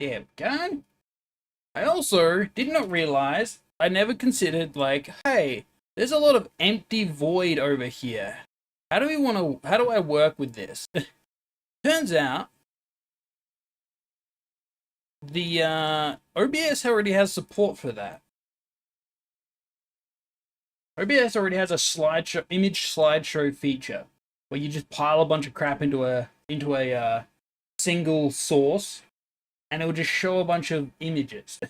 There we go. I also did not realize, I never considered, like, hey, there's a lot of empty void over here. How do I work with this? Turns out, the OBS already has support for that. OBS already has a image slideshow feature where you just pile a bunch of crap into a single source, and it will just show a bunch of images,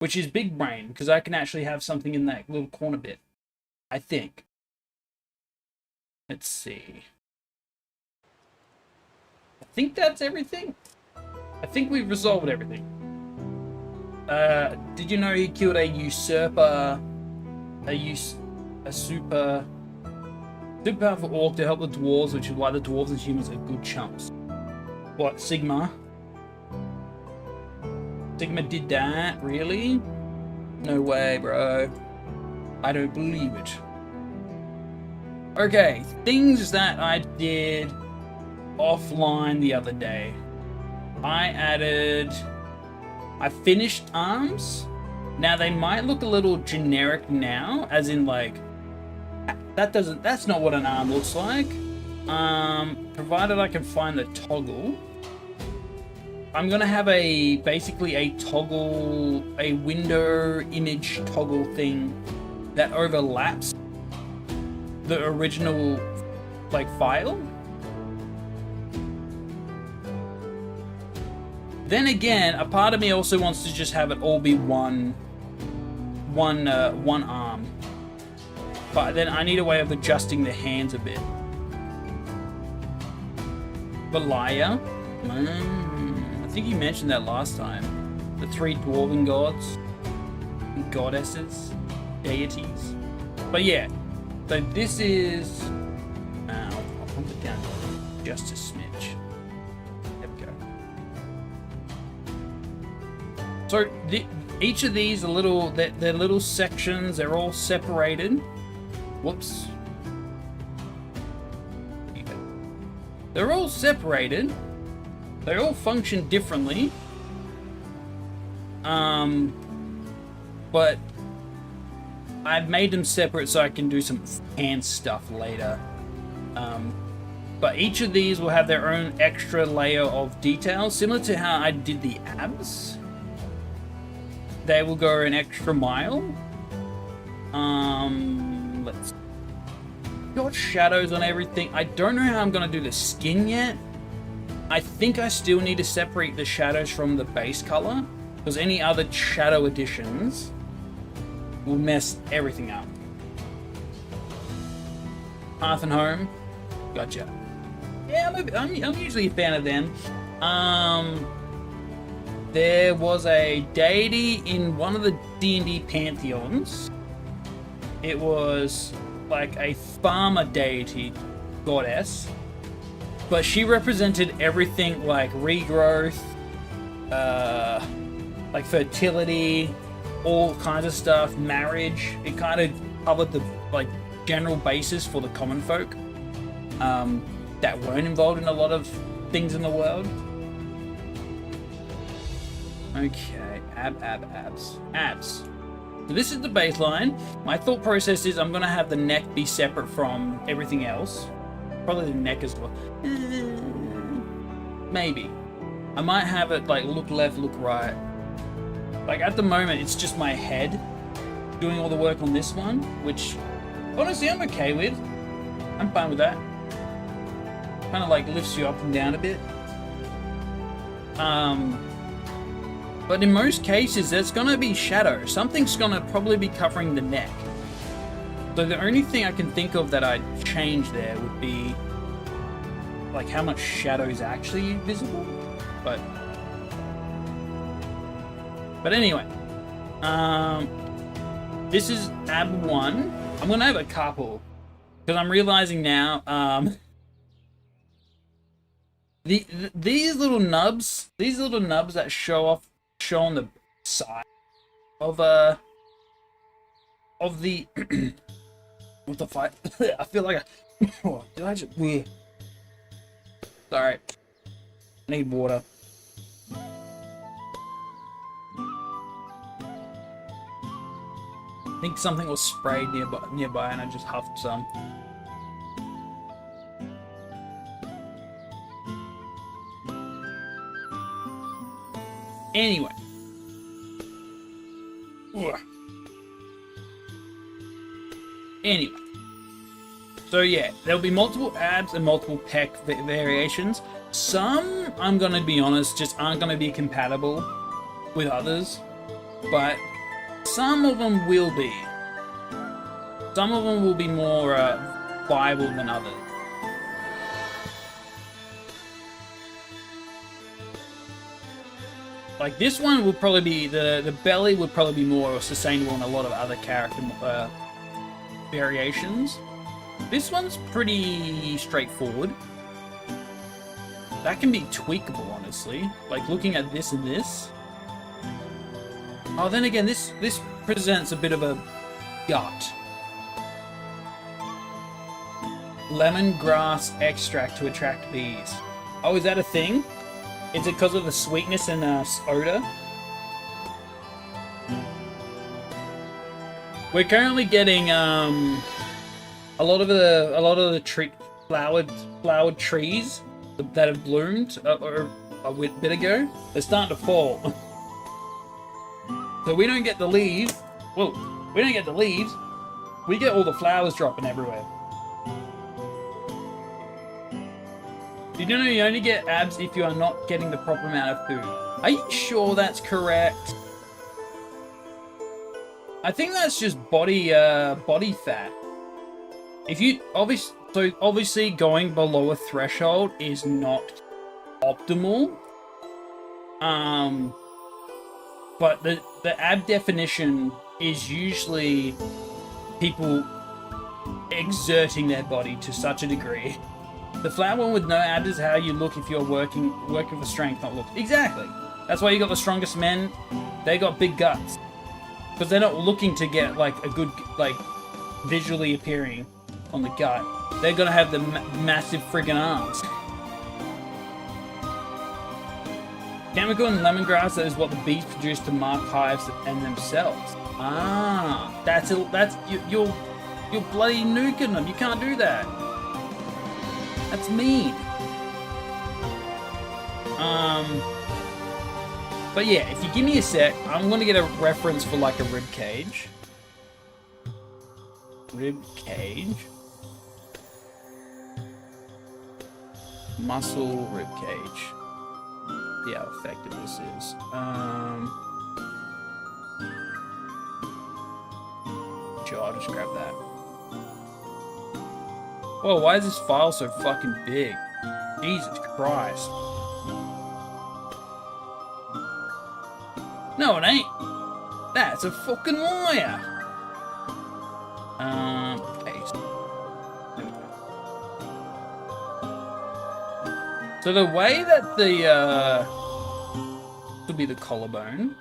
which is big brain because I can actually have something in that little corner bit. I think. Let's see. I think that's everything. I think we've resolved everything. Did you know he killed a usurper? A super powerful orc to help the dwarves, which is why the dwarves and humans are good chumps. What, Sigma? Sigma did that? Really? No way, bro. I don't believe it. Okay, things that I did offline the other day. I finished arms. Now they might look a little generic now, as in like, that's not what an arm looks like. Provided I can find the toggle. I'm gonna have basically a toggle, a window image toggle thing that overlaps the original like file. Then again, a part of me also wants to just have it all be one arm. But then I need a way of adjusting the hands a bit. Valaya. I think you mentioned that last time. The 3 dwarven gods. Goddesses. Deities. But yeah. So this is... I'll pump it down just a smidge. There we go. So each of these are little... They're little sections. They're all separated. Whoops. They're all separated. They all function differently. But I've made them separate so I can do some hand stuff later. But each of these will have their own extra layer of detail, similar to how I did the abs. They will go an extra mile. Let's got shadows on everything. I don't know how I'm gonna do the skin yet. I think I still need to separate the shadows from the base color, because any other shadow additions will mess everything up. Hearth and Home, gotcha. Yeah, I'm usually a fan of them. There was a deity in one of the D&D pantheons. It was like a farmer deity goddess, but she represented everything like regrowth, like fertility, all kinds of stuff, marriage. It kind of covered the like general basis for the common folk that weren't involved in a lot of things in the world. Okay, abs. So this is the baseline. My thought process is I'm gonna have the neck be separate from everything else. Probably the neck as well. Maybe. I might have it like look left, look right. Like at the moment, it's just my head doing all the work on this one, which honestly I'm okay with. I'm fine with that. Kind of like lifts you up and down a bit. But in most cases, there's gonna be shadow. Something's gonna probably be covering the neck. So the only thing I can think of that I'd change there would be like how much shadow is actually visible. But anyway, this is ab 1. I'm gonna have a couple because I'm realizing now these little nubs that show on the side of the what the fight. I feel like did I just sorry, I need water. I think something was sprayed nearby and I just huffed some. Anyway. Ugh. Anyway. So yeah, there'll be multiple abs and multiple pec variations. Some, I'm gonna be honest, just aren't gonna be compatible with others. But some of them will be. Some of them will be more viable than others. Like this one would probably be, the belly would probably be more sustainable in a lot of other character variations. This one's pretty straightforward. That can be tweakable, honestly. Like looking at this and this. Oh, then again, this presents a bit of a gut. Lemongrass extract to attract bees. Oh, is that a thing? Is it because of the sweetness and odor? We're currently getting a lot of the flowered trees that have bloomed a bit ago. They're starting to fall. So we don't get the leaves. Well, we don't get the leaves. We get all the flowers dropping everywhere. You know you only get abs if you are not getting the proper amount of food. Are you sure that's correct? I think that's just body fat. If you obviously going below a threshold is not optimal. But the ab definition is usually people exerting their body to such a degree. The flat one with no abs is how you look if you're working for strength, not look. Exactly. That's why you got the strongest men. They got big guts because they're not looking to get like a good visually appearing on the gut. They're gonna have the massive friggin' arms. Chemical and lemongrass, that is what the bees produce to mark hives and themselves. Ah, you're bloody nuking them. You can't do that. That's mean. But yeah, if you give me a sec, I'm gonna get a reference for like a rib cage. Rib cage. Muscle rib cage. See how effective this is. Sure, I'll just grab that. Whoa, why is this file so fucking big? Jesus Christ. No, it ain't. That's a fucking liar. Paste. There we go. So the way that could be the collarbone.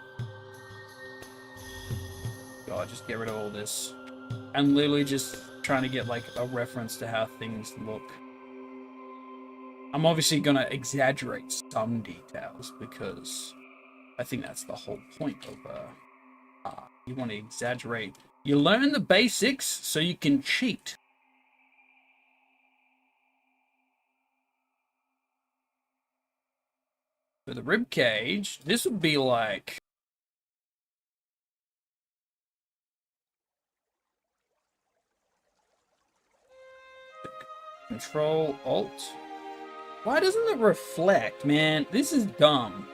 God, just get rid of all this. I'm literally just trying to get like a reference to how things look. I'm obviously gonna exaggerate some details because I think that's the whole point of you want to exaggerate. You learn the basics so you can cheat. For the rib cage, this would be like Control Alt. Why doesn't it reflect, man? This is dumb.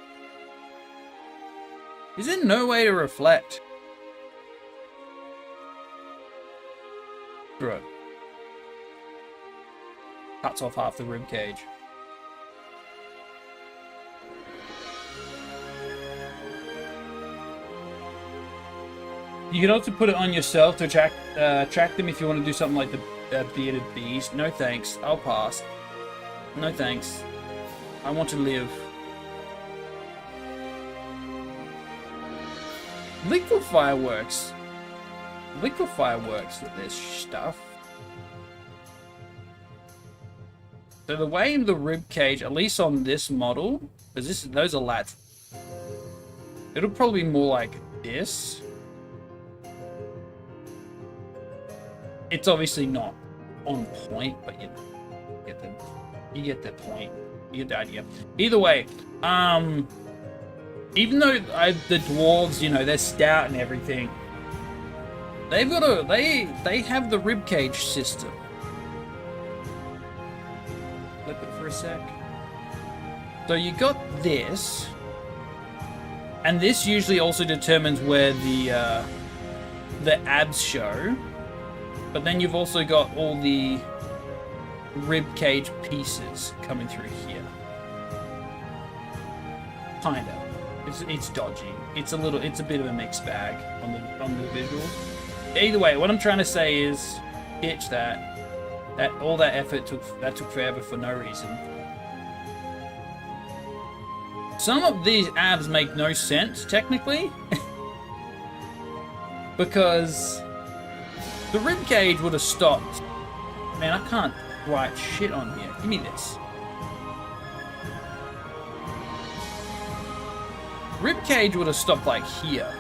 Is there no way to reflect? Bro. Cuts off half the rib cage. You can also put it on yourself to track them if you want to do something like the bearded bees. No thanks. I'll pass. No thanks. I want to live. Liquefy works. Liquefy works with this stuff. So the way the rib cage, at least on this model, because those are lats, it'll probably be more like this. It's obviously not on point, but you get the point. You get the idea. Either way, even though the dwarves, you know, they're stout and everything, they've got they have the ribcage system. Flip it for a sec. So you got this, and this usually also determines where the abs show. But then you've also got all the ribcage pieces coming through here. Kinda. It's dodgy. It's a bit of a mixed bag on the visuals. Either way, what I'm trying to say is, bitch, that all that effort took forever for no reason. Some of these abs make no sense technically, because the ribcage would have stopped. Man, I can't write shit on here. Give me this. Ribcage would have stopped like here.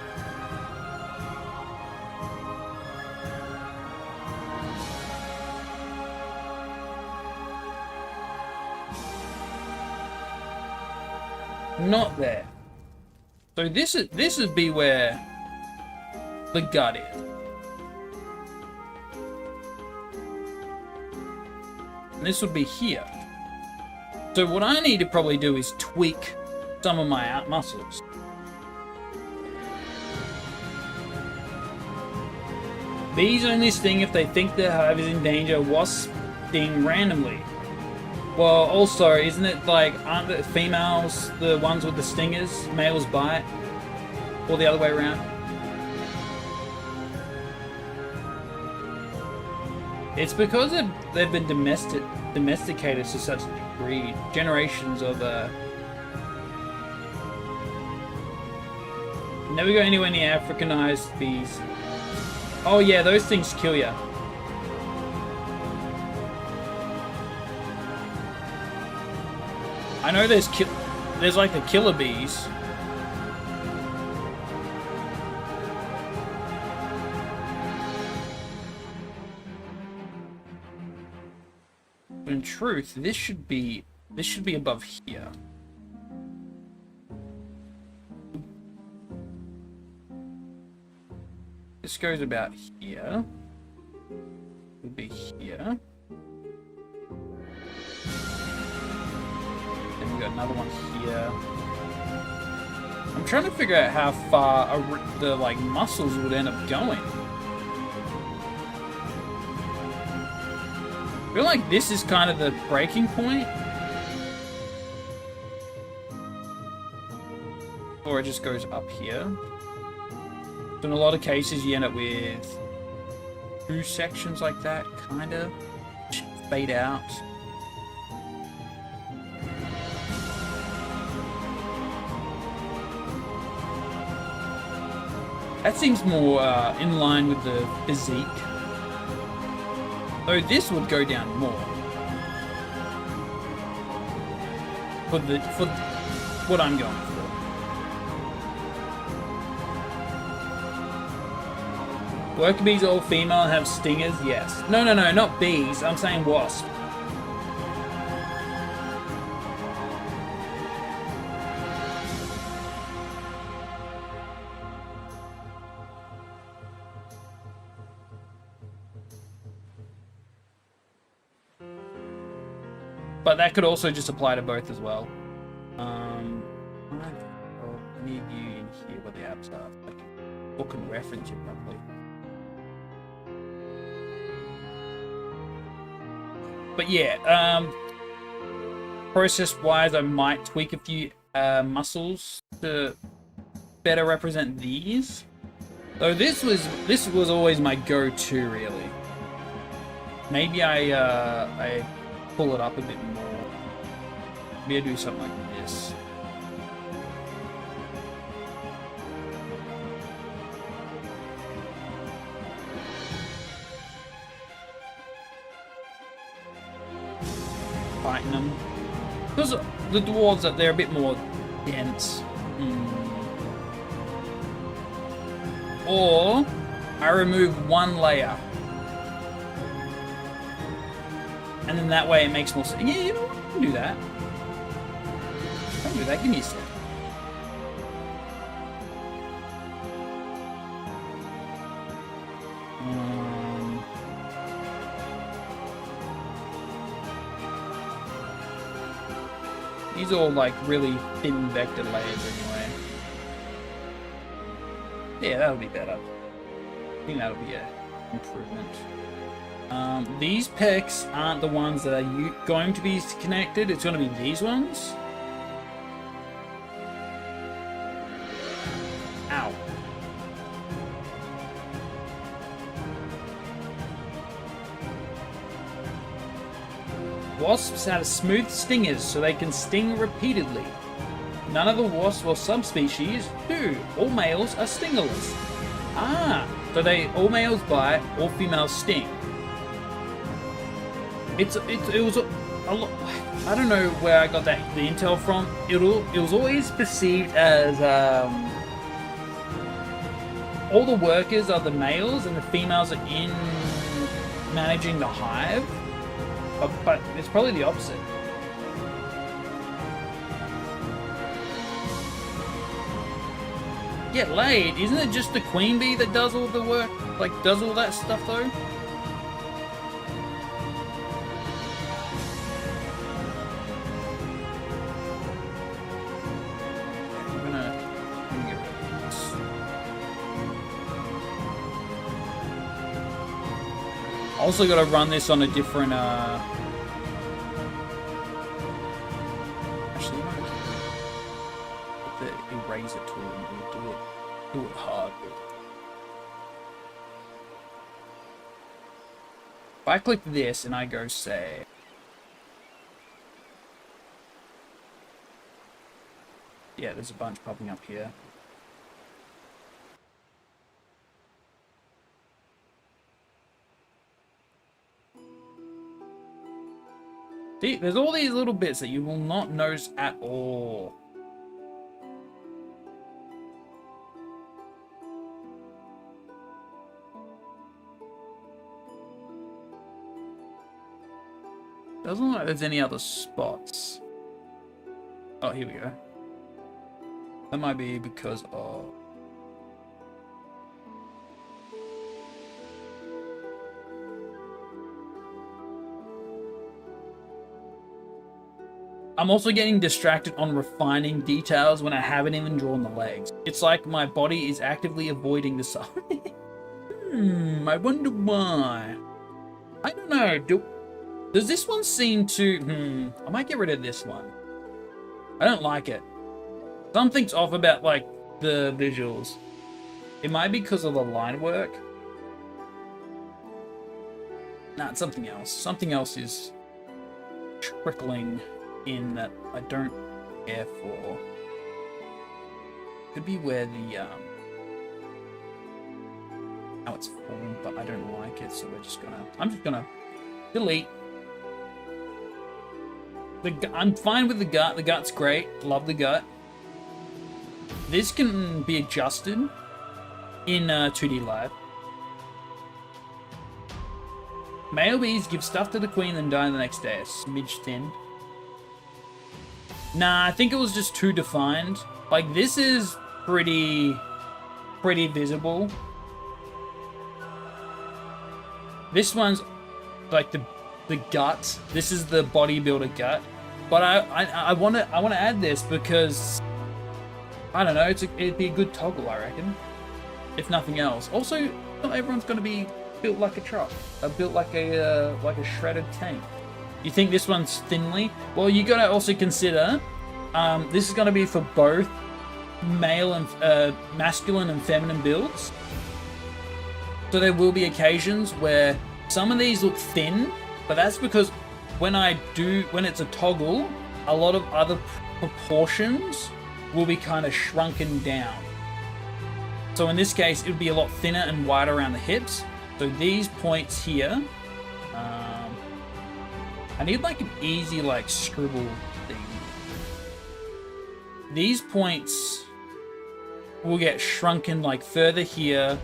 Not there. So this would be where the gut is. And this would be here. So what I need to probably do is tweak some of my out muscles. Bees only sting if they think their hive is in danger. Wasps sting randomly. Well, also, isn't it like, aren't the females the ones with the stingers? Males bite? Or the other way around? It's because they've been domesticated to such a degree. Generations of never go anywhere near Africanized bees. Oh yeah, those things kill ya. I know there's like the killer bees. But in truth, this should be above here. This goes about here. Would be here. Then we got another one here. I'm trying to figure out how far the like muscles would end up going. I feel like this is kind of the breaking point. Or it just goes up here. In a lot of cases, you end up with two sections like that, kind of fade out. That seems more in line with the physique. Though this would go down more. For what I'm going for. Worker bees are all female and have stingers? Yes. No, not bees. I'm saying wasp. But that could also just apply to both as well. I need you in here where the apps are. I can book and reference it properly. But yeah, process-wise, I might tweak a few muscles to better represent these. Though this was always my go-to, really. Maybe I pull it up a bit more. Maybe I do something like this. Fighting them. Because the dwarves, they're a bit more dense. Or I remove one layer And then that way it makes more sense. Yeah, you know what? I can do that. I can do that. Give me a sec. These are all like really thin vector layers anyway. Yeah, that'll be better. I think that'll be an improvement. These pecs aren't the ones that are going to be connected. It's going to be these ones. Ow. Wasps have smooth stingers so they can sting repeatedly. None of the wasps or subspecies do. All males are stingerless. Ah, so all males bite, all females sting. It was a lot. I don't know where I got the intel from. It was always perceived as all the workers are the males and the females are in managing the hive. But it's probably the opposite. Get laid? Isn't it just the queen bee that does all the work? Like, does all that stuff though? I'm gonna get rid of this. Also got to run this on a different actually, you know, with the eraser tool, and do it hard. If I click this and I go say, yeah, there's a bunch popping up here. See, there's all these little bits that you will not notice at all. Doesn't look like there's any other spots. Oh, here we go. That might be because of... I'm also getting distracted on refining details when I haven't even drawn the legs. It's like my body is actively avoiding the sun. I wonder why. I don't know. Does this one seem to... I might get rid of this one. I don't like it. Something's off about, like, the visuals. It might be because of the line work. Nah, it's something else. Something else is trickling in that I don't care for. Could be where the, how it's formed, but I don't like it, so I'm just gonna delete. I'm fine with the gut. The gut's great. Love the gut. This can be adjusted in 2D Lab. Male bees give stuff to the queen and die the next day. A smidge thin. Nah, I think it was just too defined. Like, this is pretty visible. This one's like the gut. This is the bodybuilder gut. But I want to add this because I don't know. It'd be a good toggle, I reckon. If nothing else. Also, not everyone's going to be built like a truck. Built like a shredded tank. You think this one's thinly? Well, you got to also consider this is going to be for both male and masculine and feminine builds. So there will be occasions where some of these look thin, but that's because when it's a toggle, a lot of other proportions will be kind of shrunken down. So in this case, it would be a lot thinner and wider around the hips. So these points here, I need like an easy like scribble thing. These points will get shrunken like further here.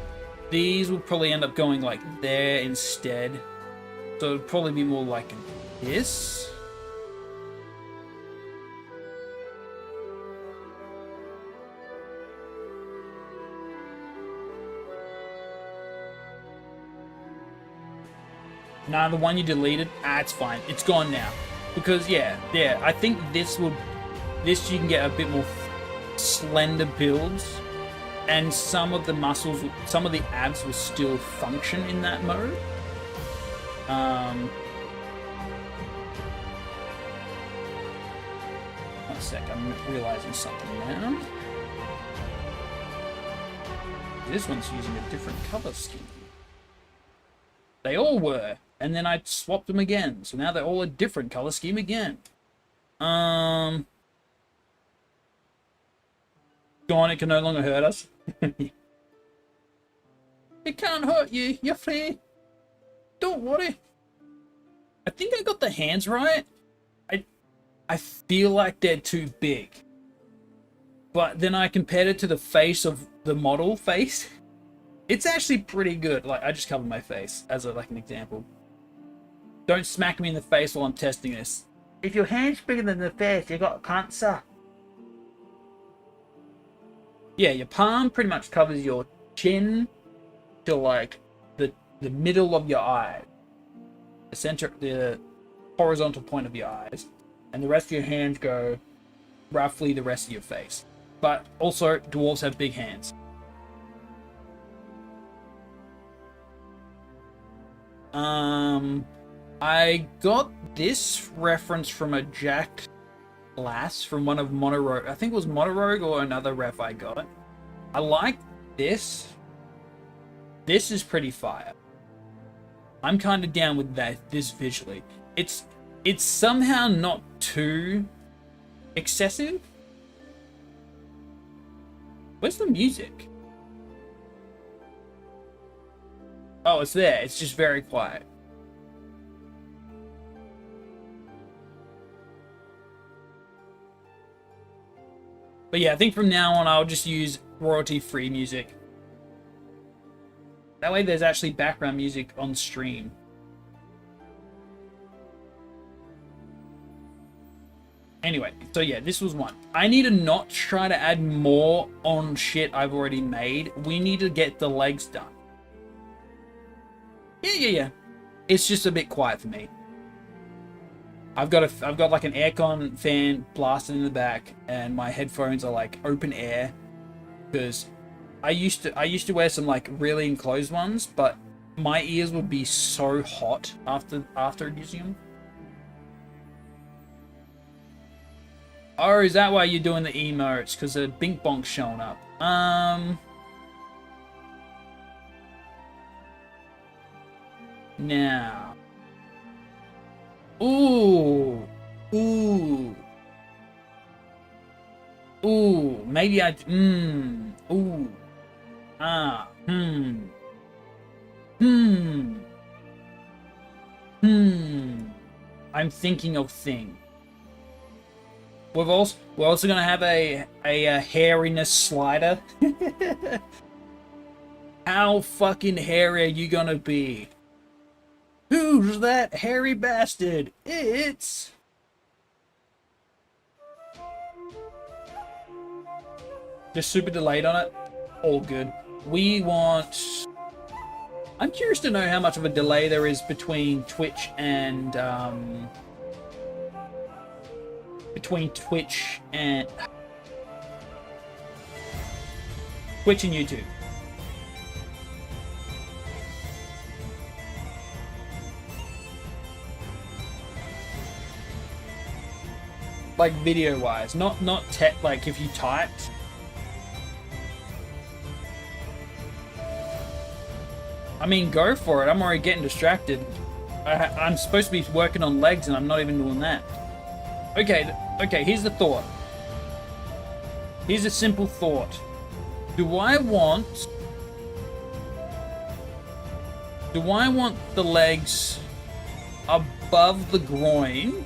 These will probably end up going like there instead. So it'd probably be more like this. Nah, the one you deleted, it's fine. It's gone now. Because, yeah, I think this you can get a bit more slender builds. And some of the muscles, some of the abs will still function in that mode. One sec, I'm realizing something now. This one's using a different color scheme. They all were. And then I swapped them again. So now they're all a different color scheme again. Gone, it can no longer hurt us. It can't hurt you. You're free. Don't worry. I think I got the hands right. I feel like they're too big. But then I compared it to the face of the model face. It's actually pretty good. Like, I just covered my face as like an example. Don't smack me in the face while I'm testing this. If your hand's bigger than the face, you got cancer. Yeah, your palm pretty much covers your chin to like the middle of your eye. The center, the horizontal point of your eyes. And the rest of your hands go roughly the rest of your face. But also, dwarves have big hands. I got this reference from a Jack Lass from one of Monorogue. I think it was Monorogue or another ref I got. I like this. This is pretty fire. I'm kind of down with this visually. It's somehow not too excessive. Where's the music? Oh, it's there. It's just very quiet. But yeah, I think from now on I'll just use royalty-free music. That way there's actually background music on stream. Anyway, so yeah, this was one. I need to not try to add more on shit I've already made. We need to get the legs done. Yeah. It's just a bit quiet for me. I've got like an aircon fan blasting in the back, and my headphones are like open air because I used to wear some like really enclosed ones, but my ears would be so hot after using them. Oh, is that why you're doing the emotes? Because the Bink Bonk's showing up. Now. Ooh. Maybe I. Ooh. Ah. I'm thinking of thing. We're also gonna have a hairiness slider. How fucking hairy are you gonna be? Who's that hairy bastard? It's... Just super delayed on it. All good. We want... I'm curious to know how much of a delay there is between Twitch and... Twitch and YouTube. Like video wise, not tech, like if you typed. I mean, go for it. I'm already getting distracted. I'm supposed to be working on legs and I'm not even doing that. Okay, here's the thought. Here's a simple thought. Do I want the legs above the groin?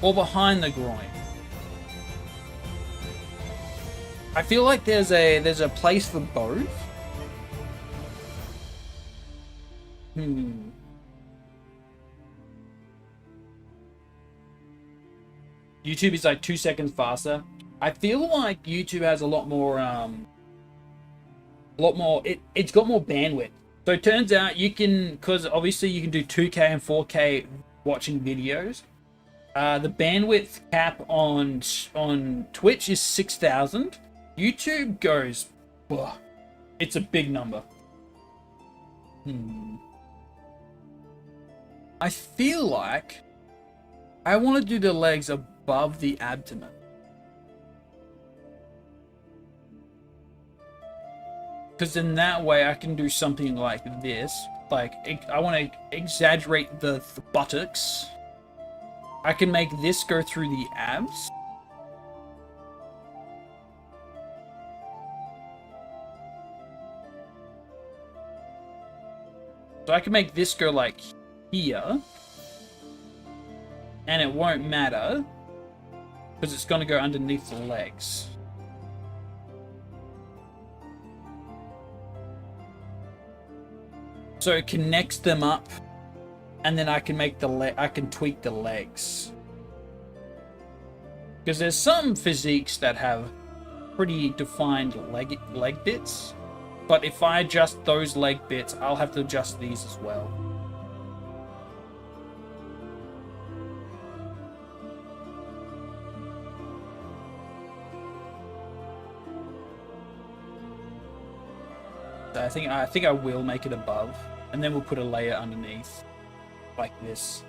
Or behind the groin? I feel like there's a place for both. YouTube is like 2 seconds faster. I feel like YouTube has a lot more, it's got more bandwidth. So it turns out you can, because obviously you can do 2K and 4K watching videos. The bandwidth cap on Twitch is 6,000. YouTube goes, ugh, it's a big number. I feel like I want to do the legs above the abdomen. Because in that way I can do something like this. Like, I want to exaggerate the buttocks. I can make this go through the abs. So I can make this go like here. And it won't matter. Because it's going to go underneath the legs. So it connects them up. And then I can make I can tweak the legs. Because there's some physiques that have pretty defined leg bits. But if I adjust those leg bits, I'll have to adjust these as well. So I think I will make it above, and then we'll put a layer underneath, like this.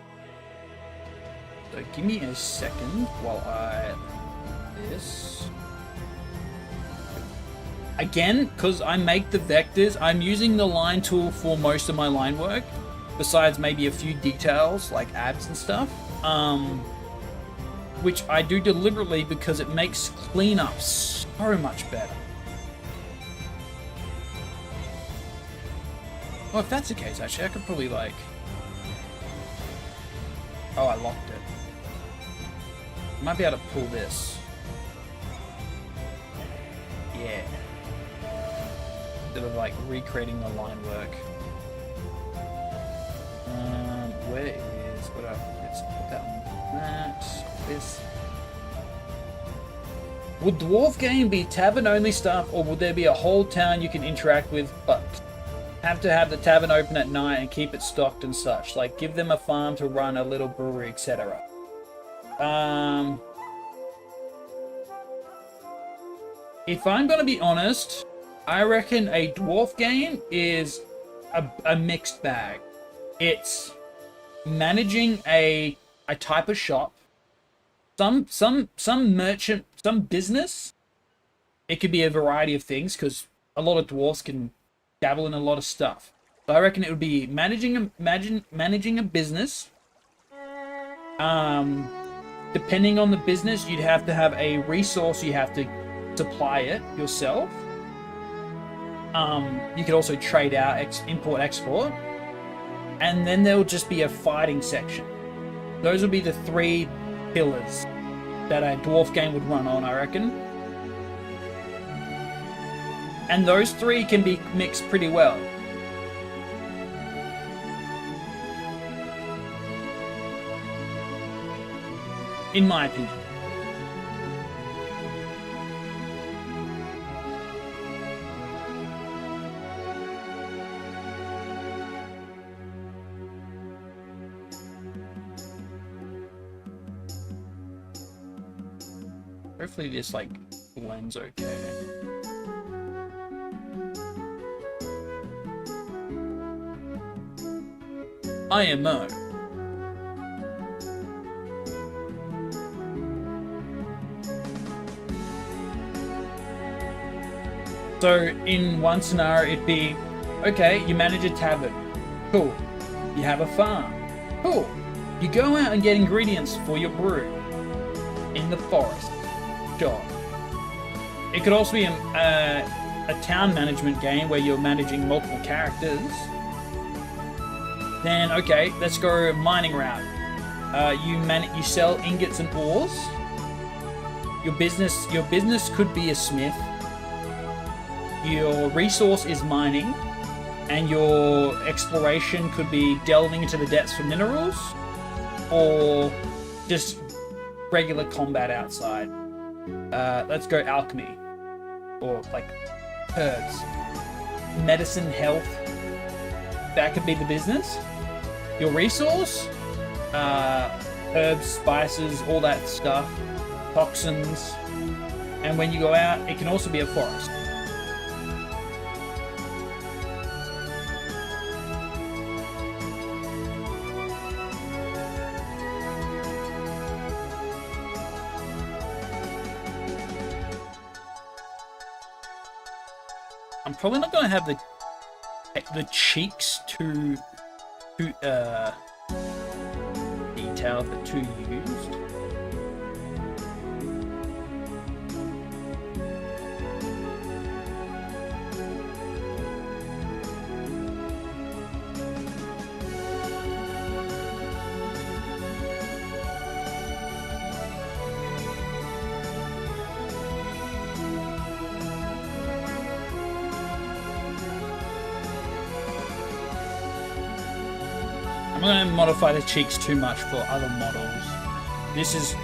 So give me a second while I do this. Again, because I make the vectors, I'm using the line tool for most of my line work, besides maybe a few details like abs and stuff, which I do deliberately because it makes cleanup so much better. Well, if that's the case, actually, I could probably, like... Oh, I locked it. I might be able to pull this. Yeah. Instead of, like, recreating the line work. Where is... Let's put that on that. This. Would Dwarf Game be tavern-only stuff, or would there be a whole town you can interact with, but... have to have the tavern open at night and keep it stocked and such, like give them a farm to run a little brewery, etc. If I'm gonna be honest, I reckon a dwarf game is a mixed bag. It's managing a type of shop, some merchant, some business. It could be a variety of things because a lot of dwarves can dabble in a lot of stuff. So I reckon it would be managing a business. Depending on the business, you'd have to have a resource. You have to supply it yourself. You could also trade out, import, export, and then there will just be a fighting section. Those would be the 3 pillars that a dwarf game would run on, I reckon. And those 3 can be mixed pretty well. In my opinion. Hopefully this, like, blends okay. IMO. So in one scenario it'd be, okay, you manage a tavern. Cool. You have a farm. Cool. You go out and get ingredients for your brew in the forest. Sure. It could also be a town management game where you're managing multiple characters. Then, okay, let's go mining route. You sell ingots and ores. Your business could be a smith. Your resource is mining, and your exploration could be delving into the depths for minerals, or just regular combat outside. Let's go alchemy, or like herbs, medicine, health. That could be the business. Your resource, herbs, spices, all that stuff, toxins. And when you go out, it can also be a forest. I'm probably not going to have the cheeks too detailed, but too used. I'm going to modify the cheeks too much for other models.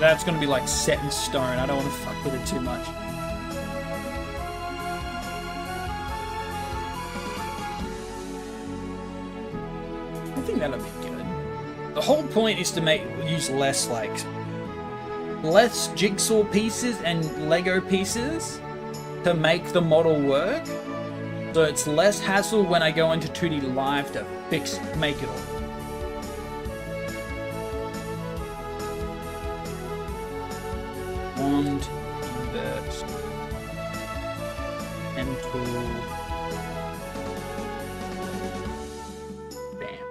That's going to be like set in stone. I don't want to fuck with it too much. I think that'll be good. The whole point is to use less jigsaw pieces and Lego pieces to make the model work. So it's less hassle when I go into 2D Live to make it all. Wand, invert, end tool, bam.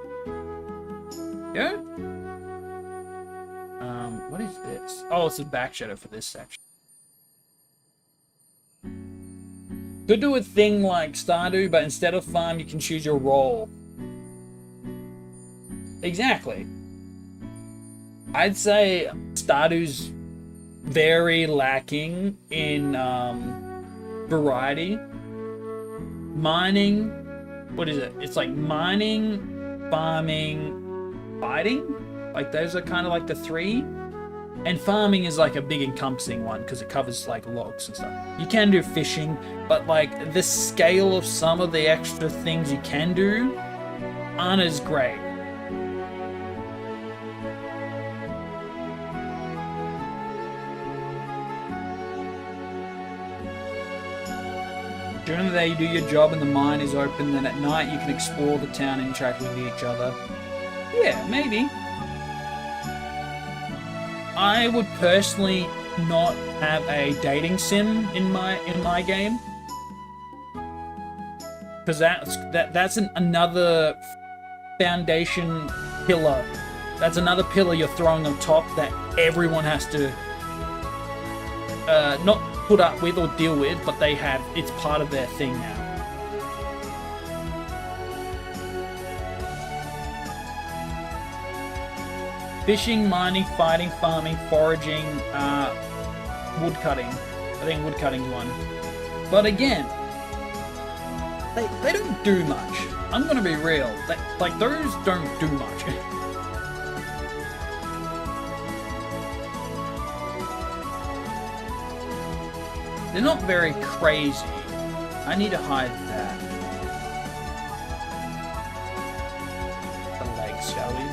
Go. What is this? Oh, it's a back shadow for this section. Could do a thing like Stardew, but instead of farm, you can choose your role. Exactly. I'd say Stardew's very lacking in variety. Mining, what is it? It's like mining, farming, fighting. Like those are kind of like the three. And farming is like a big encompassing one because it covers like logs and stuff. You can do fishing, but like the scale of some of the extra things you can do aren't as great. During the day, you do your job and the mine is open. Then at night, you can explore the town and interact with each other. Yeah, maybe. I would personally not have a dating sim in my game, because that's another foundation pillar. That's another pillar you're throwing on top that everyone has to not put up with or deal with, but it's part of their thing now. Fishing, mining, fighting, farming, foraging, woodcutting. I think woodcutting's one. But again, they don't do much. I'm gonna be real. Like those don't do much. They're not very crazy. I need to hide that. The legs, shall we?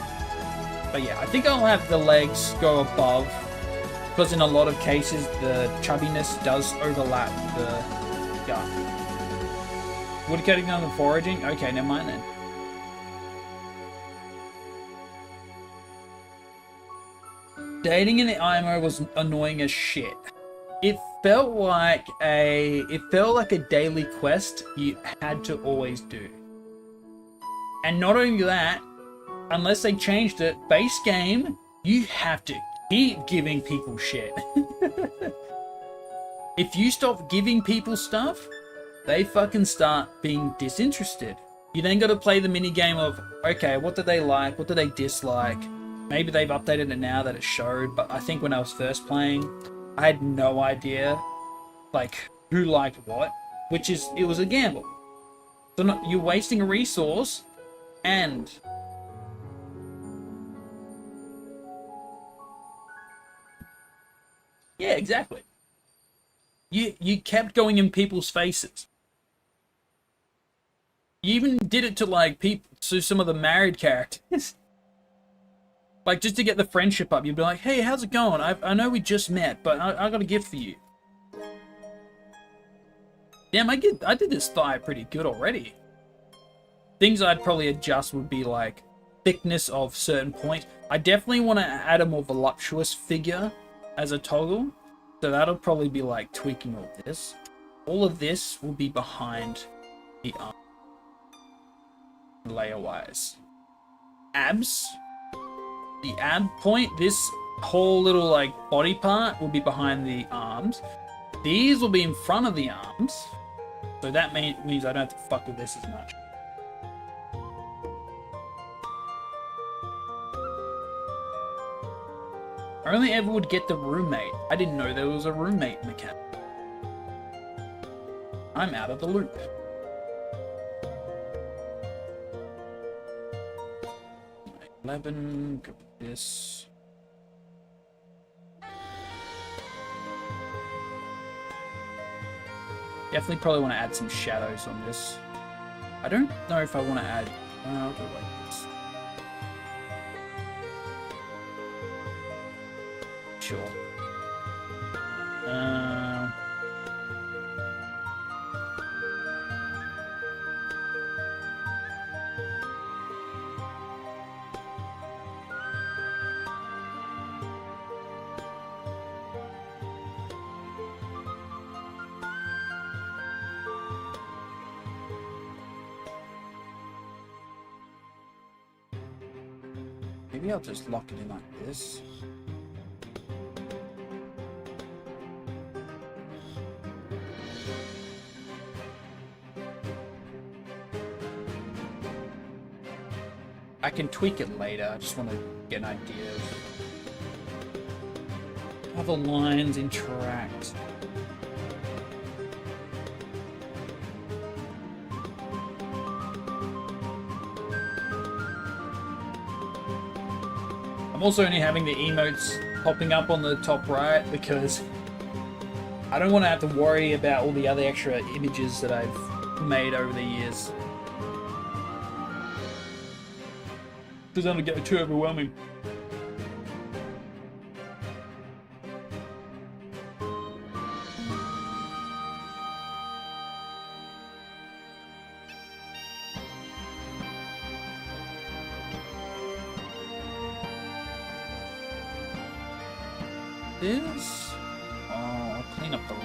But yeah, I think I'll have the legs go above, because in a lot of cases the chubbiness does overlap the gut. Woodcutting on the foraging? Okay, never mind then. Dating in the IMO was annoying as shit. It felt like a daily quest you had to always do. And not only that, unless they changed it, base game, you have to keep giving people shit. If you stop giving people stuff, they fucking start being disinterested. You then got to play the mini game of, okay, what do they like? What do they dislike? Maybe they've updated it now that it showed, but I think when I was first playing, I had no idea, like, who liked what, it was a gamble. So not, you're wasting a resource, and yeah, exactly. You kept going in people's faces. You even did it to like people, to some of the married characters. Like just to get the friendship up, you'd be like, "Hey, how's it going? I know we just met, but I got a gift for you." Damn, I did this thigh pretty good already. Things I'd probably adjust would be like thickness of certain points. I definitely want to add a more voluptuous figure as a toggle. So that'll probably be like tweaking all this. All of this will be behind the arm. Layer wise. Abs. The ab point, this whole little like body part will be behind the arms. These will be in front of the arms. So that means I don't have to fuck with this as much. I only ever would get the roommate. I didn't know there was a roommate mechanic. I'm out of the loop. $11, go with this. Definitely probably want to add some shadows on this. I don't know if I want to add... I'll go like this. Sure. Maybe I'll just lock it in like this. I can tweak it later, I just want to get an idea of how the lines interact. I'm also only having the emotes popping up on the top right because I don't want to have to worry about all the other extra images that I've made over the years. Doesn't want to get too overwhelming. This? Oh, I'll clean up the line,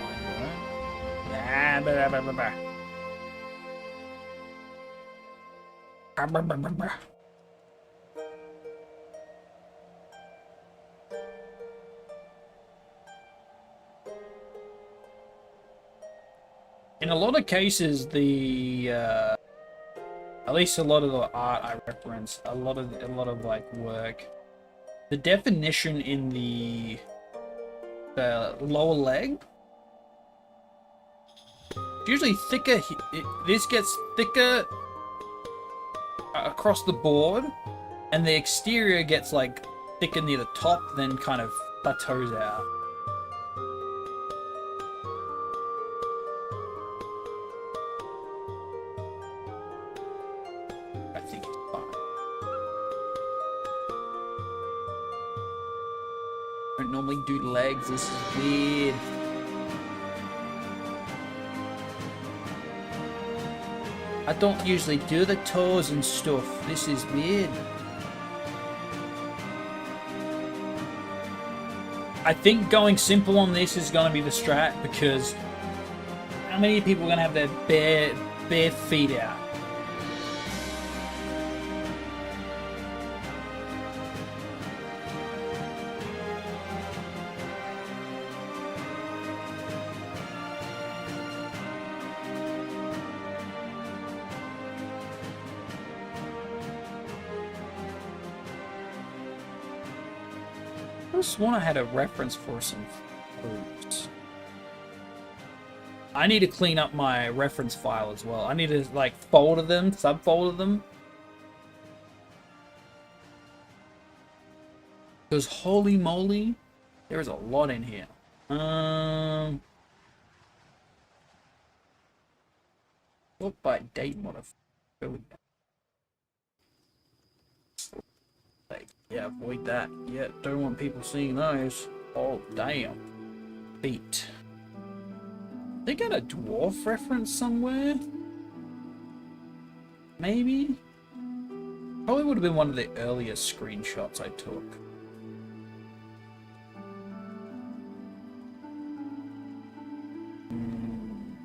right? Blah, blah, blah, blah, blah. In a lot of cases, at least a lot of the art I reference, a lot of like work, the definition in the lower leg, usually thicker. This gets thicker across the board, and the exterior gets like thicker near the top, then kind of plateaus out. I think it's fine. I don't normally do legs. This is weird. I don't usually do the toes and stuff. This is weird. I think going simple on this is going to be the strat, because how many people are going to have their bare feet out? I just want to have a reference for some fruits. I need to clean up my reference file as well. I need to, like, folder them, subfolder them. Because holy moly, there is a lot in here. Sort by date modifier. Yeah, avoid that. Yeah, don't want people seeing those. Oh, damn. Feet. They got a dwarf reference somewhere? Maybe? Probably would have been one of the earliest screenshots I took.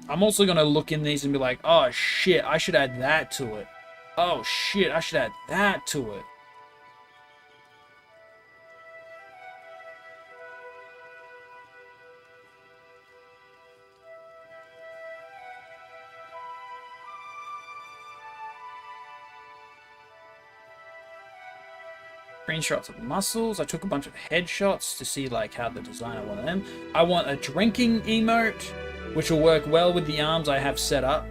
I'm also going to look in these and be like, oh shit, I should add that to it. Oh shit, I should add that to it. Screenshots of muscles. I took a bunch of headshots to see like how the designer wanted them. I want a drinking emote, which will work well with the arms I have set up.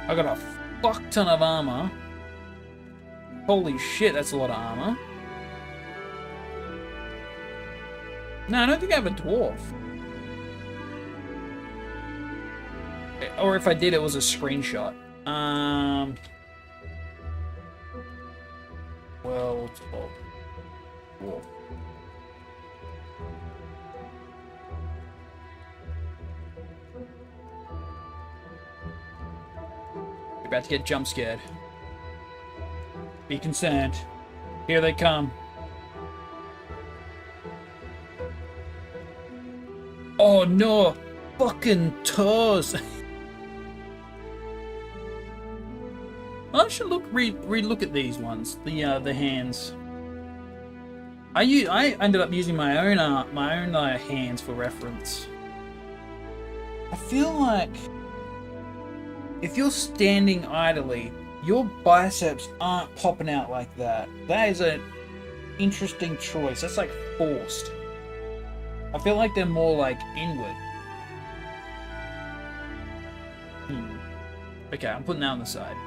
I got a fuck ton of armor. Holy shit, that's a lot of armor. No, I don't think I have a dwarf. Or if I did, it was a screenshot. World of War. You're about to get jump scared. Be concerned. Here they come. Oh no! Fucking toes! I should re-look at these ones, the hands. I ended up using my own hands for reference. I feel like if you're standing idly, your biceps aren't popping out like that. That is an interesting choice. That's like forced. I feel like they're more like inward. Okay, I'm putting that on the side.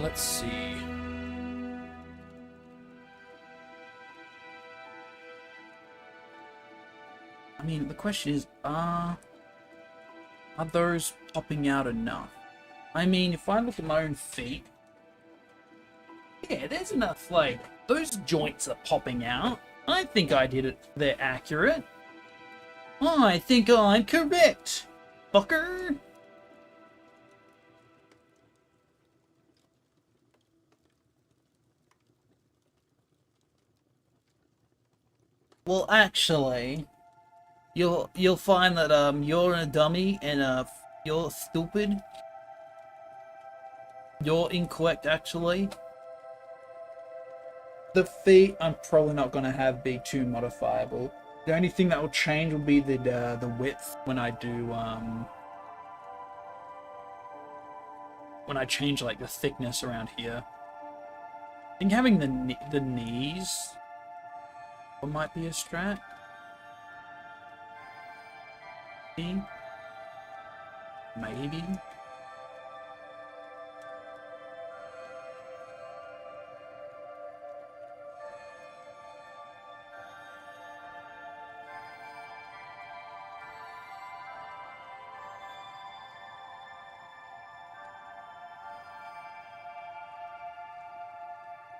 Let's see. I mean, the question is, are those popping out enough? I mean, if I look at my own feet, yeah, there's enough, like, those joints are popping out. I think I did it. They're accurate. I think I'm correct, fucker. Well, actually, you'll find that you're a dummy and you're stupid. You're incorrect, actually. The feet I'm probably not gonna have be too modifiable. The only thing that will change will be the width when I do when I change like the thickness around here. I think having the knees might be a strat. Maybe.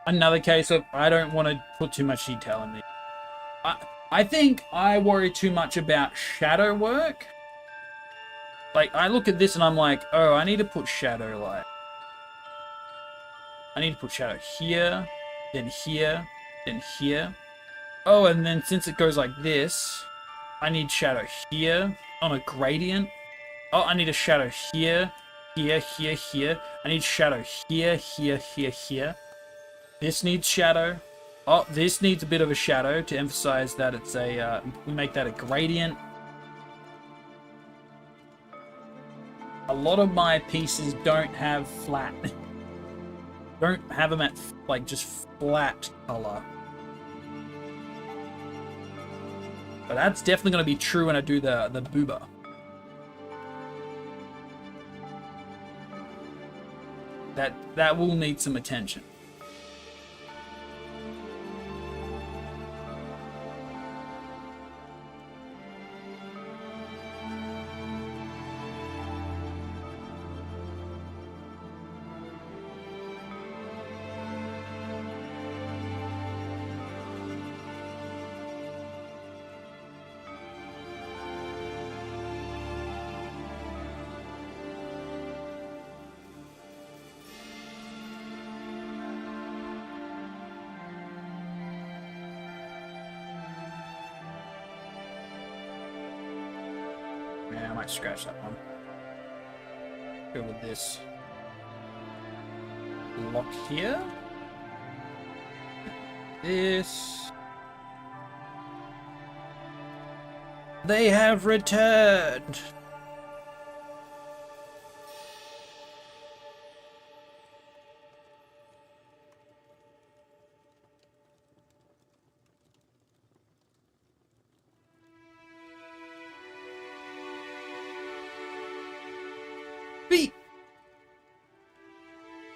Another case of I don't want to put too much detail in this. I think I worry too much about shadow work. Like, I look at this and I'm like, oh, I need to put shadow light. I need to put shadow here, then here, then here. Oh, and then since it goes like this, I need shadow here on a gradient. Oh, I need a shadow here, here, here, here. I need shadow here, here, here, here. This needs shadow. Oh, this needs a bit of a shadow to emphasize that it's a, we make that a gradient. A lot of my pieces don't have flat. Don't have them at like just flat color. But that's definitely going to be true when I do the booba. That will need some attention. Yeah, I might scratch that one. Go with this lock here. This. They have returned. Beep.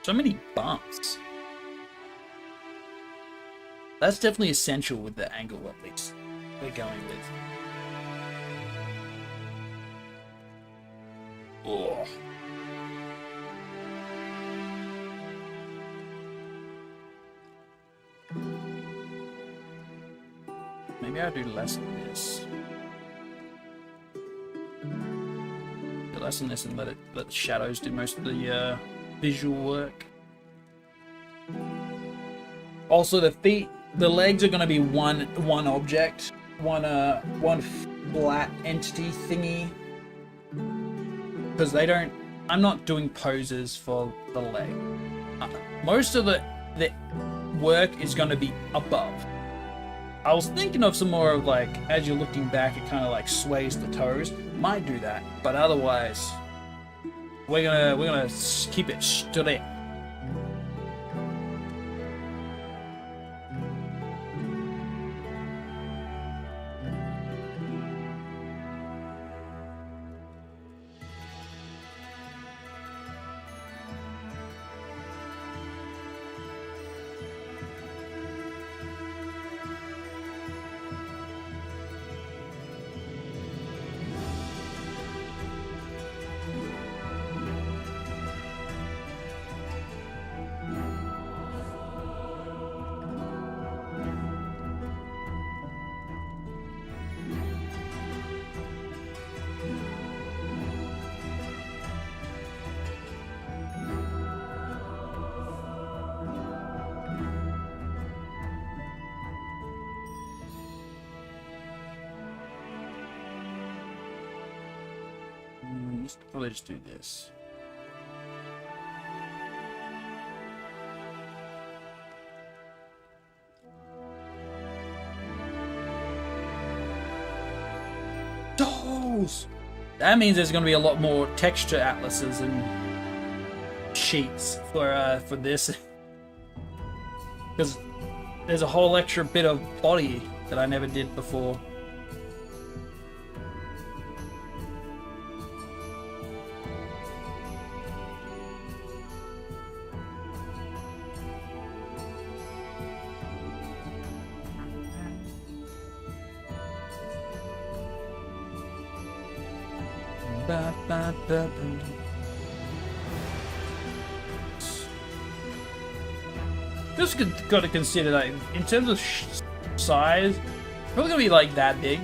So many bumps. That's definitely essential with the angle, at least we're going with. Oh. Maybe I'll do less than this. Do less than this and let the shadows do most of the visual work. Also, the feet, the legs are going to be one object, one flat entity thingy. Because they don't. I'm not doing poses for the leg. Most of the work is going to be above. I was thinking of some more of like, as you're looking back, it kind of like sways the toes. Might do that, but otherwise, we're gonna keep it straight. Probably just do this. Dolls! That means there's going to be a lot more texture atlases and sheets for this. Because there's a whole extra bit of body that I never did before. Just got to consider that in terms of size, probably gonna be like that big.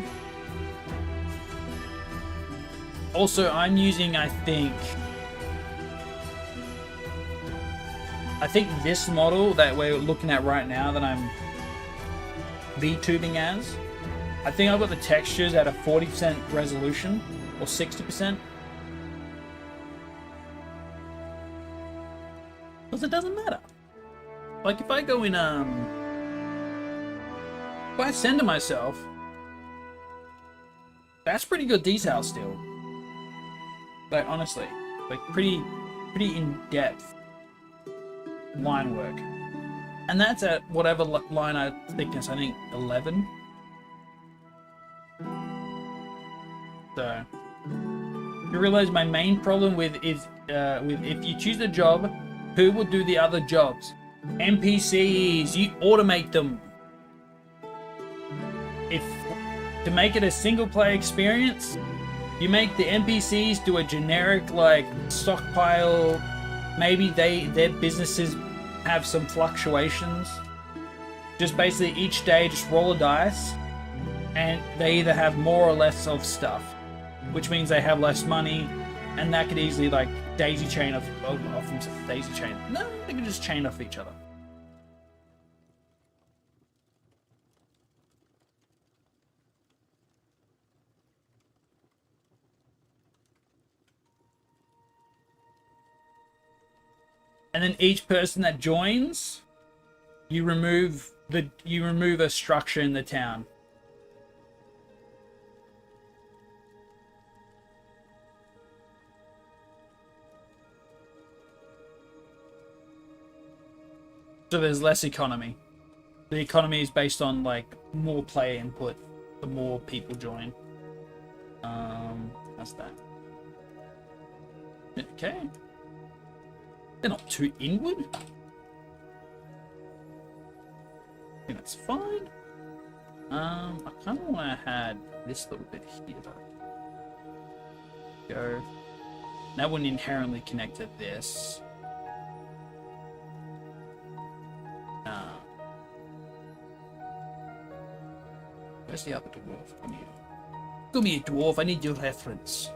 Also, I'm using, I think this model that we're looking at right now that I'm VTubing as, I think I've got the textures at a 40% resolution or 60%. Because it doesn't matter. Like if I go in, if I center myself, that's pretty good detail still. Like honestly, like pretty in depth. line work. And that's at whatever line thickness, I think 11. So, you realize my main problem with if you choose a job, who will do the other jobs? NPCs, you automate them. If to make it a single player experience, you make the NPCs do a generic like stockpile. Maybe their businesses have some fluctuations. Just basically each day just roll a dice and they either have more or less of stuff, which means they have less money, and that could easily like daisy chain off daisy chain. No, they could just chain off each other. And then each person that joins, you remove a structure in the town. So there's less economy. The economy is based on like more player input, the more people join. That's that. Okay. They're not too inward. I think that's fine. I kind of want to add this little bit here though. Go. That wouldn't inherently connect to this. Where's the other dwarf? Give me a dwarf. I need your reference.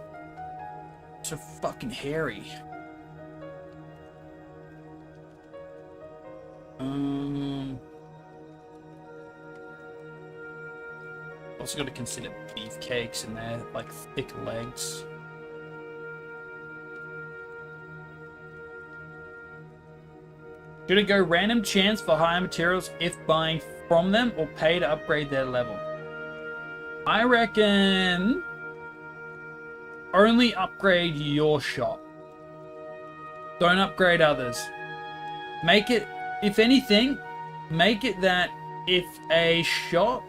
So fucking hairy. Also got to consider beefcakes and their like thick legs. Should it go random chance for higher materials if buying from them, or pay to upgrade their level? I reckon only upgrade your shop. Don't upgrade others. Make it, if anything, make it that if a shop,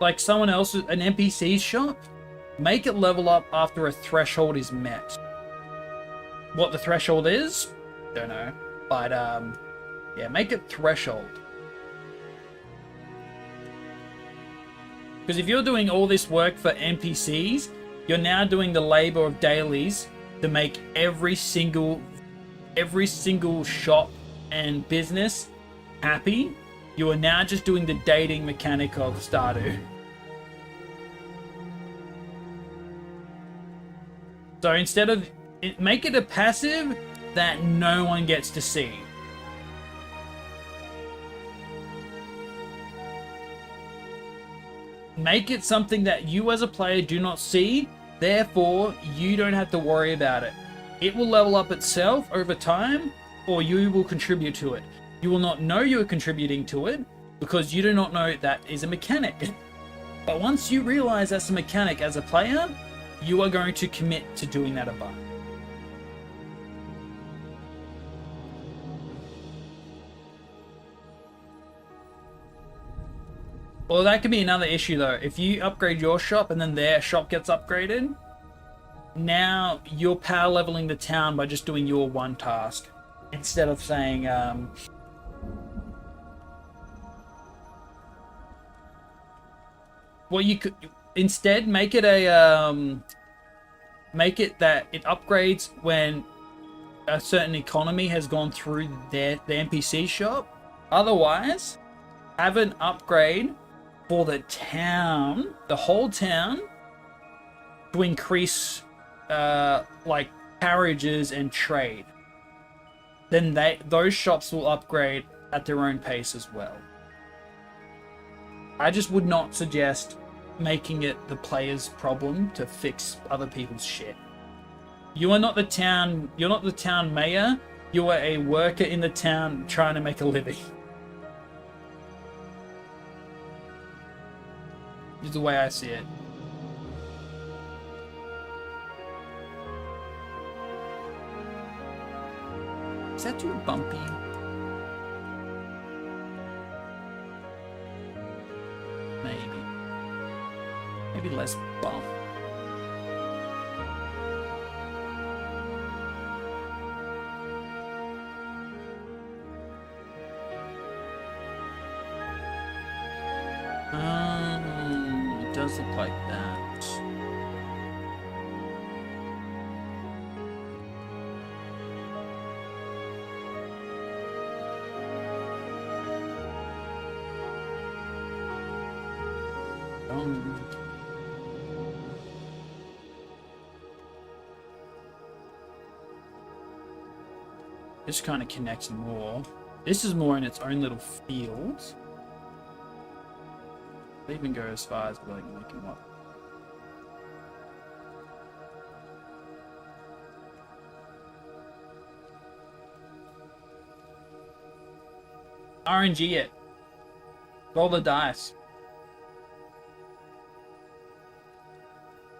like someone else's, an NPC's shop, make it level up after a threshold is met. What the threshold is, don't know. But, yeah, make it threshold. Because if you're doing all this work for NPCs, you're now doing the labor of dailies to make every single shop and business happy. You are now just doing the dating mechanic of Stardew. So instead of... make it a passive that no one gets to see. Make it something that you as a player do not see, therefore you don't have to worry about it. It will level up itself over time, or you will contribute to it. You will not know you are contributing to it, because you do not know that is a mechanic. But once you realize that's a mechanic as a player, you are going to commit to doing that above. Well, that could be another issue though. If you upgrade your shop and then their shop gets upgraded, now you're power leveling the town by just doing your one task. Instead of saying, well, you could instead make it a, make it that it upgrades when a certain economy has gone through the NPC shop. Otherwise, have an upgrade for the town, the whole town, to increase like carriages and trade. Then those shops will upgrade at their own pace as well. I just would not suggest making it the player's problem to fix other people's shit. You are not the town, you're not the town mayor, you are a worker in the town trying to make a living. Is the way I see it. Is that too bumpy? Maybe. Maybe less bump. It does look like that. This kind of connects more. This is more in its own little field. They even go as far as like making what? RNG it. Roll the dice.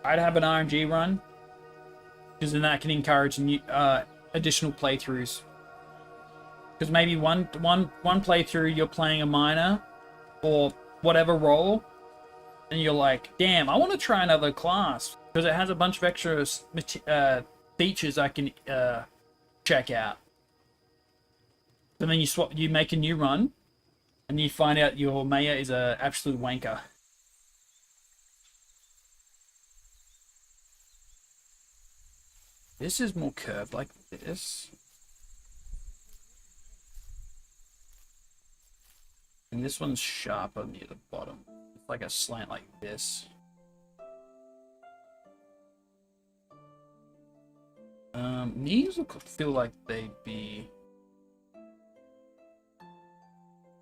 I'd have an RNG run, because then that can encourage new, additional playthroughs. Because maybe one playthrough you're playing a miner or whatever role, and you're like, damn, I want to try another class because it has a bunch of extra features I can check out. And then you make a new run, and you find out your mayor is a absolute wanker. This is more curved like this. And this one's sharper near the bottom. It's like a slant like this. These feel like they'd be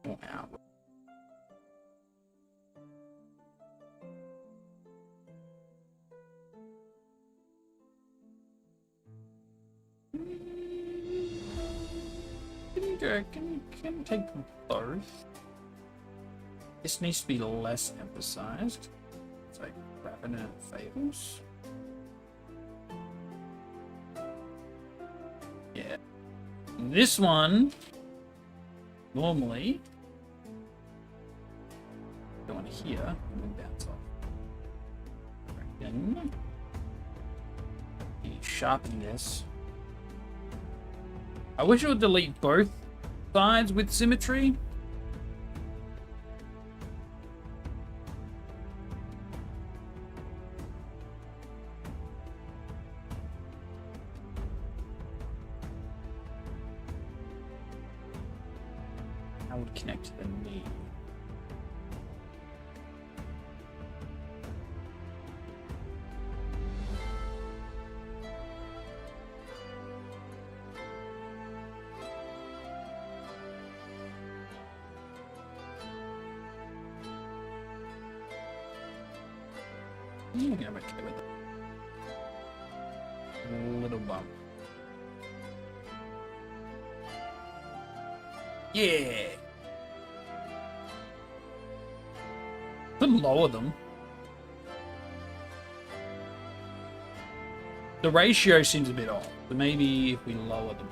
more outward. Can take both. This needs to be less emphasized. It's like Ravenant Fables. Yeah. This one, normally, go on here and then bounce off. Then you sharpen this. I wish it would delete both sides with symmetry. I would connect to the knee. I'm okay with it. A little bump. Yeah. Could lower them. The ratio seems a bit off, so maybe if we lower them.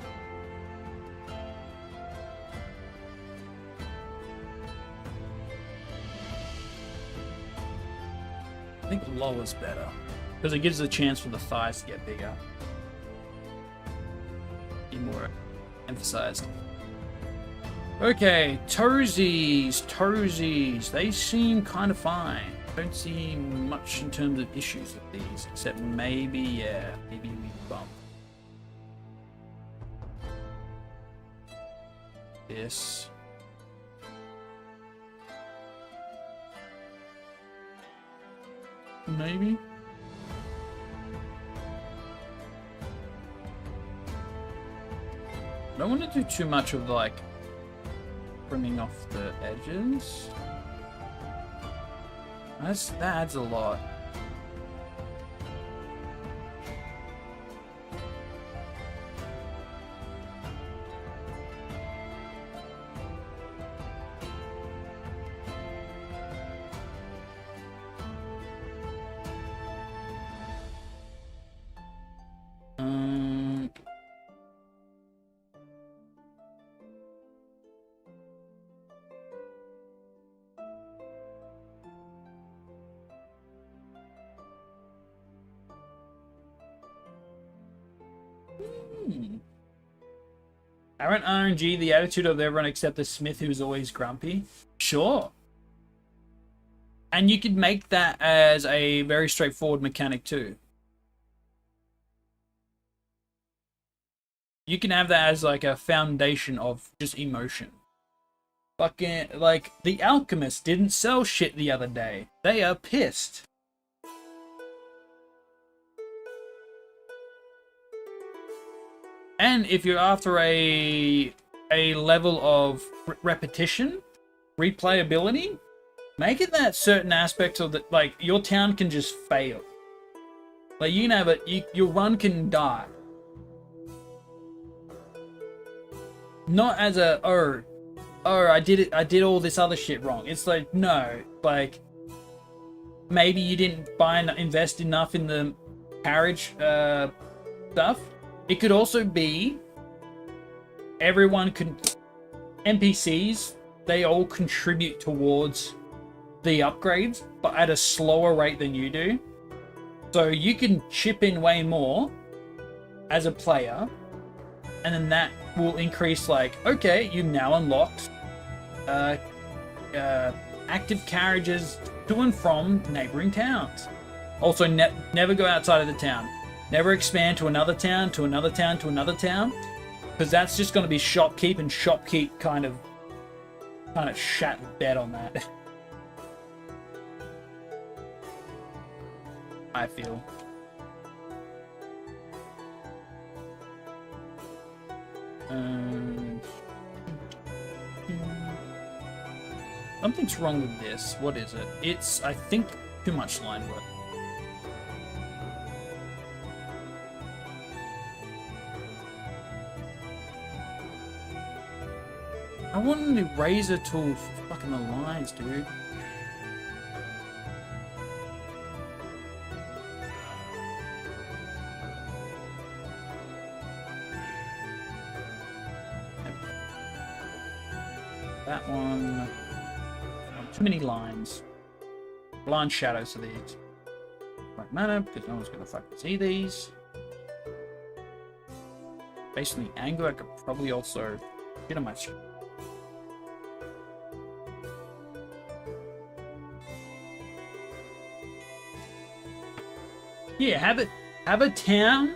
I think lower's better, because it gives a chance for the thighs to get bigger. Be more emphasized. Okay, toesies. They seem kind of fine. Don't see much in terms of issues with these, except maybe, yeah, maybe we bump this. Maybe. I don't want to do too much of like trimming off the edges. That adds a lot. Hmm. Aren't RNG the attitude of everyone except the Smith who's always grumpy? Sure. And you could make that as a very straightforward mechanic too. You can have that as like a foundation of just emotion. Fucking, like, the Alchemist didn't sell shit the other day. They are pissed. And if you're after a level of repetition, replayability, make it that certain aspects of that, like, your town can just fail. Like, you know, but your run can die. Not as a, oh, I did all this other shit wrong. It's like, no, like, maybe you didn't invest enough in the carriage stuff. It could also be NPCs, they all contribute towards the upgrades, but at a slower rate than you do. So you can chip in way more as a player, and then that will increase, like, okay, you've now unlocked active carriages to and from neighboring towns. Also, never go outside of the town. Never expand to another town, to another town, to another town, because that's just going to be shopkeep, and shopkeep kind of shat the bed on that. I feel. Something's wrong with this. What is it? It's, I think, too much line work. I want an eraser tool for fucking the lines, dude. That one. Too many lines. Blind shadows of these. Right matter, because no one's gonna fucking see these. Based on the angle, I could probably also get on my screen. Yeah, have a town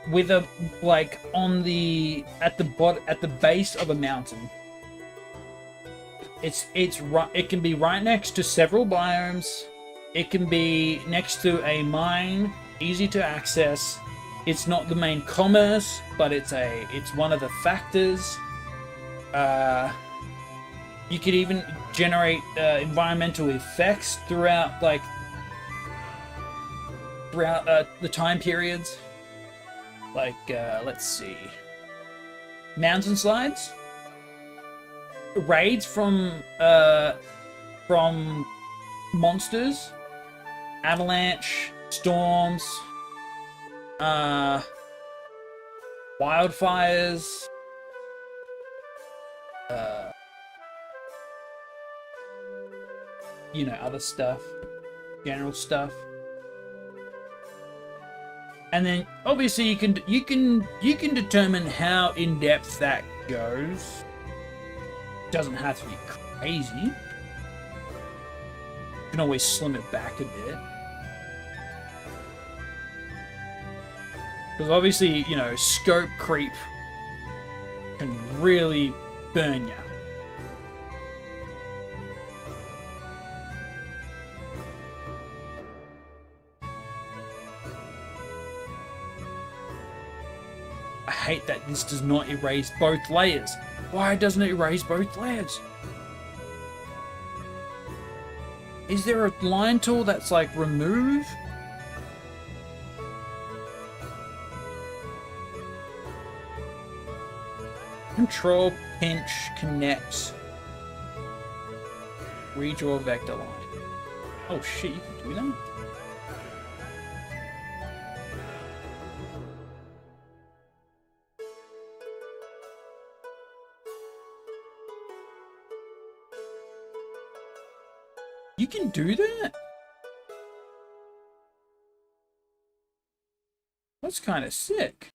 with a, like, on the at the base of a mountain. It can be right next to several biomes. It can be next to a mine, easy to access. It's not the main commerce, but it's one of the factors. You could even generate environmental effects throughout the time periods. Like, let's see, mountain slides. Raids from monsters, avalanche, storms, wildfires, you know, other stuff, general stuff. And then obviously you can determine how in depth that goes. Doesn't have to be crazy. You can always slim it back a bit. Because obviously, you know, scope creep can really burn you. I hate that this does not erase both layers. Why doesn't it erase both layers? Is there a line tool that's like remove? Control, pinch, connect, redraw vector line. Oh shit, you can do that? You can do that? That's kind of sick.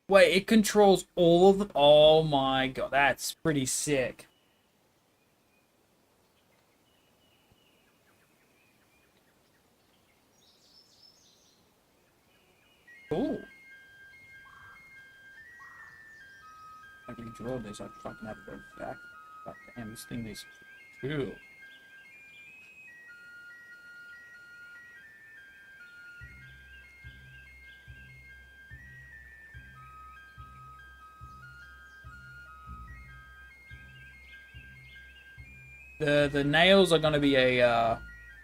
Wait, it controls all of them? Oh my god, that's pretty sick. Cool. I can draw this, I fucking have to go back. God damn, this thing is cool. The nails are going to be a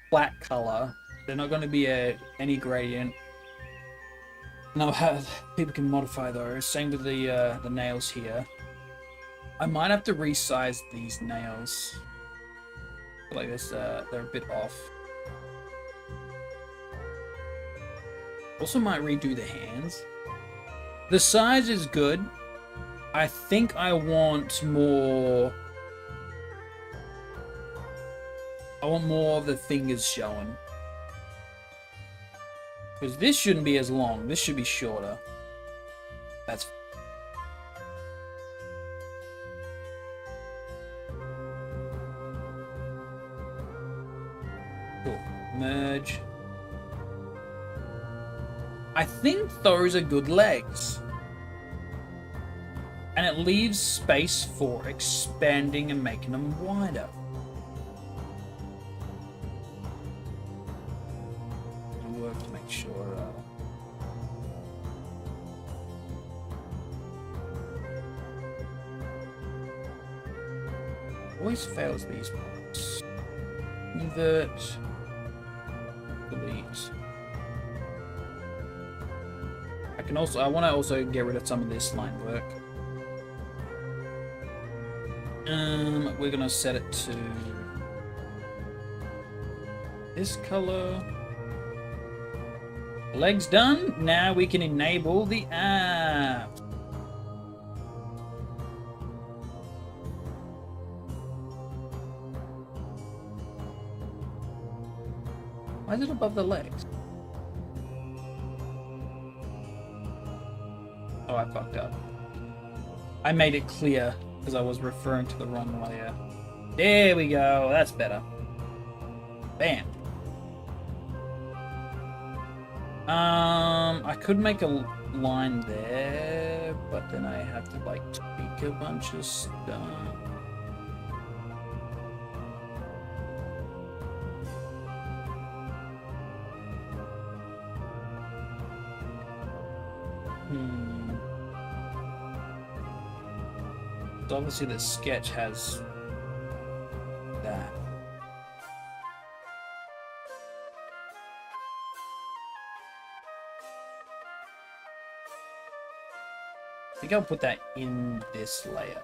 flat color. They're not going to be any gradient. No, people can modify those. Same with the nails here. I might have to resize these nails. I feel like this, they're a bit off. Also might redo the hands. The size is good. I think I want more... I want more of the fingers showing. Because this shouldn't be as long. This should be shorter. That's... Cool. Merge. I think those are good legs. And it leaves space for expanding and making them wider. Work to make sure. Always fails these parts. Invert. Delete. I can also. I want to also get rid of some of this line work. We're gonna set it to this color. Legs done. Now we can enable the app. Why is it above the legs? Oh, I fucked up. I made it clear because I was referring to the wrong layer. There we go. That's better. Bam. I could make a line there, but then I have to like tweak a bunch of stuff. So obviously the sketch has that. I think I'll put that in this layer.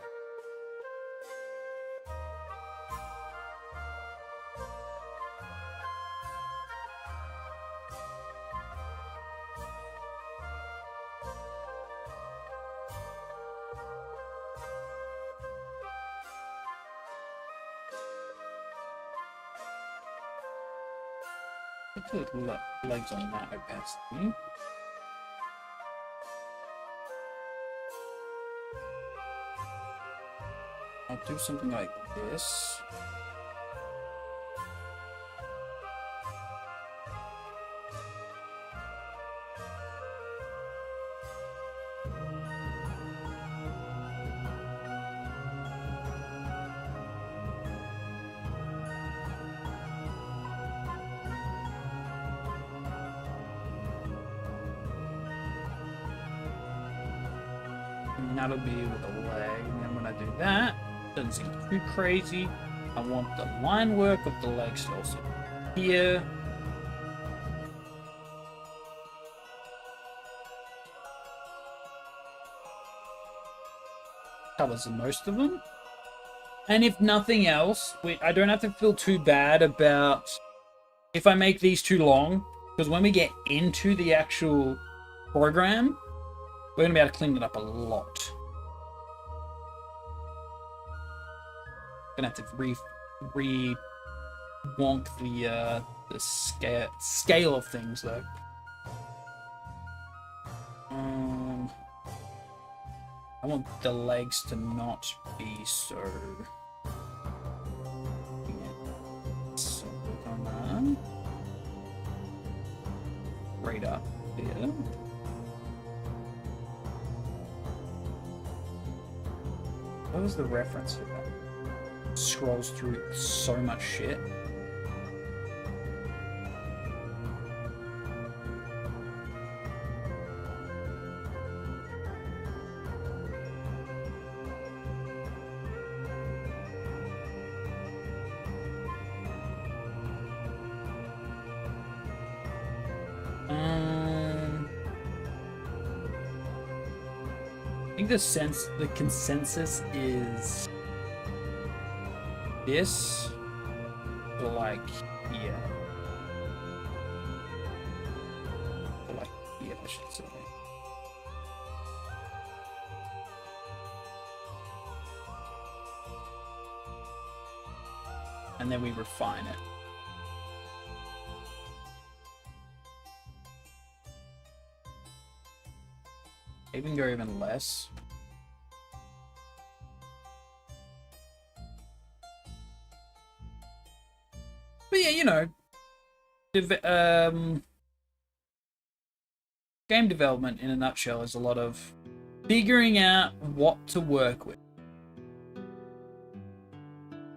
Put the legs on that opacity. I'll do something like this. And that'll be with a leg. And then when I do that, doesn't seem too crazy. I want the line work of the legs to also be here. Covers most of them. And if nothing else, I don't have to feel too bad about if I make these too long, because when we get into the actual program, we're going to be able to clean it up a lot. Gonna have to re-wonk the scale of things though. I want the legs to not be so... So click on that. Right up there. What was the reference to that? Scrolls through so much shit. I think the consensus is this, or like here, or like here, I should say. And then we refine it. Even go even less. But yeah, you know, game development in a nutshell is a lot of figuring out what to work with.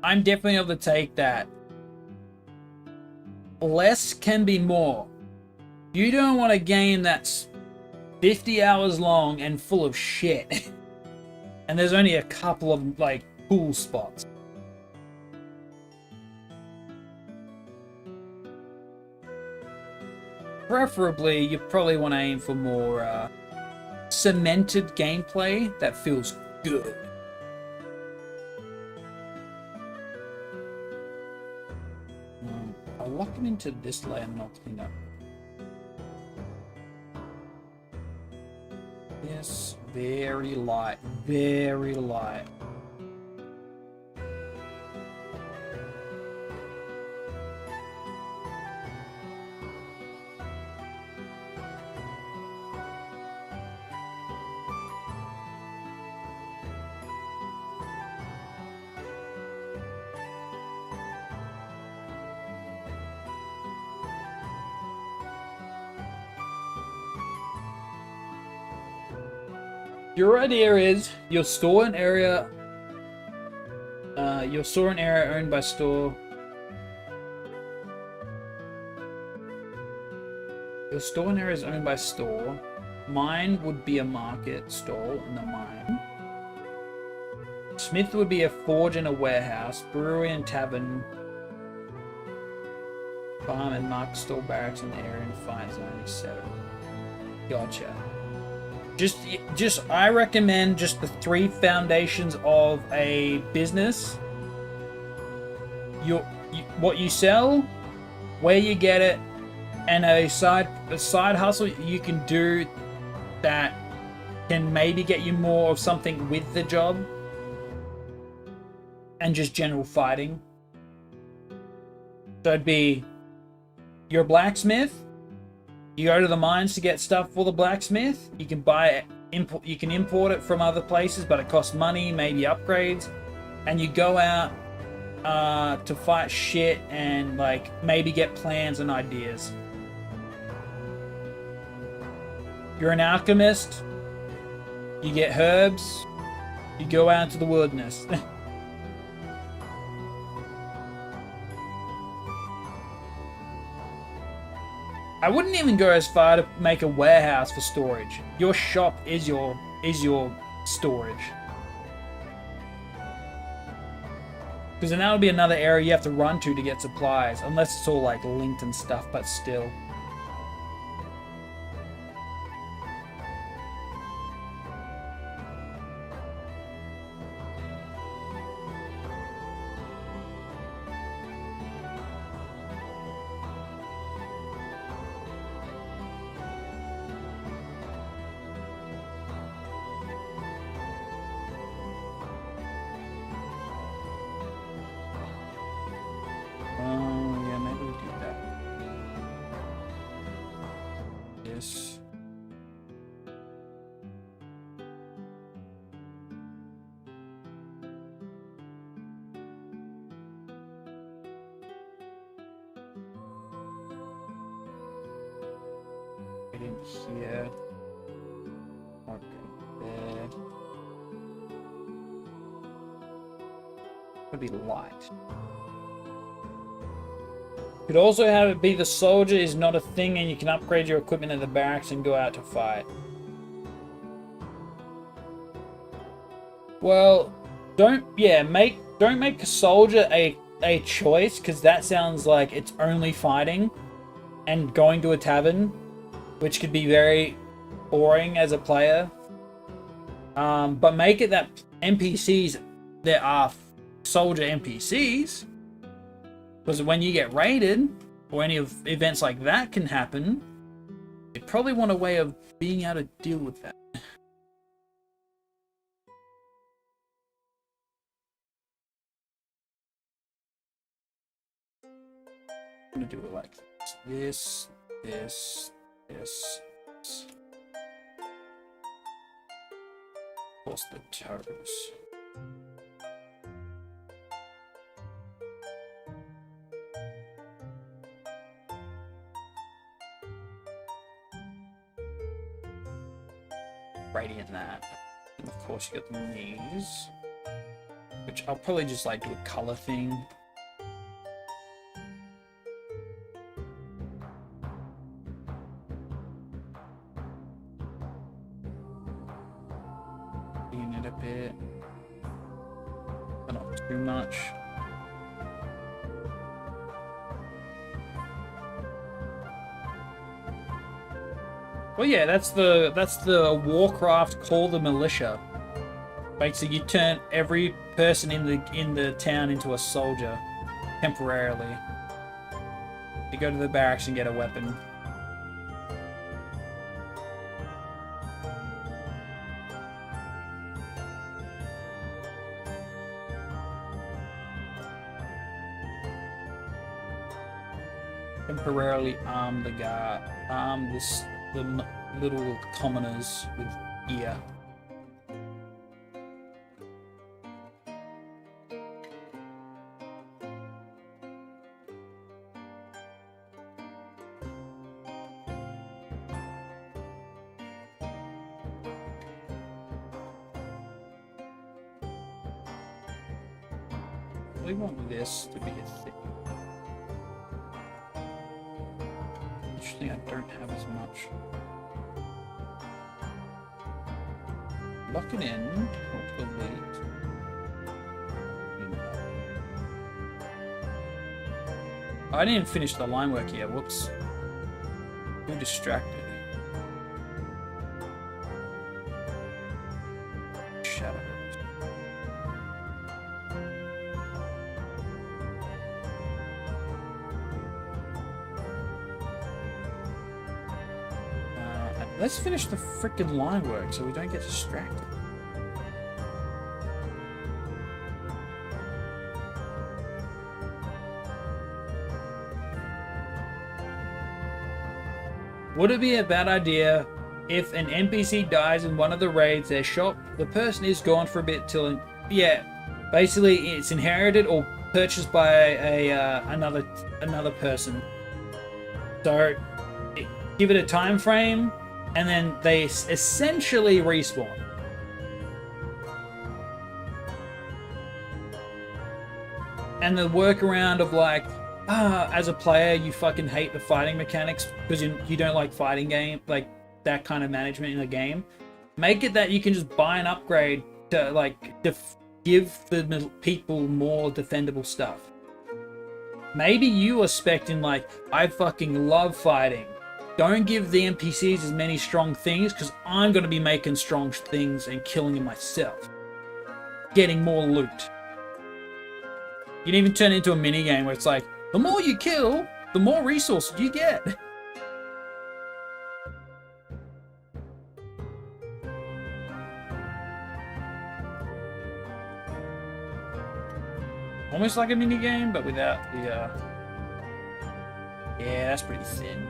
I'm definitely of the take that less can be more. You don't want a game that's 50 hours long and full of shit. And there's only a couple of, like, cool spots. Preferably, you probably want to aim for more cemented gameplay that feels good. I'll lock it into this layer and not clean up. Yes, very light, very light. Your idea is you'll store an area. You'll store an area owned by store. Your store an area is owned by store. Mine would be a market stall in the mine. Smith would be a forge and a warehouse. Brewery and tavern. Farm and market store, barracks in the area and fire zone, etc. Gotcha. Just I recommend just the 3 foundations of a business. What you sell, where you get it, and a side hustle you can do that can maybe get you more of something with the job, and just general fighting. So it'd be your blacksmith. You go to the mines to get stuff for the blacksmith. You can buy it, you can import it from other places, but it costs money, maybe upgrades. And you go out to fight shit and like maybe get plans and ideas. You're an alchemist. You get herbs. You go out into the wilderness. I wouldn't even go as far to make a warehouse for storage. Your shop is your storage. Because then that would be another area you have to run to get supplies, unless it's all like linked and stuff, but still. Yeah, maybe we do that. Yes. here. Okay, there. Could be light. Could also have it be the soldier is not a thing and you can upgrade your equipment at the barracks and go out to fight. Well, don't make a soldier a choice, because that sounds like it's only fighting and going to a tavern, which could be very boring as a player. But make it that NPCs, there are soldier NPCs, because when you get raided or any of events like that can happen, you probably want a way of being able to deal with that. I'm gonna do it like this, this. Of course, the toes. Radiant that. And of course, you got the knees, which I'll probably just like do a color thing. It a bit, but not too much. Well, yeah, that's the Warcraft Call the Militia. Basically, you turn every person in the town into a soldier temporarily. You go to the barracks and get a weapon. Temporarily arm the guard, the little commoners with gear. We want this to be a thing. Interesting, I don't have as much. Lock it in. Delete. I didn't finish the line work yet. Whoops. Too distracted. Shadow. Let's finish the frickin' line work so we don't get distracted. Would it be a bad idea if an NPC dies in one of the raids, their shop, the person is gone for a bit till, basically it's inherited or purchased by another person. So give it a time frame, and then they essentially respawn. And the workaround of like, as a player, you fucking hate the fighting mechanics because you don't like fighting game, like that kind of management in the game. Make it that you can just buy an upgrade to like give the people more defendable stuff. Maybe you are specting like, I fucking love fighting. Don't give the NPCs as many strong things because I'm going to be making strong things and killing them myself. Getting more loot. You can even turn it into a mini game where it's like, the more you kill, the more resources you get. Almost like a mini game, but without the yeah, that's pretty thin.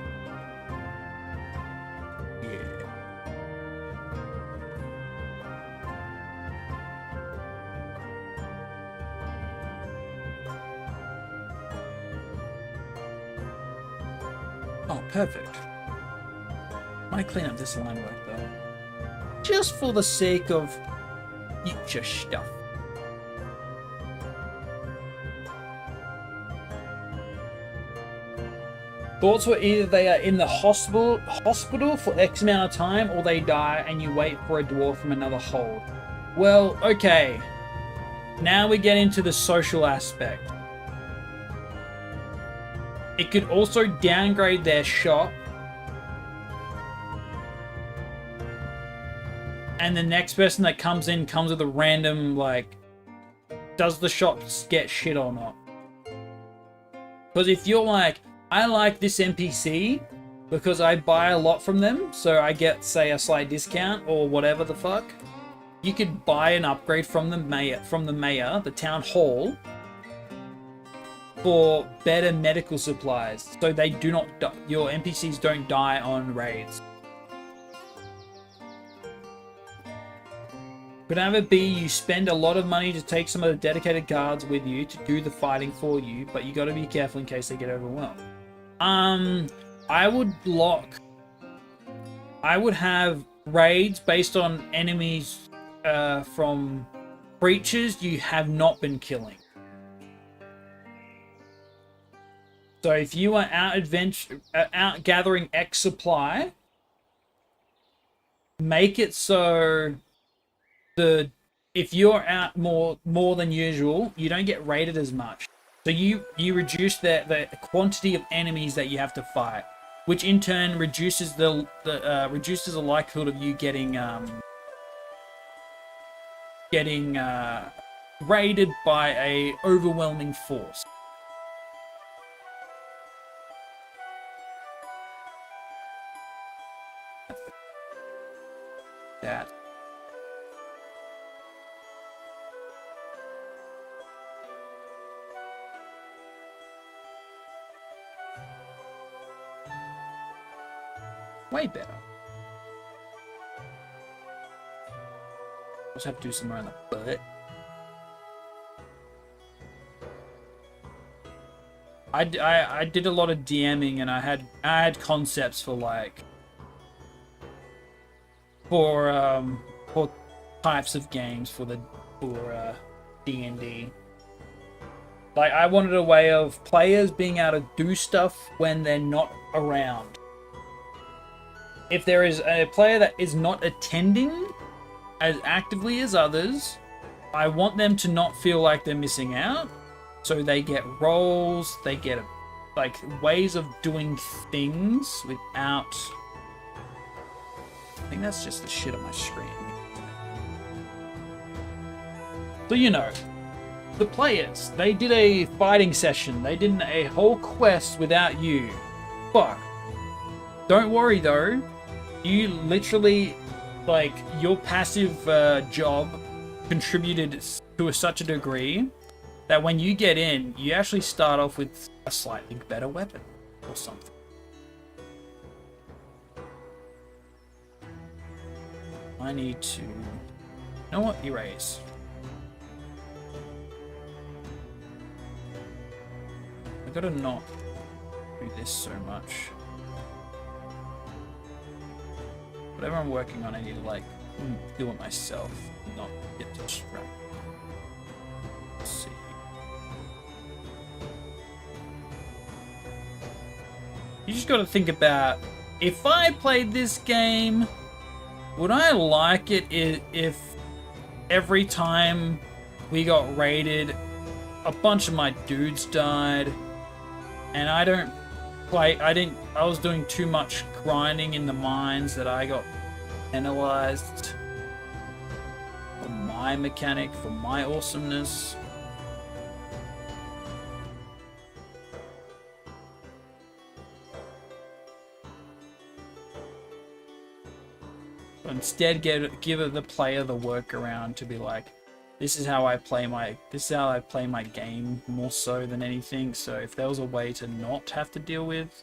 Oh, perfect. Might clean up this line work though. Just for the sake of future stuff. Thoughts were either they are in the hospital for X amount of time, or they die and you wait for a dwarf from another hold. Well, okay. Now we get into the social aspect. It could also downgrade their shop. And the next person that comes in comes with a random, like, does the shop get shit or not? Because if you're like, I like this NPC because I buy a lot from them, so I get, say, a slight discount or whatever the fuck. You could buy an upgrade from the mayor, the town hall, for better medical supplies, so they do not, your NPCs don't die on raids. Could either be you spend a lot of money to take some of the dedicated guards with you to do the fighting for you, but you got to be careful in case they get overwhelmed. I would have raids based on enemies from creatures you have not been killing. So if you are out gathering X supply, make it so if you're out more than usual, you don't get raided as much. So you reduce the quantity of enemies that you have to fight, which in turn reduces the likelihood of you getting raided by a overwhelming force. That. Way better. Just have to do some around the butt. I did a lot of DMing, and I had concepts for like for types of games for D&D. Like, I wanted a way of players being able to do stuff when they're not around. If there is a player that is not attending as actively as others, I want them to not feel like they're missing out. So they get roles, they get like ways of doing things without... I think that's just the shit on my screen. So, you know, the players, they did a fighting session. They did a whole quest without you. Fuck. Don't worry though. You literally, like, your passive job contributed to such a degree that when you get in, you actually start off with a slightly better weapon or something. I need to... You know what? Erase. I gotta not do this so much. Whatever I'm working on, I need to, like, do it myself, not get distracted. Let's see. You just gotta think about, if I played this game, would I like it if every time we got raided, a bunch of my dudes died, and I was doing too much grinding in the mines that I got penalized for my mechanic, for my awesomeness. Instead, give the player the workaround to be like, this is how I play my game more so than anything. So if there was a way to not have to deal with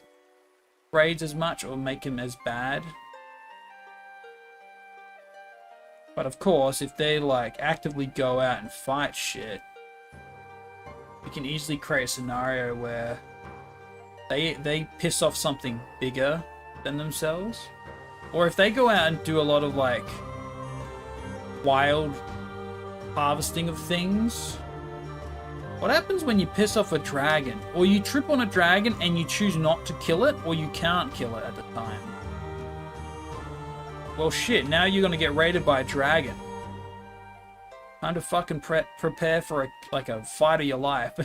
raids as much or make them as bad. But of course, if they like actively go out and fight shit, you can easily create a scenario where they piss off something bigger than themselves. Or if they go out and do a lot of like wild harvesting of things. What happens when you piss off a dragon? Or you trip on a dragon and you choose not to kill it, or you can't kill it at the time? Well shit, now you're gonna get raided by a dragon. Time to fucking prepare for a fight of your life.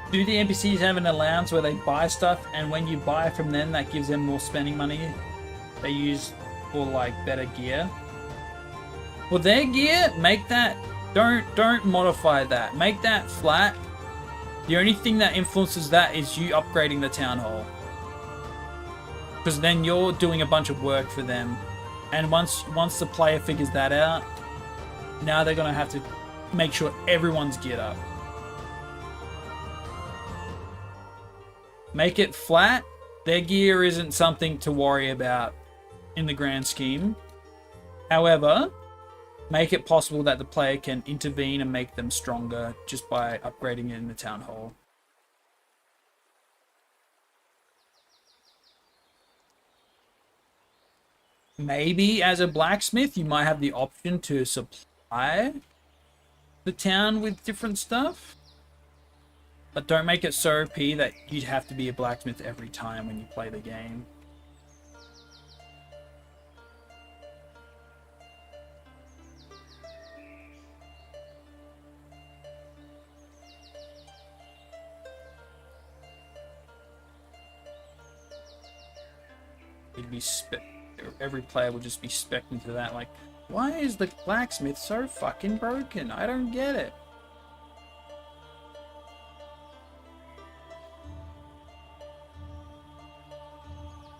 Do the NPCs have an allowance where they buy stuff, and when you buy from them, that gives them more spending money they use for like better gear? Well, their gear, make that, don't modify that. Make that flat. The only thing that influences that is you upgrading the town hall. Because then you're doing a bunch of work for them. And once the player figures that out, now they're going to have to make sure everyone's geared up. Make it flat. Their gear isn't something to worry about in the grand scheme. However, make it possible that the player can intervene and make them stronger just by upgrading it in the town hall. Maybe as a blacksmith, you might have the option to supply the town with different stuff. But don't make it so OP that you'd have to be a blacksmith every time when you play the game. It'd be every player would just be spec'd into that, like, why is the blacksmith so fucking broken? I don't get it.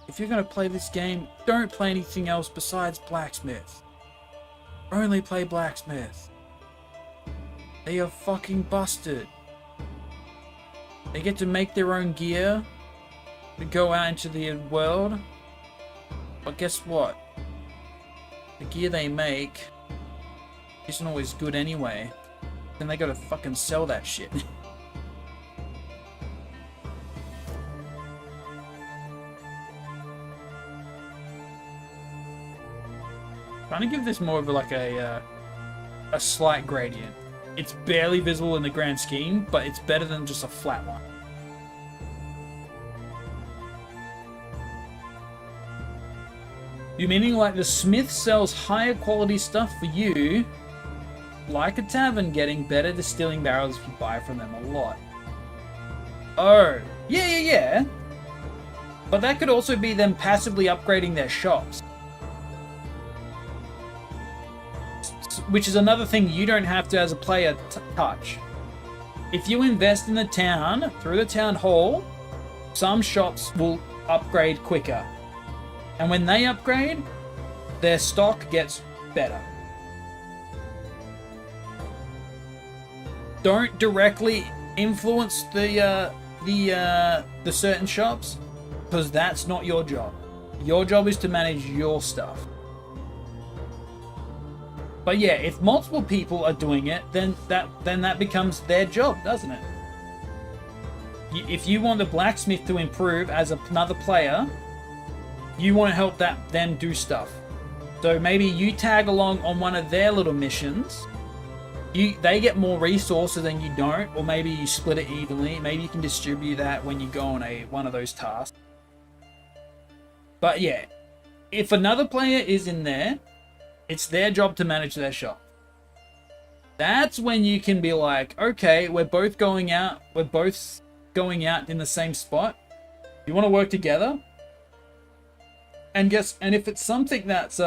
If you're going to play this game, don't play anything else besides blacksmith. Only play blacksmith. They are fucking busted. They get to make their own gear to go out into the world. But guess what? The gear they make isn't always good anyway. Then they gotta fucking sell that shit. Trying to give this more of a slight gradient. It's barely visible in the grand scheme, but it's better than just a flat line. You meaning like the smith sells higher quality stuff for you, like a tavern getting better distilling barrels if you buy from them a lot. Oh, yeah. But that could also be them passively upgrading their shops. Which is another thing you don't have to, as a player, touch. If you invest in the town, through the town hall, some shops will upgrade quicker. And when they upgrade, their stock gets better. Don't directly influence the certain shops, because that's not your job. Your job is to manage your stuff. But yeah, if multiple people are doing it, then that becomes their job, doesn't it? If you want the blacksmith to improve as another player, you want to help them do stuff. So maybe you tag along on one of their little missions. They get more resources and you don't, or maybe you split it evenly. Maybe you can distribute that when you go on one of those tasks. But yeah, if another player is in there, it's their job to manage their shop. That's when you can be like, okay, we're both going out in the same spot. You want to work together? And if it's something that's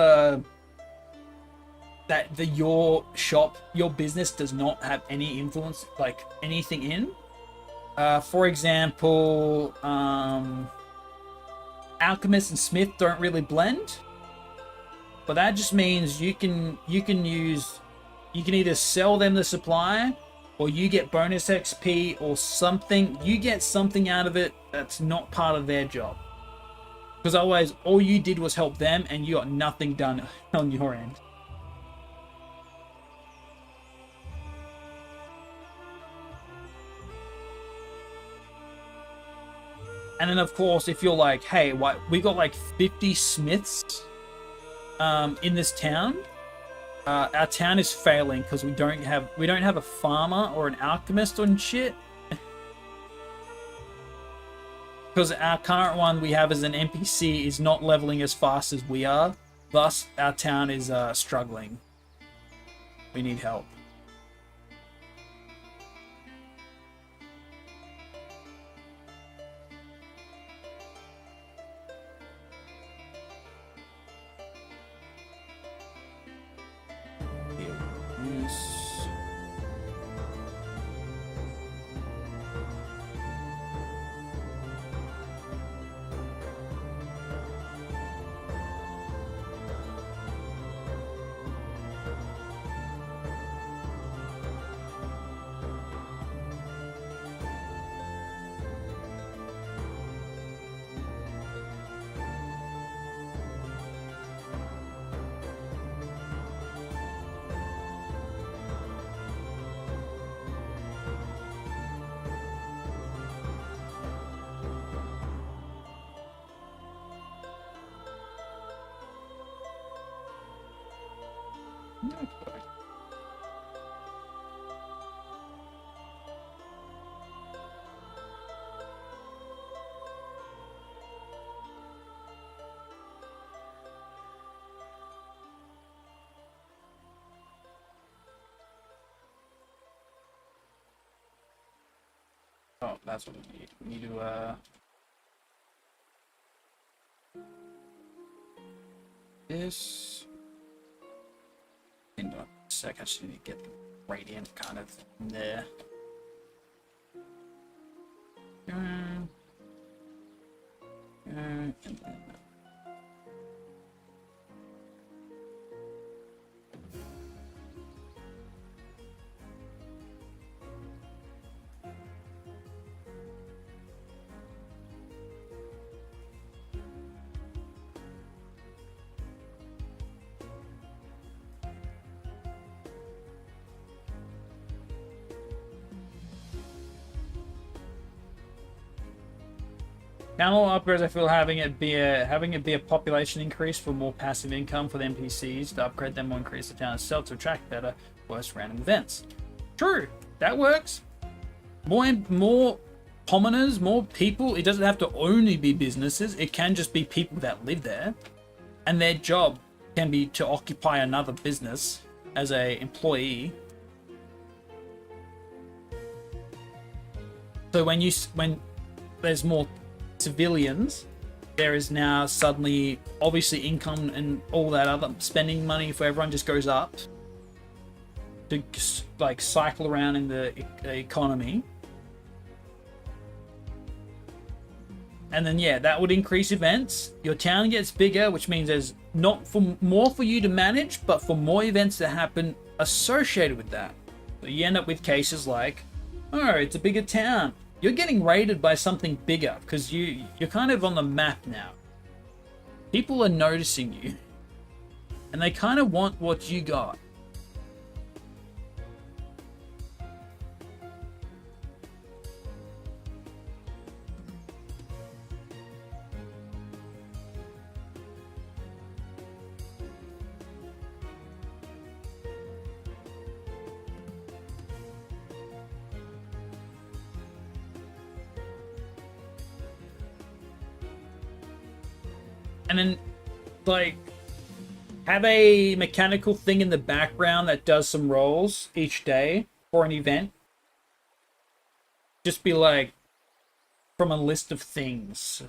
your shop, your business does not have any influence, like anything in. For example, alchemist and smith don't really blend, but that just means you can either sell them the supply, or you get bonus XP or something. You get something out of it that's not part of their job. Because otherwise, all you did was help them and you got nothing done on your end. And then, of course, if you're like, hey, we got like 50 smiths in this town. Our town is failing because we don't have a farmer or an alchemist and shit. Because our current one we have as an NPC is not leveling as fast as we are. Thus, our town is struggling. We need help. Oh, that's what we need. We need to, this. In a sec, I just need to get the gradient kind of there. And then Channel upgrades, I feel having it be a population increase for more passive income for the NPCs. To upgrade them will increase the town itself to attract better, worse random events. True, that works. More commoners, more people. It doesn't have to only be businesses. It can just be people that live there, and their job can be to occupy another business as a employee. So when there's more civilians, there is now suddenly obviously income and all that other spending money for everyone just goes up to like cycle around in the economy. And then yeah, that would increase events. Your town gets bigger, which means there's not more for you to manage, but for more events to happen associated with that. So you end up with cases like, oh, it's a bigger town. You're getting raided by something bigger because you're kind of on the map now. People are noticing you, and they kind of want what you got. And then, like, have a mechanical thing in the background that does some rolls each day for an event. Just be like, from a list of things.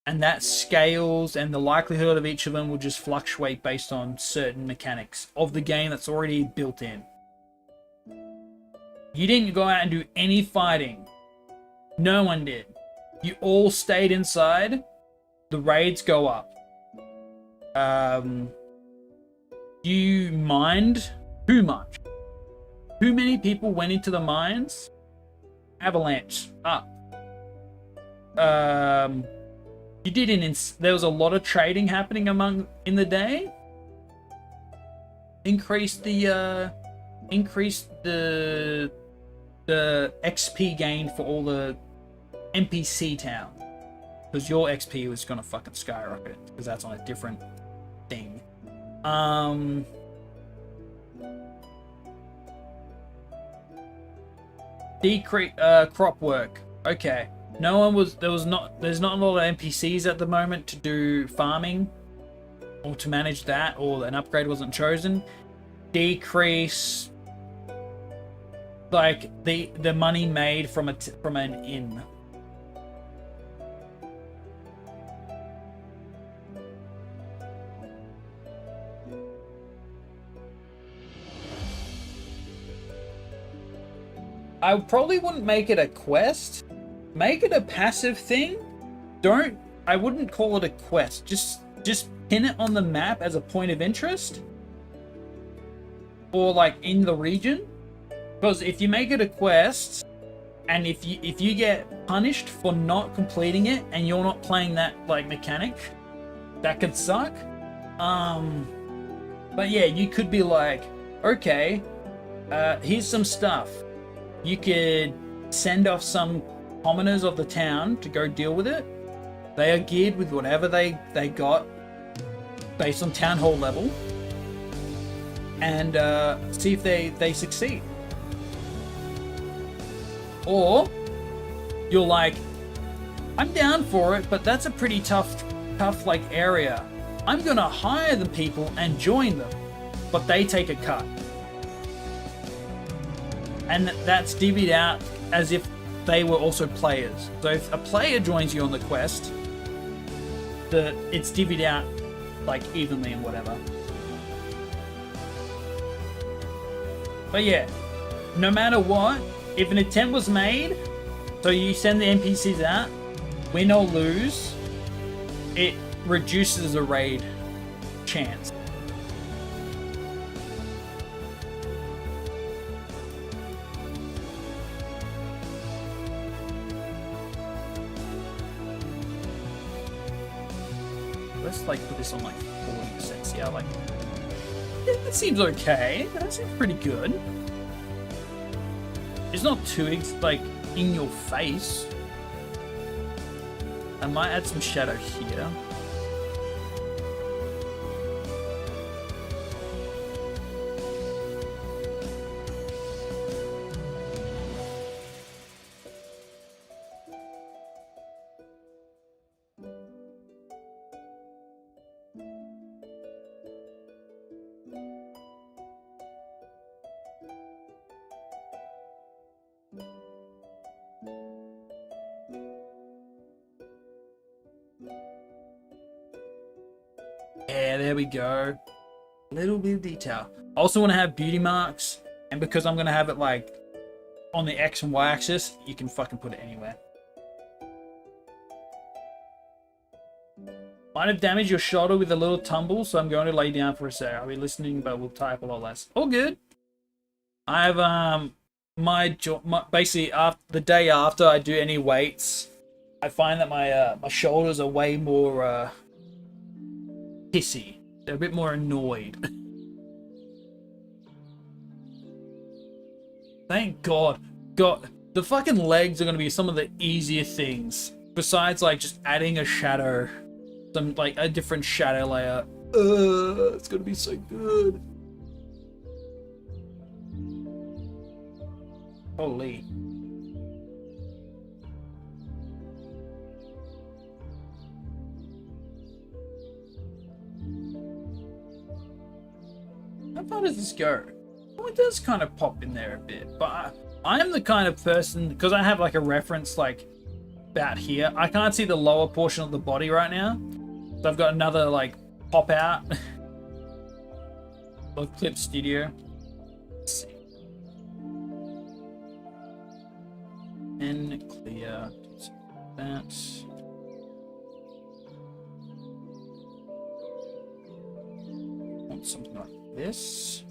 and that scales, and the likelihood of each of them will just fluctuate based on certain mechanics of the game that's already built in. You didn't go out and do any fighting. No one did. You all stayed inside. The raids go up. You mined too much. Too many people went into the mines. Avalanche up. You did there was a lot of trading happening in the day. Increased the XP gain for all the NPC town, because your XP was gonna fucking skyrocket because that's on a different thing. Decrease crop work. Okay. There's not a lot of NPCs at the moment to do farming or to manage that, or an upgrade wasn't chosen. Decrease like the money made from an inn. I probably wouldn't make it a quest. Make it a passive thing. I wouldn't call it a quest. Just pin it on the map as a point of interest. Or like in the region. Because if you make it a quest, and if you get punished for not completing it and you're not playing that like mechanic, that could suck. But yeah, you could be like, okay, here's some stuff. You could send off some commoners of the town to go deal with it. They are geared with whatever they got based on town hall level, and see if they succeed. Or you're like, I'm down for it, but that's a pretty tough like area. I'm gonna hire the people and join them, but they take a cut. And that's divvied out as if they were also players. So if a player joins you on the quest, it's divvied out like evenly and whatever. But yeah, no matter what, if an attempt was made, so you send the NPCs out, win or lose, it reduces the raid chance. Let's like put this on like 40%. See how like that seems okay. That seems pretty good. It's not too like in your face. I might add some shadow here. Yeah, there we go. A little bit of detail. I also want to have beauty marks, and because I'm going to have it like on the X and Y axis, you can fucking put it anywhere. Might have damaged your shoulder with a little tumble, so I'm going to lay down for a sec. I'll be listening, but we'll type a lot less. All good. I have basically after the day after I do any weights, I find that my shoulders are way more pissy. They're a bit more annoyed. Thank God. God, the fucking legs are going to be some of the easier things. Besides, like, just adding a shadow. Some, like, a different shadow layer. It's going to be so good. Holy. How far does this go? Well, it does kind of pop in there a bit, but I am the kind of person, because I have like a reference, like about here. I can't see the lower portion of the body right now. So I've got another like pop out. Of Clip Studio. Let's see. And clear that. Want something like this.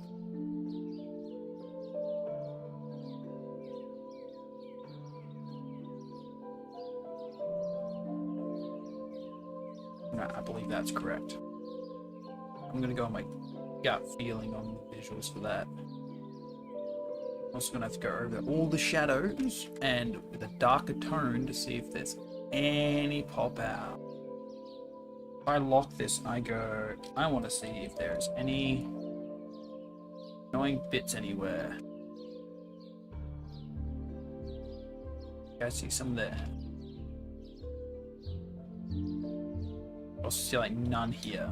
No, I believe that's correct. I'm gonna go on my gut feeling on the visuals for that. I'm also gonna have to go over all the shadows and with a darker tone to see if there's any pop out. If I lock this, I go, I want to see if there's any annoying bits anywhere. I see some there. I also see like none here.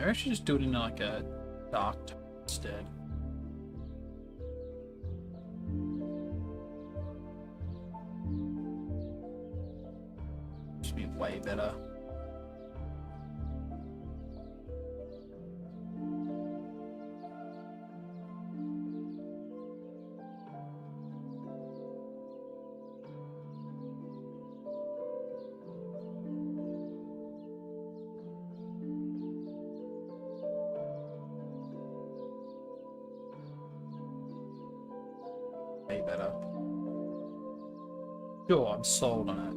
I should just do it in like a dark tone instead. Should be way better. Way better. Sure, I'm sold on it.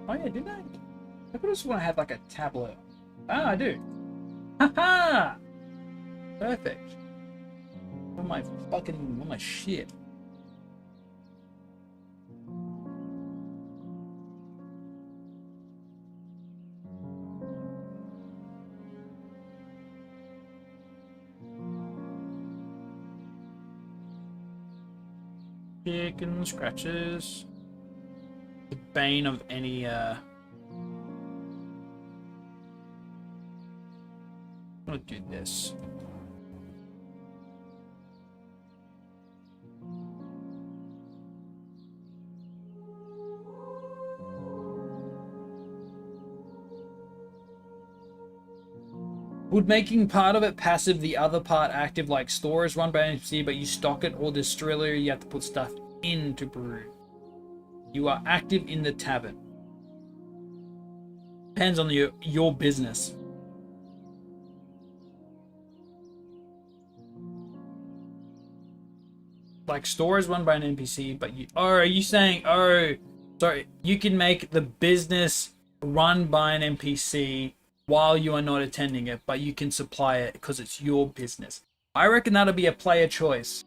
Oh yeah, didn't I? I could have sworn I had like a tablet. Ah, I do. Haha! Perfect. What my shit? Chicken scratches. The bane of any I'm gonna do this. Would making part of it passive, the other part active, like store is run by an NPC, but you stock it, or distillery, you have to put stuff in to brew. You are active in the tavern. Depends on your business. Like store is run by an NPC, but you, oh, are you saying, oh, sorry, you can make the business run by an NPC while you are not attending it, but you can supply it because it's your business. I reckon that'll be a player choice.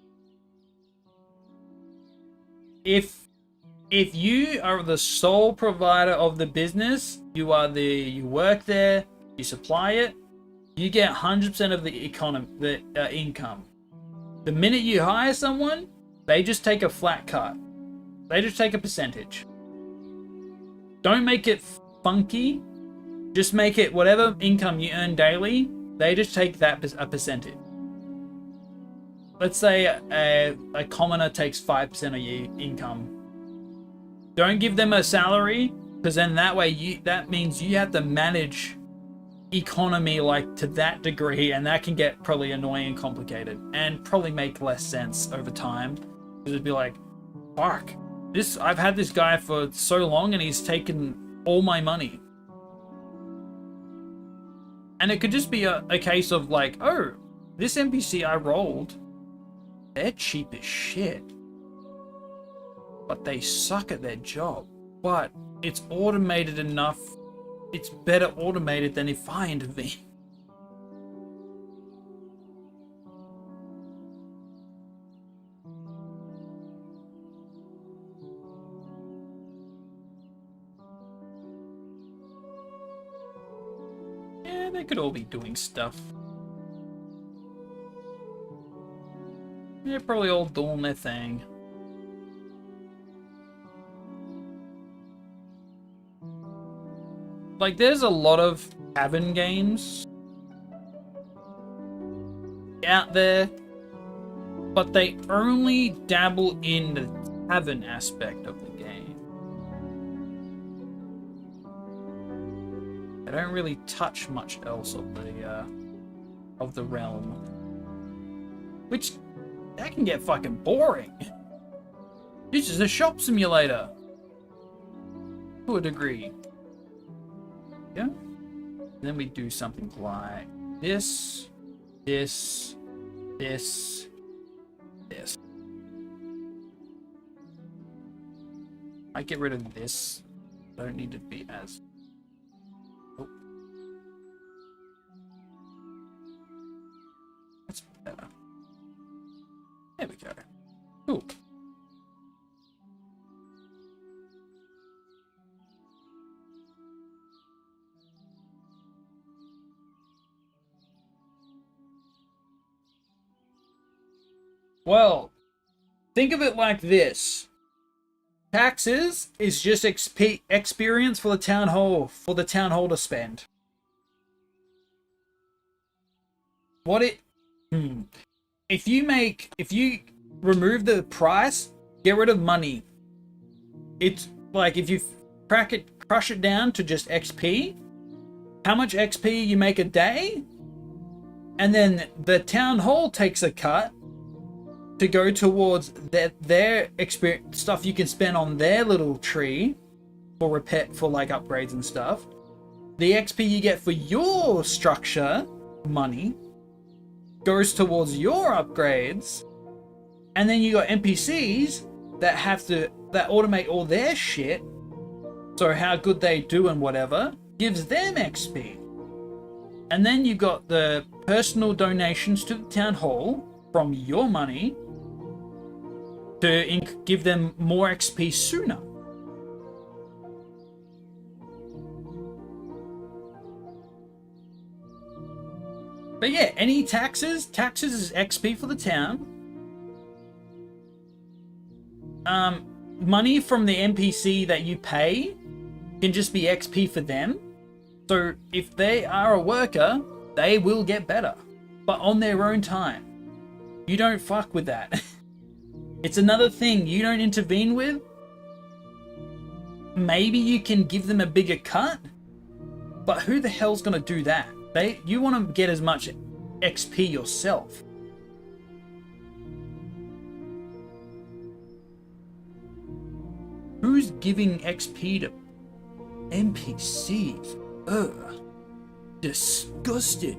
If you are the sole provider of the business, you work there, you supply it, you get 100% of the income. The minute you hire someone, they just take a flat cut. They just take a percentage. Don't make it funky. Just make it whatever income you earn daily, they just take that a percentage. Let's say a commoner takes 5% of your income. Don't give them a salary. Because then that way that means you have to manage economy like to that degree, and that can get probably annoying and complicated and probably make less sense over time. Because it'd be like, fuck, I've had this guy for so long and he's taken all my money. And it could just be a case of like, oh, this NPC I rolled, they're cheap as shit, but they suck at their job. But it's automated enough, it's better automated than if I intervene. Yeah, they could all be doing stuff. They're probably all doing their thing. Like, there's a lot of tavern games out there, but they only dabble in the tavern aspect of the game. They don't really touch much else of the realm, which that can get fucking boring. This is a shop simulator to a degree. Yeah. Then we do something like this, this, this, this. I get rid of this. I don't need to be as. Oh. That's better. There we go. Cool. Well, think of it like this. Taxes is just experience for the town hall, to spend. If you remove the price, get rid of money. It's like if you crush it down to just XP, how much XP you make a day, and then the town hall takes a cut to go towards their experience stuff you can spend on their little tree for repair, for like upgrades and stuff. The XP you get for your structure money goes towards your upgrades, and then you got NPCs that automate all their shit, so how good they do and whatever gives them XP. And then you got the personal donations to the town hall from your money to give them more XP sooner. But yeah, any taxes is XP for the town. Money from the NPC that you pay can just be XP for them. So if they are a worker, they will get better, but on their own time. You don't fuck with that. It's another thing you don't intervene with. Maybe you can give them a bigger cut, but who the hell's gonna do that? You want to get as much XP yourself. Who's giving XP to NPCs? Ugh. Disgusted.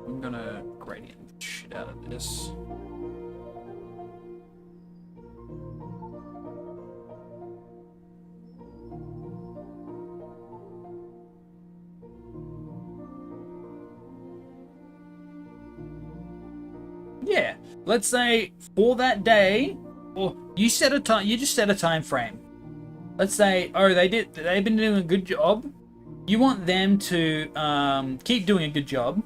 I'm gonna gradient the shit out of this. Yeah, let's say for that day, or you set a time. You just set a time frame. Let's say, oh, they've been doing a good job. You want them to keep doing a good job.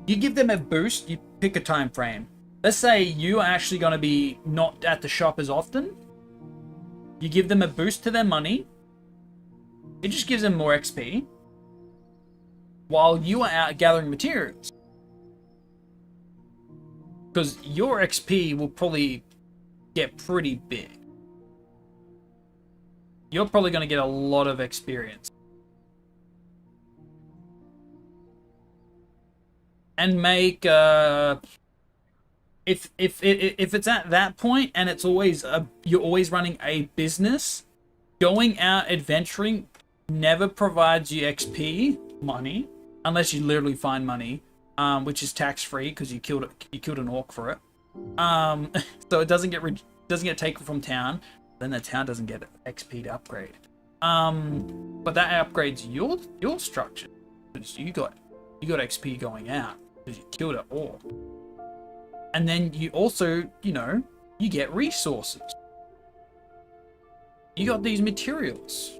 You give them a boost. You pick a time frame. Let's say you are actually going to be not at the shop as often. You give them a boost to their money. It just gives them more XP. While you are out gathering materials. Because your XP will probably get pretty big. You're probably going to get a lot of experience. And make if it's at that point and it's always you're always running a business, going out adventuring never provides you XP money unless you literally find money, which is tax free because you killed an orc for it. So it doesn't get taken from town. Then the town doesn't get XP to upgrade. But that upgrades your structure because you got XP going out because you killed an orc. And then you also, you get resources. You got these materials.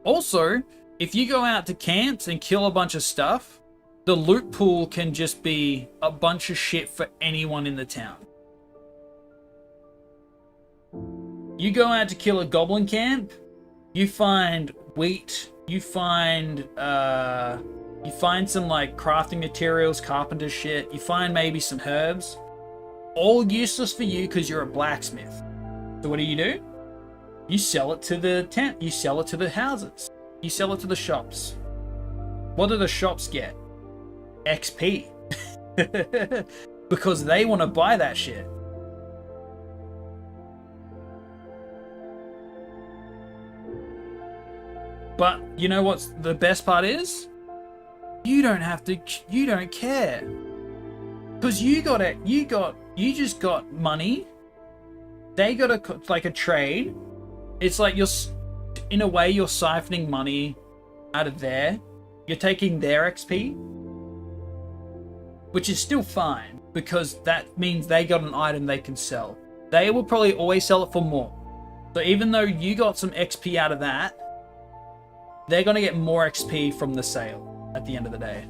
Also, if you go out to camps and kill a bunch of stuff, the loot pool can just be a bunch of shit for anyone in the town. You go out to kill a goblin camp, you find wheat, you find some like crafting materials, carpenter shit, you find maybe some herbs. All useless for you because you're a blacksmith. So what do? You sell it to the tent, you sell it to the houses, you sell it to the shops. What do the shops get? XP. Because they want to buy that shit. But you know what's the best part is? You don't care. Because you just got money. They got a trade. It's like in a way, you're siphoning money out of there. You're taking their XP. Which is still fine, because that means they got an item they can sell. They will probably always sell it for more. So even though you got some XP out of that, they're going to get more XP from the sale at the end of the day.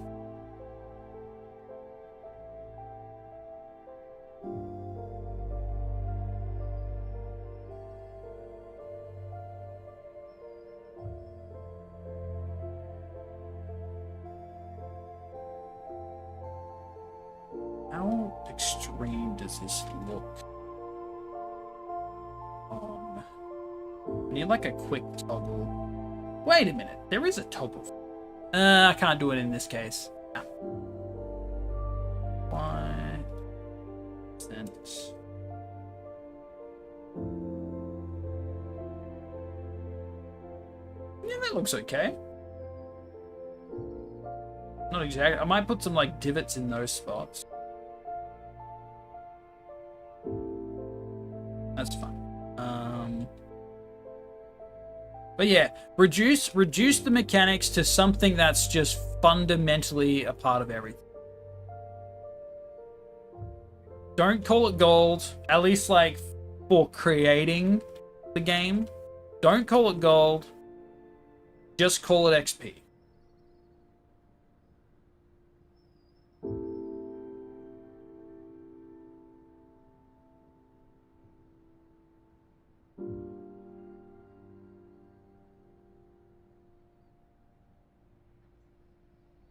How extreme does this look? I need like a quick toggle. Wait a minute, there is a toggle. I can't do it in this case. No. 5%. Yeah, that looks okay. Not exactly. I might put some like divots in those spots. That's fine. But yeah, reduce the mechanics to something that's just fundamentally a part of everything. Don't call it gold, at least like for creating the game. Don't call it gold. Just call it XP.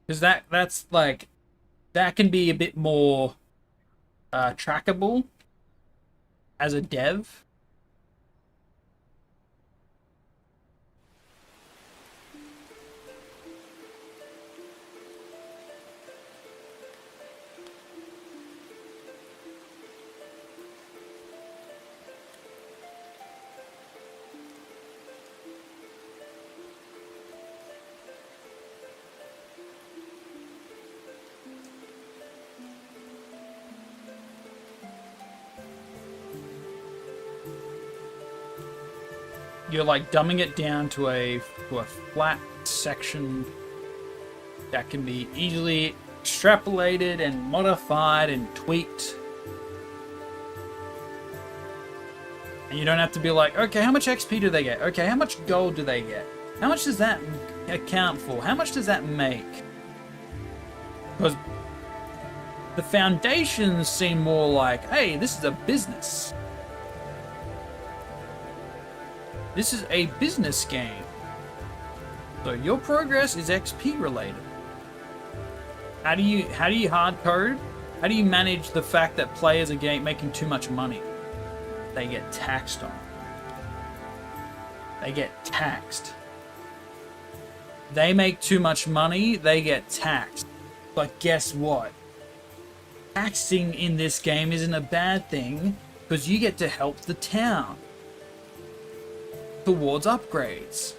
Because that's like, that can be a bit more trackable as a dev. You're like dumbing it down to a flat section that can be easily extrapolated and modified and tweaked. And you don't have to be like, okay, how much XP do they get? Okay, how much gold do they get? How much does that account for? How much does that make? Because the foundations seem more like, hey, this is a business. This is a business game. So your progress is XP related. How do you hard code? How do you manage the fact that players are making too much money? They get taxed on. They get taxed. They make too much money, they get taxed. But guess what? Taxing in this game isn't a bad thing because you get to help the town towards upgrades.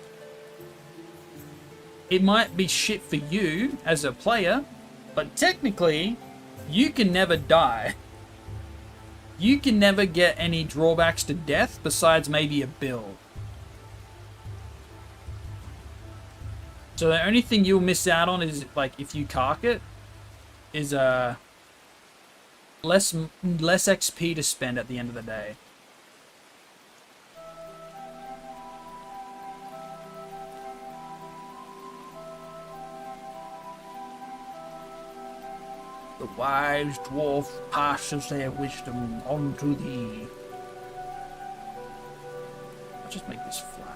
It might be shit for you as a player, but technically, you can never die. You can never get any drawbacks to death besides maybe a build. So the only thing you'll miss out on is, like, if you cark it, is less XP to spend at the end of the day. The wise dwarf passes their wisdom onto thee. I'll just make this flat.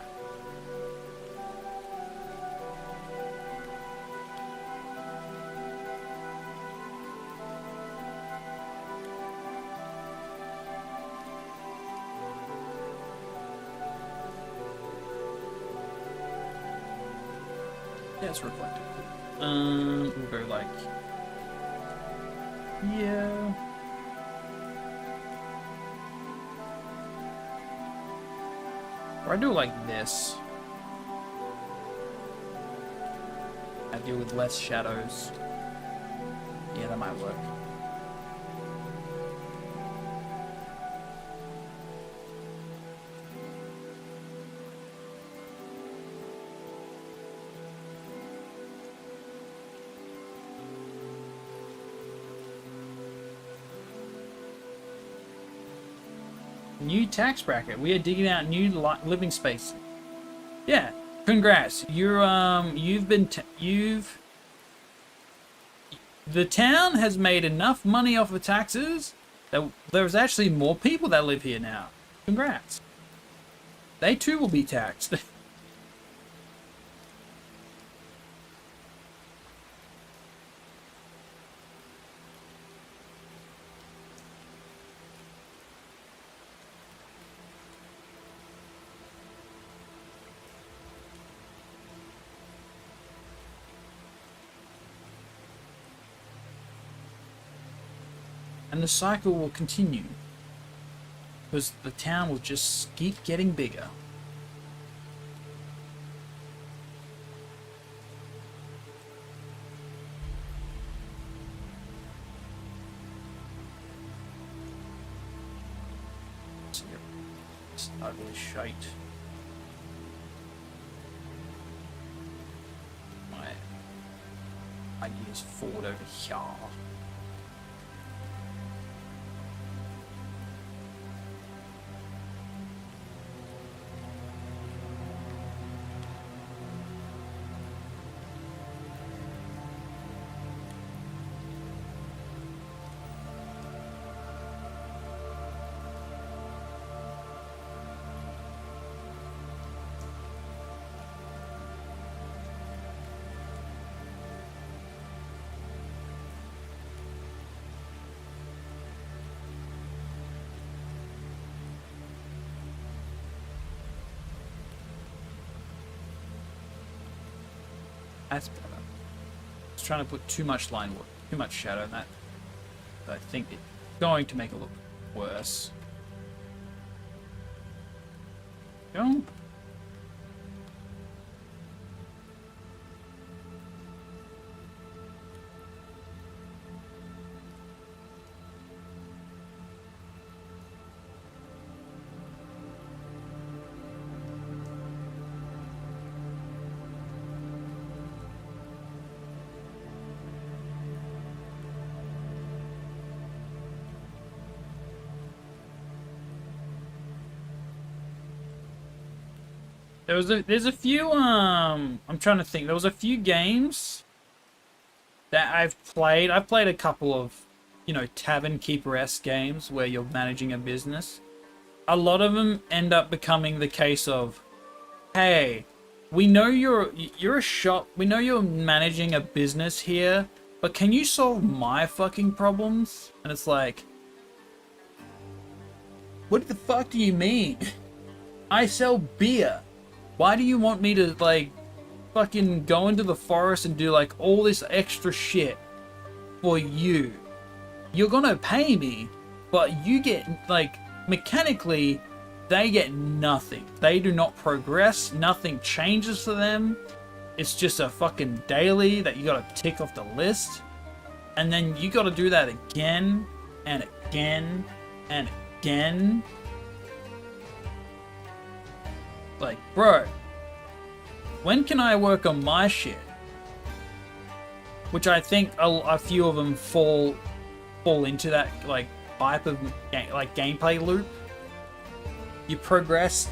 Yeah, it's reflective. We'll go like... yeah. Or I do it like this. I deal with less shadows. Yeah, that might work. New tax bracket. We are digging out new living space. Yeah, congrats. The town has made enough money off of taxes that there's actually more people that live here now. Congrats. They too will be taxed. And the cycle will continue because the town will just keep getting bigger. It's ugly shite. My ideas forward over here. That's better. I was trying to put too much line work, too much shadow in that. But I think it's going to make it look worse. Go. There's a few I'm trying to think. There was a few games that I've played. I've played a couple of, you know, tavern keeper-esque games where you're managing a business. A lot of them end up becoming the case of hey, we know you're a shop. We know you're managing a business here, but can you solve my fucking problems? And it's like, what the fuck do you mean? I sell beer. Why do you want me to, like, fucking go into the forest and do, like, all this extra shit for you? You're gonna pay me, but you get, like, mechanically, they get nothing. They do not progress. Nothing changes for them. It's just a fucking daily that you gotta tick off the list. And then you gotta do that again and again and again. Like, bro, when can I work on my shit? Which I think a few of them fall into that, like, type of gameplay loop. You progress,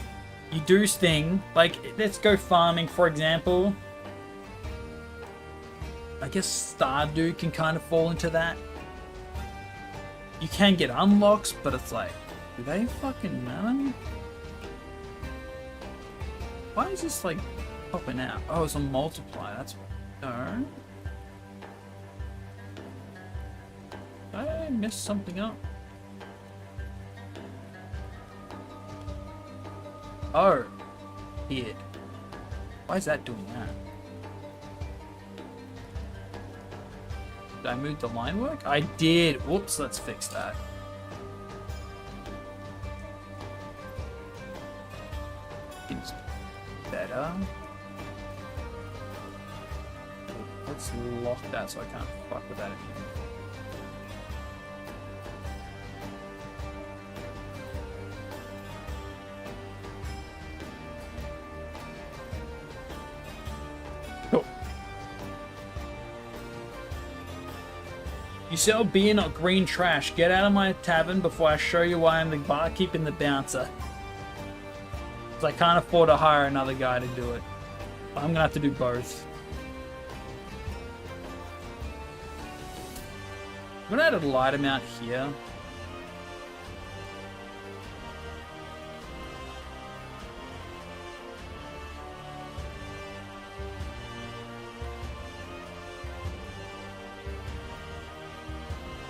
you do this thing, like, let's go farming, for example. I guess Stardew can kind of fall into that. You can get unlocks, but it's like, do they fucking matter? Why is this, like, popping out? Oh, it's a multiply, that's what. No. Did I mess something up? Oh. Here. Why is that doing that? Did I move the line work? I did. Whoops, let's fix that. Seems better. Let's lock that so I can't fuck with that again. Cool. You sell beer, not green trash. Get out of my tavern before I show you why I'm the barkeep and the bouncer. Because I can't afford to hire another guy to do it. I'm gonna have to do both. I'm gonna add a light amount here.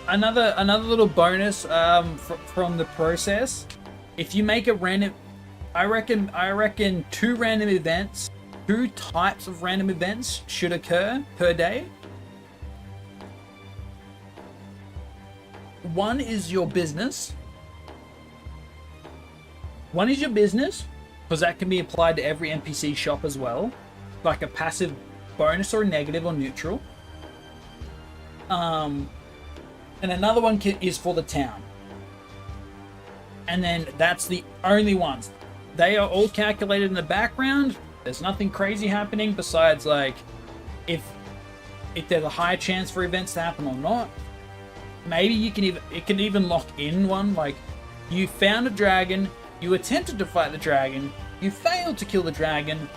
Another little bonus from the process. If you make a random, I reckon 2 random events, 2 types of random events should occur per day. One is your business. One is your business, because that can be applied to every NPC shop as well, like a passive bonus or negative or neutral. And another one is for the town. And then that's the only ones. They are all calculated in the background. There's nothing crazy happening besides, like, if there's a high chance for events to happen or not. Maybe you can even lock in one, like, you found a dragon, you attempted to fight the dragon, you failed to kill the dragon.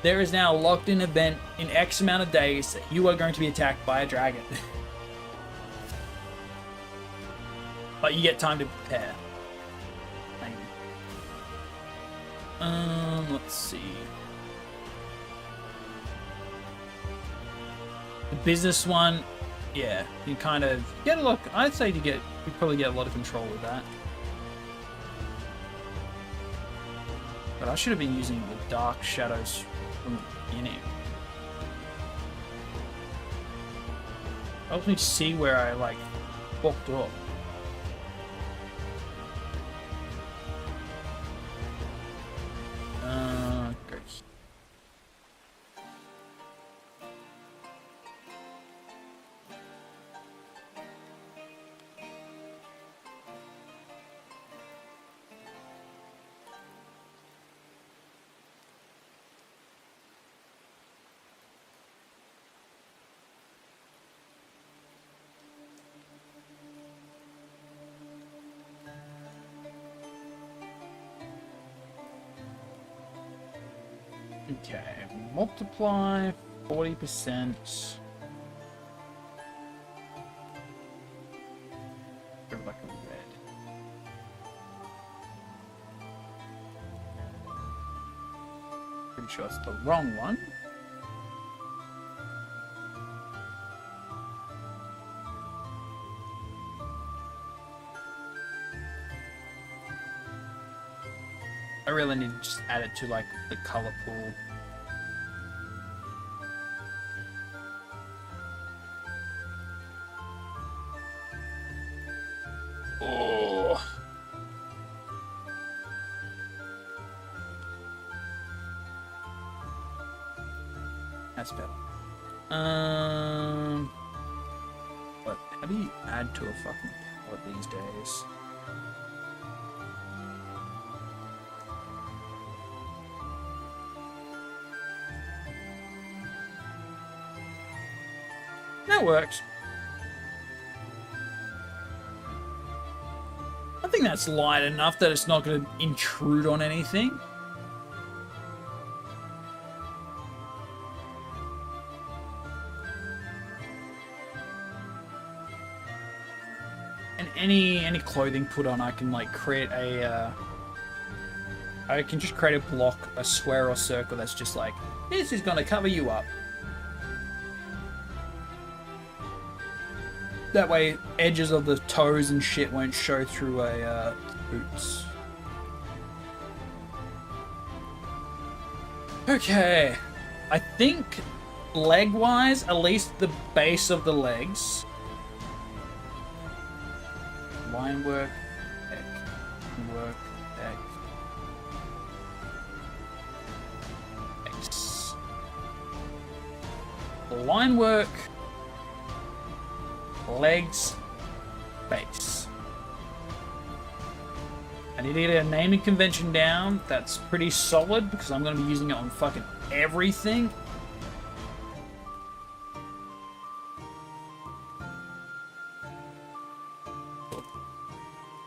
There is now a locked in event in X amount of days that you are going to be attacked by a dragon. But you get time to prepare. Let's see. The business one, yeah, you kind of get a lot. I'd say you probably get a lot of control with that. But I should have been using the dark shadows from the beginning. Helps me see where I, like, fucked up. Great. Okay, multiply 40%. Go like a red. Pretty sure it's the wrong one. I really need to just add it to like the color pool. Oh. That's better. But how do you add to a fucking palette these days? That works. I think that's light enough that it's not going to intrude on anything. And any clothing put on, I can like create a. I can just create a block, a square or circle that's just like, this is going to cover you up. That way, edges of the toes and shit won't show through a boots. Okay, I think leg-wise, at least the base of the legs. Line work, work, X. Line work. Legs, base. I need to get a naming convention down that's pretty solid because I'm going to be using it on fucking everything.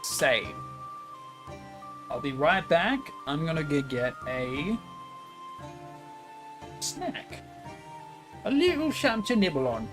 Save. I'll be right back. I'm going to go get a snack. A little something to nibble on.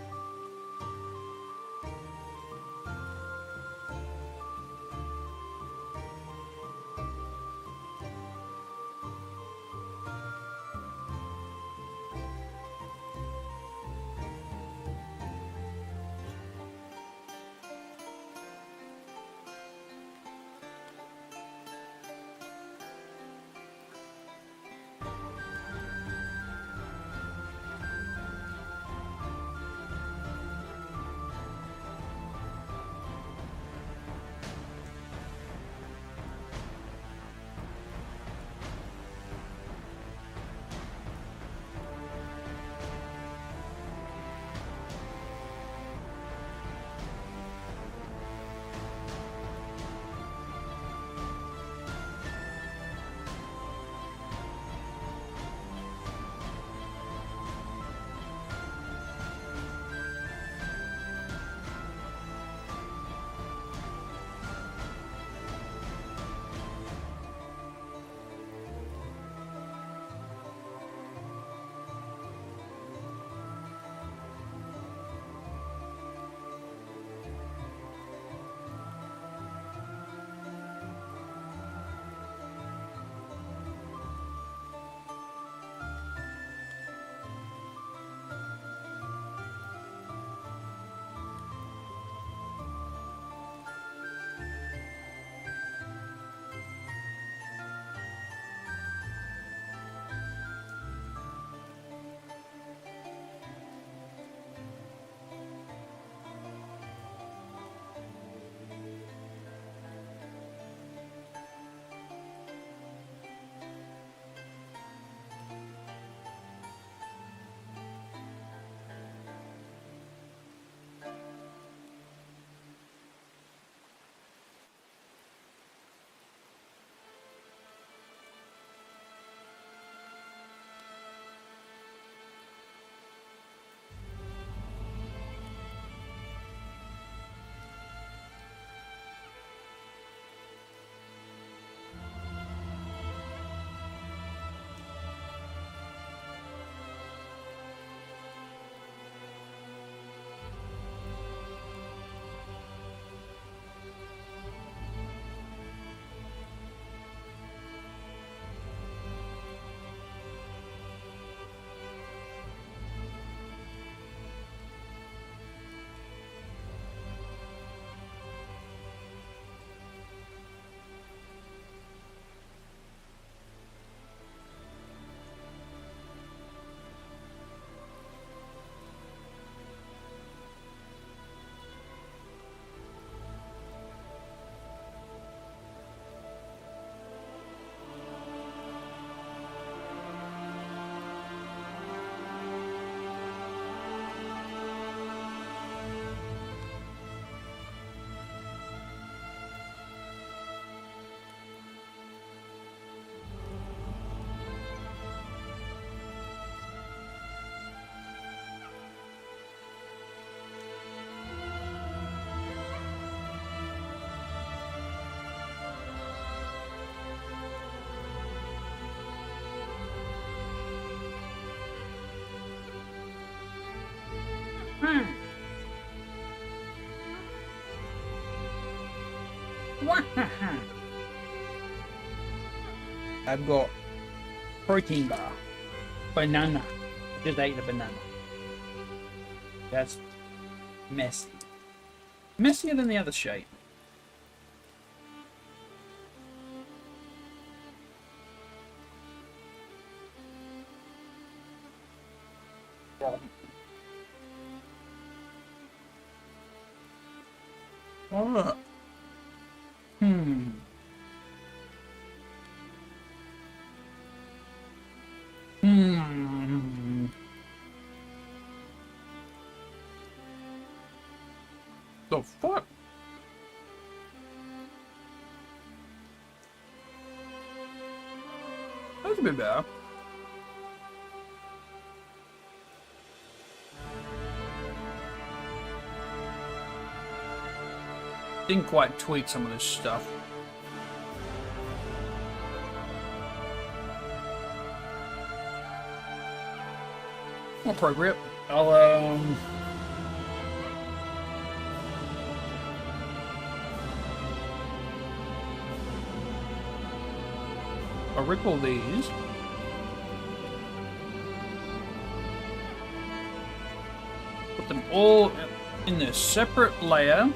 I've got protein bar, banana. Just ate a banana. That's messy. Messier than the other shape. Oh. Hmm. The fuck? That's a bit better. Didn't quite tweak some of this stuff. Appropriate. I'll rip all these. Put them all in a separate layer.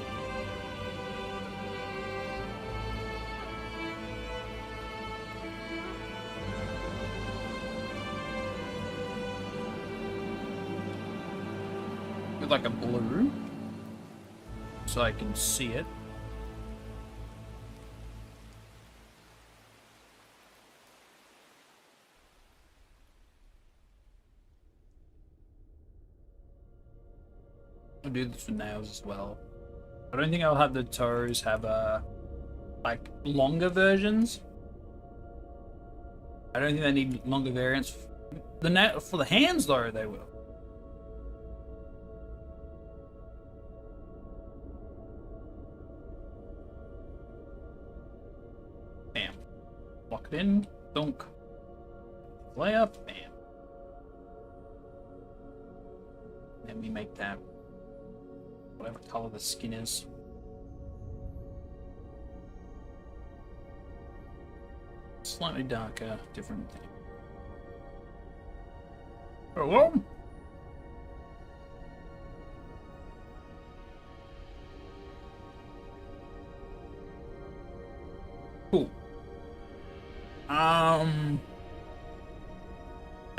With like a blue. So I can see it. I'll do this for nails as well. I don't think I'll have the toes have like longer versions. I don't think they need longer variants. For the hands though, they will. Bam. Lock it in. Dunk. Lay up. Bam. Then we make that whatever color the skin is. Slightly darker, different thing. Hello? Cool. I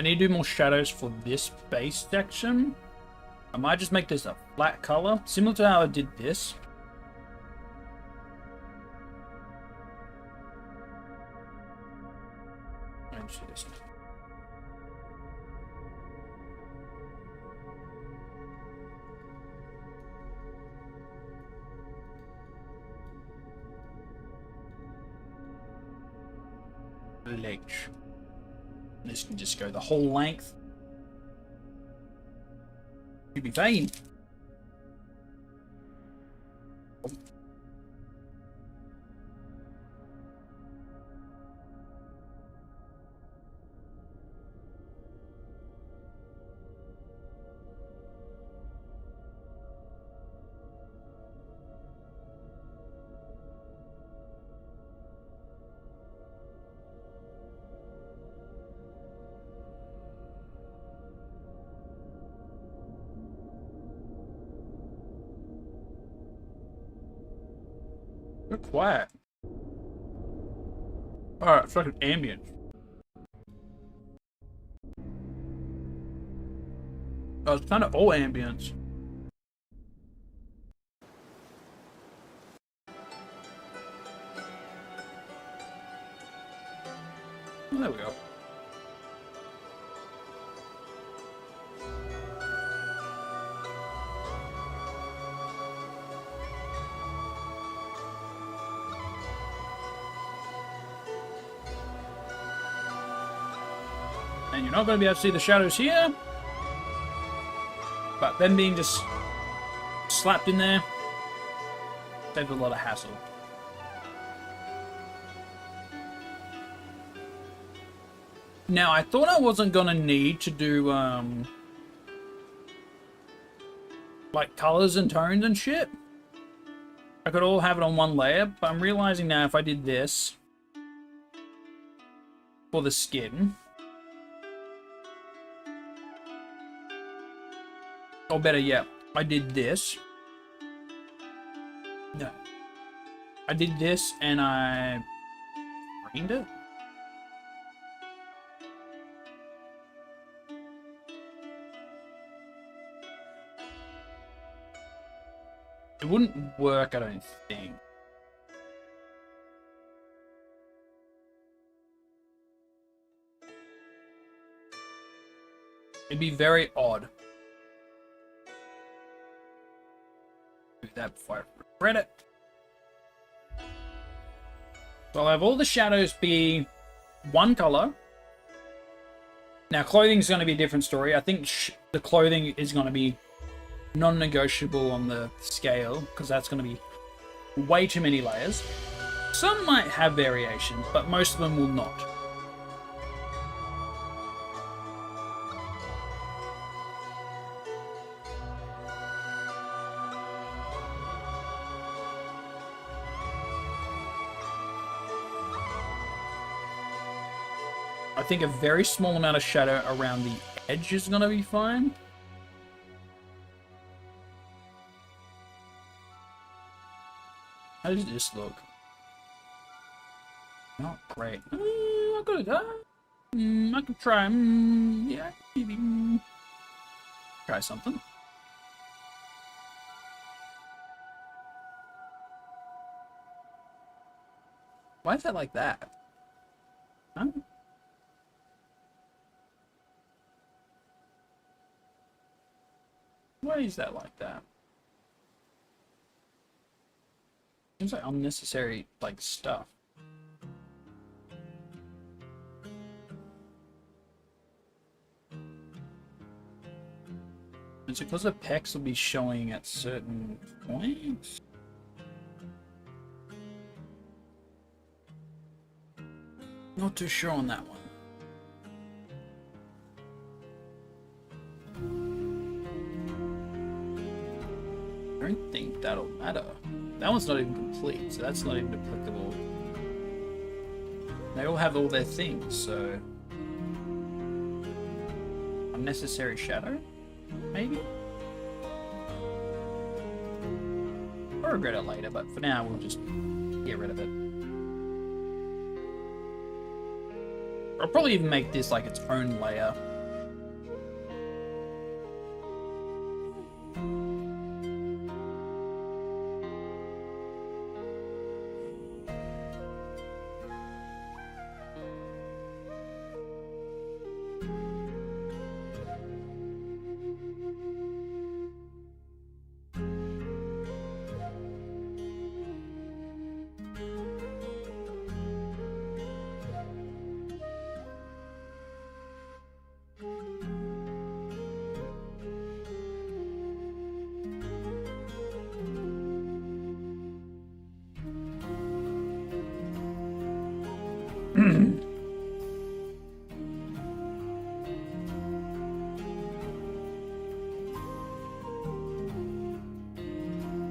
need to do more shadows for this base section. I might just make this a flat color, similar to how I did this. Let's do this. Ledge. This can just go the whole length. You'd be fine. You're quiet. Alright, it's like an ambient. Oh, it's kind of all ambience. Oh, there we go. And you're not going to be able to see the shadows here. But them being just slapped in there saves a lot of hassle. Now, I thought I wasn't going to need to do, like, colors and tones and shit. I could all have it on one layer, but I'm realizing now if I did this, for the skin. Or better yet, I did this. No. I did this and I greened it. It wouldn't work, I don't think. It'd be very odd. Do that before I regret it. So I'll have all the shadows be one color. Now, clothing's going to be a different story. I think the clothing is going to be non-negotiable on the scale, because that's going to be way too many layers. Some might have variations, but most of them will not. I think a very small amount of shadow around the edge is going to be fine. How does this look? Not great. I could have I could try. Yeah, maybe. Try something. Why is that like that? Huh? Why is that like that? Seems like unnecessary, like, stuff. Is it because the pecs will be showing at certain points? Not too sure on that one. I don't think that'll matter. That one's not even complete, so that's not even applicable. They all have all their things, so... Unnecessary shadow? Maybe? I'll regret it later, but for now we'll just get rid of it. I'll probably even make this like its own layer.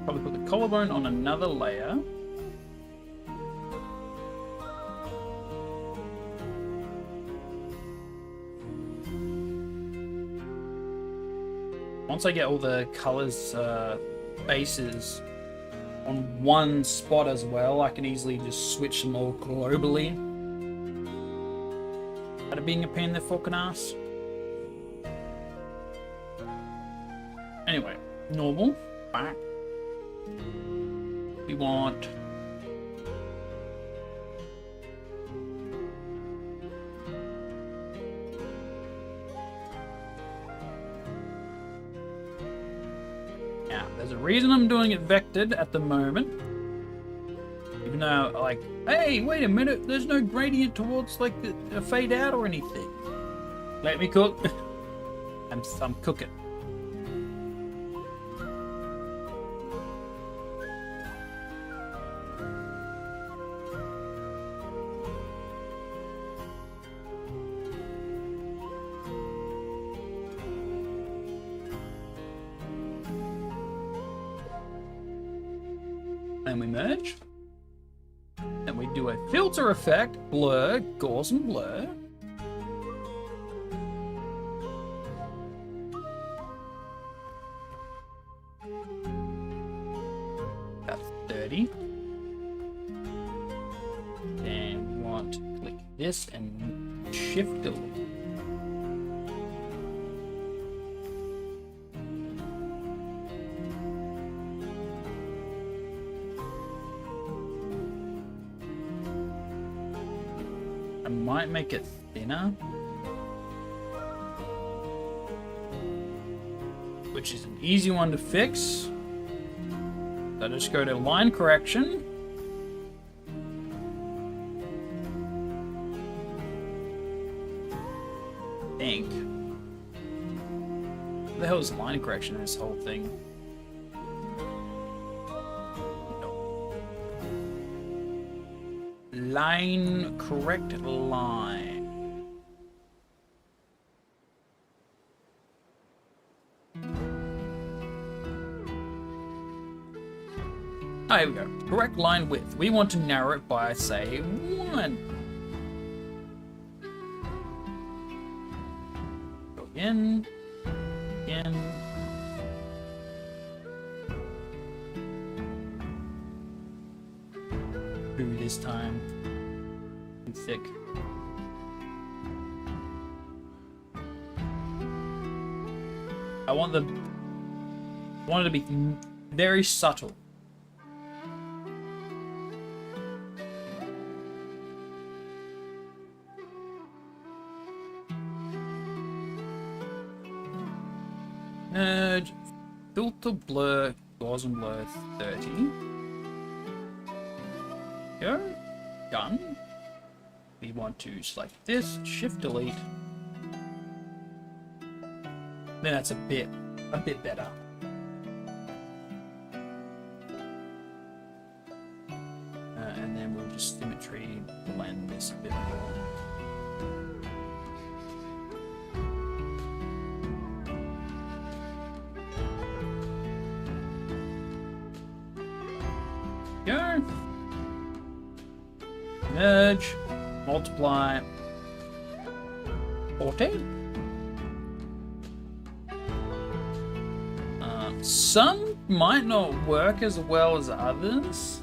Probably put the collarbone on another layer. Once I get all the colors, bases on one spot as well, I can easily just switch them all globally. Out of being a pain in the fucking ass. Anyway, normal, back. We want now, there's a reason I'm doing it vectored at the moment. Even though, like, hey, wait a minute, there's no gradient towards, like, a fade out or anything. Let me cook. I'm cooking. And we merge. And we do do a filter effect, blur, Gaussian blur. About 30. And we want to click this and shift delete. I might make it thinner, which is an easy one to fix. So just go to line correction. Think. What the hell is line correction in this whole thing? Line, correct line. Oh, here we go. Correct line width. We want to narrow it by, say, 1. Go again. Again. Ooh, this time. Too thick. I want it to be very subtle. Merge, filter, blur, Gaussian blur 30. Go. Done. We want to select this, shift delete. Then that's a bit better. And then we'll just symmetry blend this a bit more. Go. Merge, multiply, 14. Some might not work as well as others,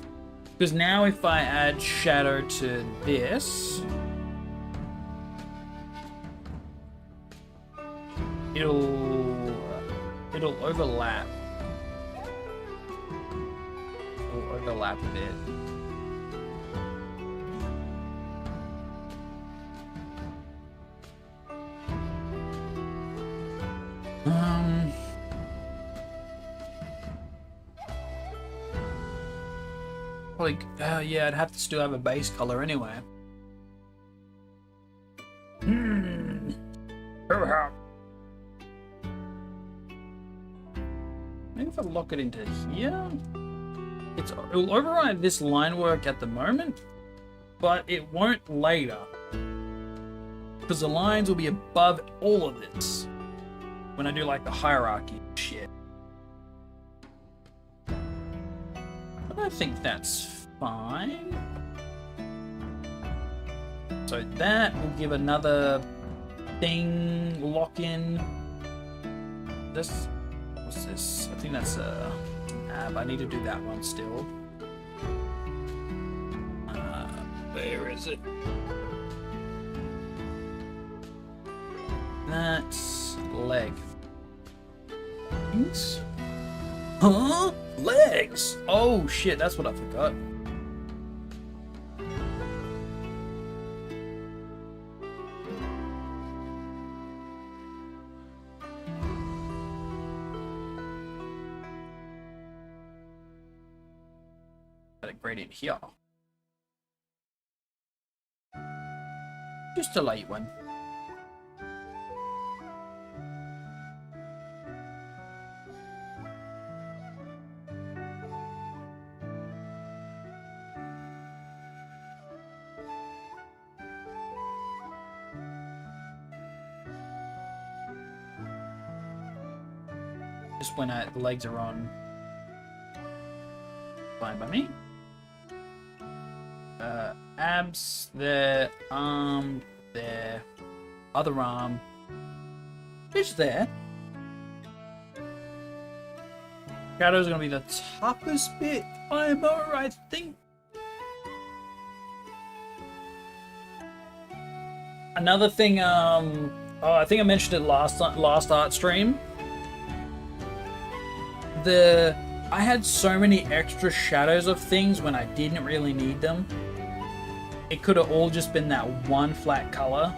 because now if I add shadow to this, it'll overlap. It'll overlap a bit. Like, yeah, I'd have to still have a base color anyway. Maybe if I lock it into here, it'll override this line work at the moment, but it won't later, because the lines will be above all of this when I do like the hierarchy shit. I think that's fine. So that will give another thing lock in. This, what's this? I think that's a tab. I need to do that one still. Where is it? That's leg. Thanks. Huh? Legs! Oh shit, that's what I forgot. Got a gradient here. Just a light one. Just when the legs are on, fine by me. abs, their arm, their other arm is there. Shadows are going to be the toughest bit, I think. Another thing, I think I mentioned it last art stream. I had so many extra shadows of things when I didn't really need them. It could have all just been that one flat color,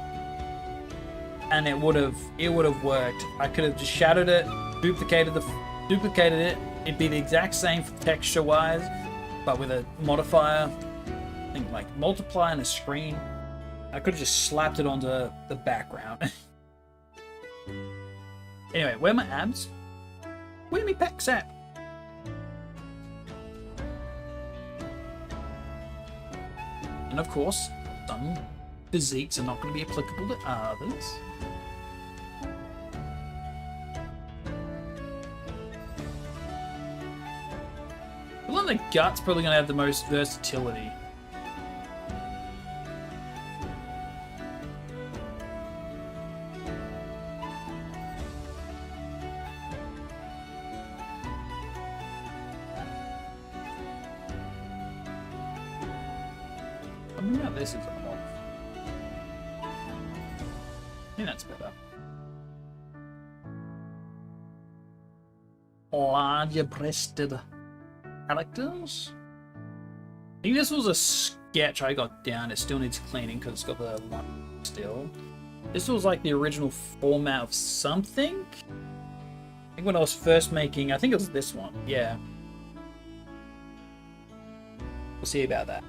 and it would have worked. I could have just shadowed it, duplicated it. It'd be the exact same texture wise, but with a modifier, I think like multiply and a screen. I could have just slapped it onto the background. Anyway, where are my abs? Where are my pecs at? And of course, some physiques are not going to be applicable to others. I feel like the gut's probably going to have the most versatility. This is off. I think that's better. Larger breasted characters. I think this was a sketch I got down. It still needs cleaning because it's got the line still. This was like the original format of something. I think when I was first making, I think it was this one. Yeah. We'll see about that.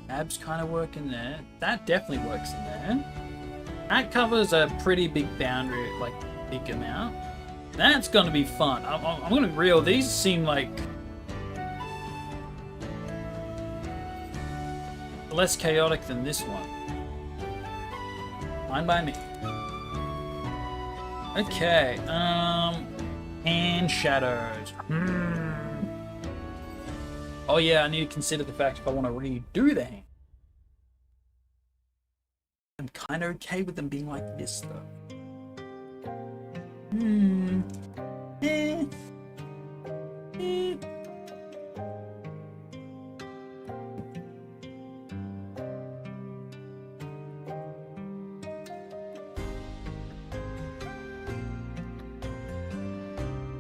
Abs kind of work in there. That definitely works in there. That covers a pretty big boundary, like big amount. That's gonna be fun. I'm gonna be real. These seem like less chaotic than this one. Fine by me. Okay. Hand shadows. Oh yeah, I need to consider the fact if I want to redo the hand. I'm kind of okay with them being like this though.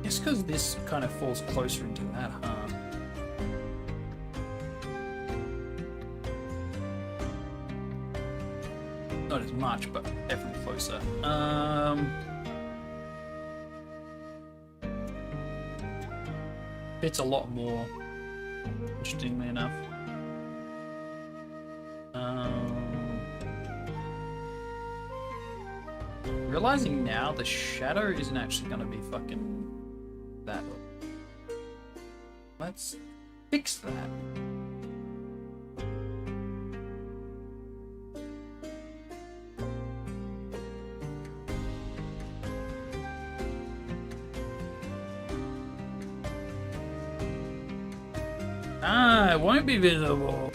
Just because this kind of falls closer into that, huh? Not as much, but definitely closer. Fits a lot more, interestingly enough. Realizing now the shadow isn't actually going to be fucking that. Let's fix that. Ah, it won't be visible.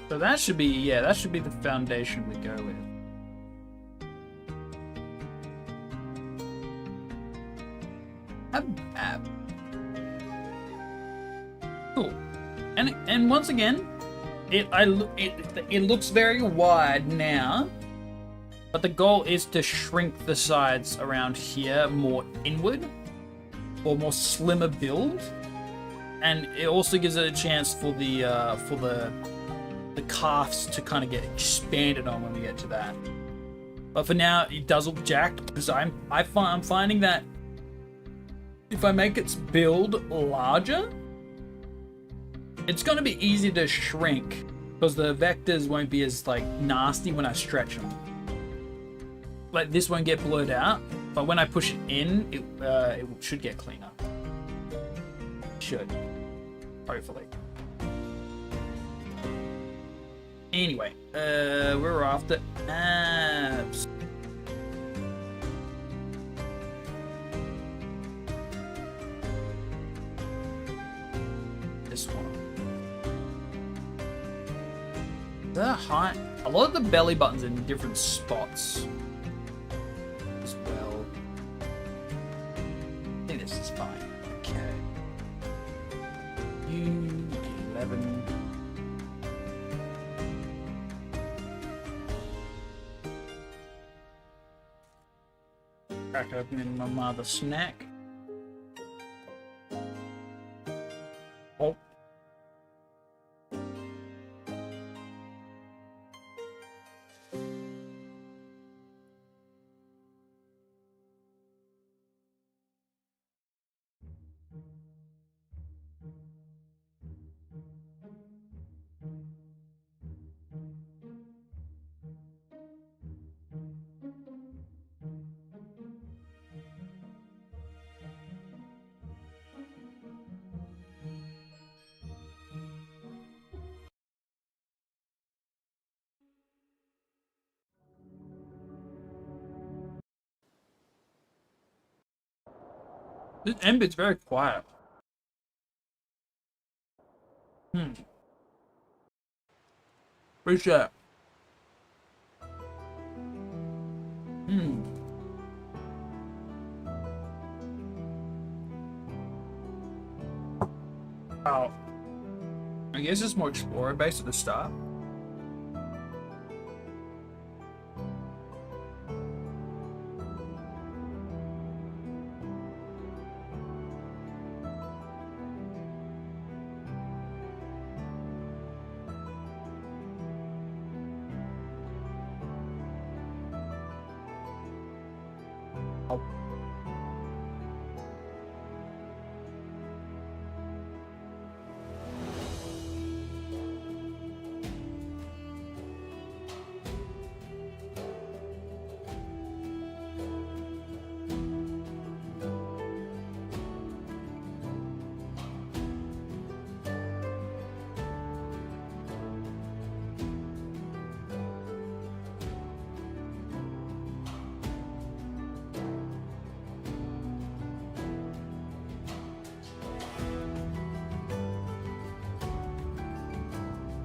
So that should be, yeah, that should be the foundation we go with. Cool. And once again, it looks very wide now, but the goal is to shrink the sides around here more inward, or more slimmer build, and it also gives it a chance for the calves to kind of get expanded on when we get to that. But for now, it does look jacked because I'm finding that if I make its build larger, it's going to be easy to shrink because the vectors won't be as like nasty when I stretch them. Like this won't get blurred out, but when I push it in, it should get cleaner. Should, hopefully. Anyway, we're after abs. This one. The height. A lot of the belly buttons in different spots as well. I think this is fine. Okay. U11. Crack open my mother snack. Oh. This end bit's very quiet. Appreciate it. Oh. I guess it's more explorer based at the start.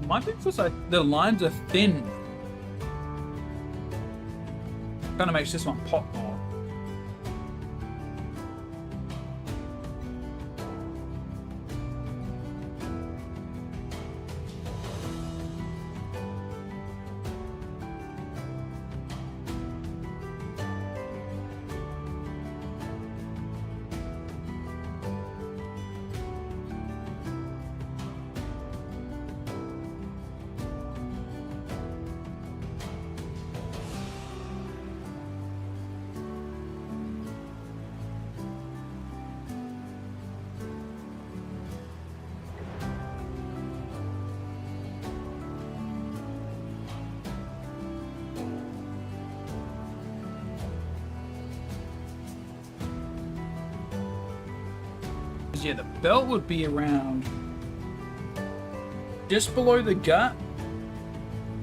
My thing feels like the lines are thin. Kind of makes this one pop more. Yeah, the belt would be around just below the gut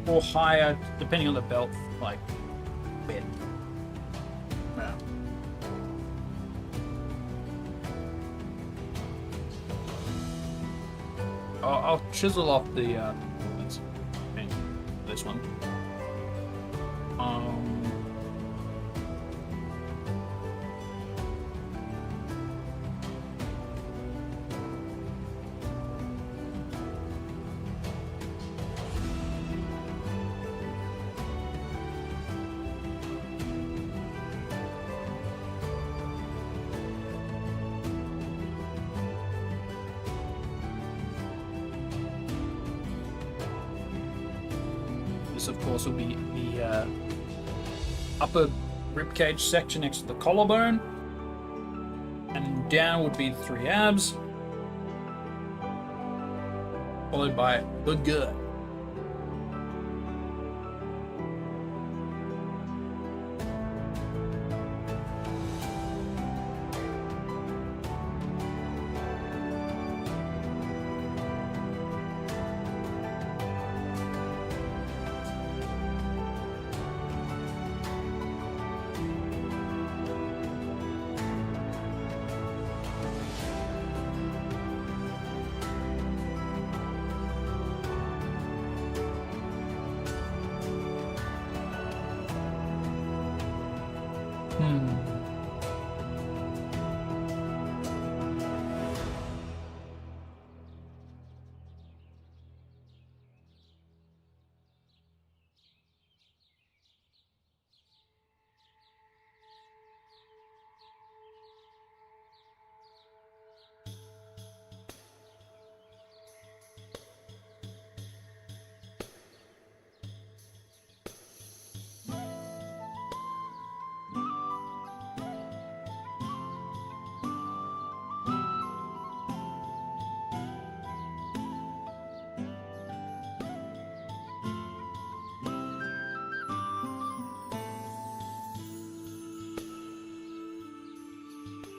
or higher, depending on the belt, like width. Yeah. I'll chisel off the this one. This, of course, will be the upper ribcage section next to the collarbone, and down would be the 3 abs, followed by the gut.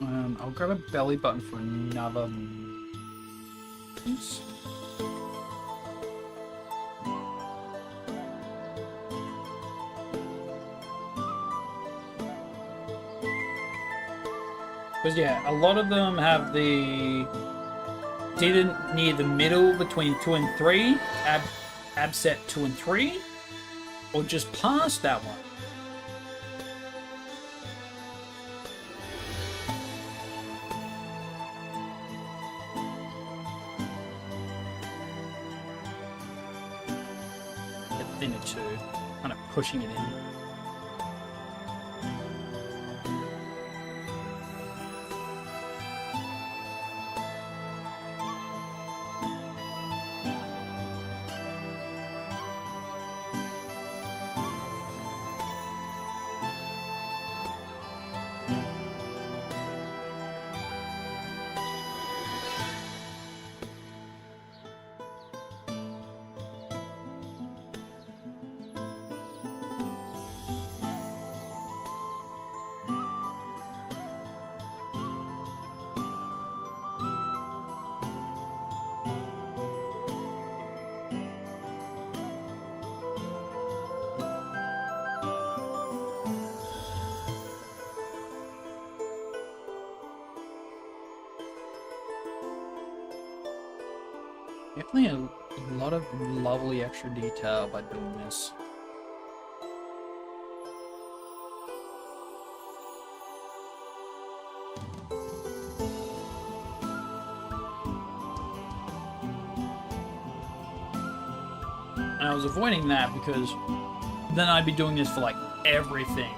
I'll grab a belly button for another piece. Because yeah, a lot of them have the either near the middle between 2 and 3, abset 2 and 3, or just past that one. A thinner 2, kind of pushing it in. Definitely a lot of lovely extra detail by doing this. And I was avoiding that because then I'd be doing this for like everything.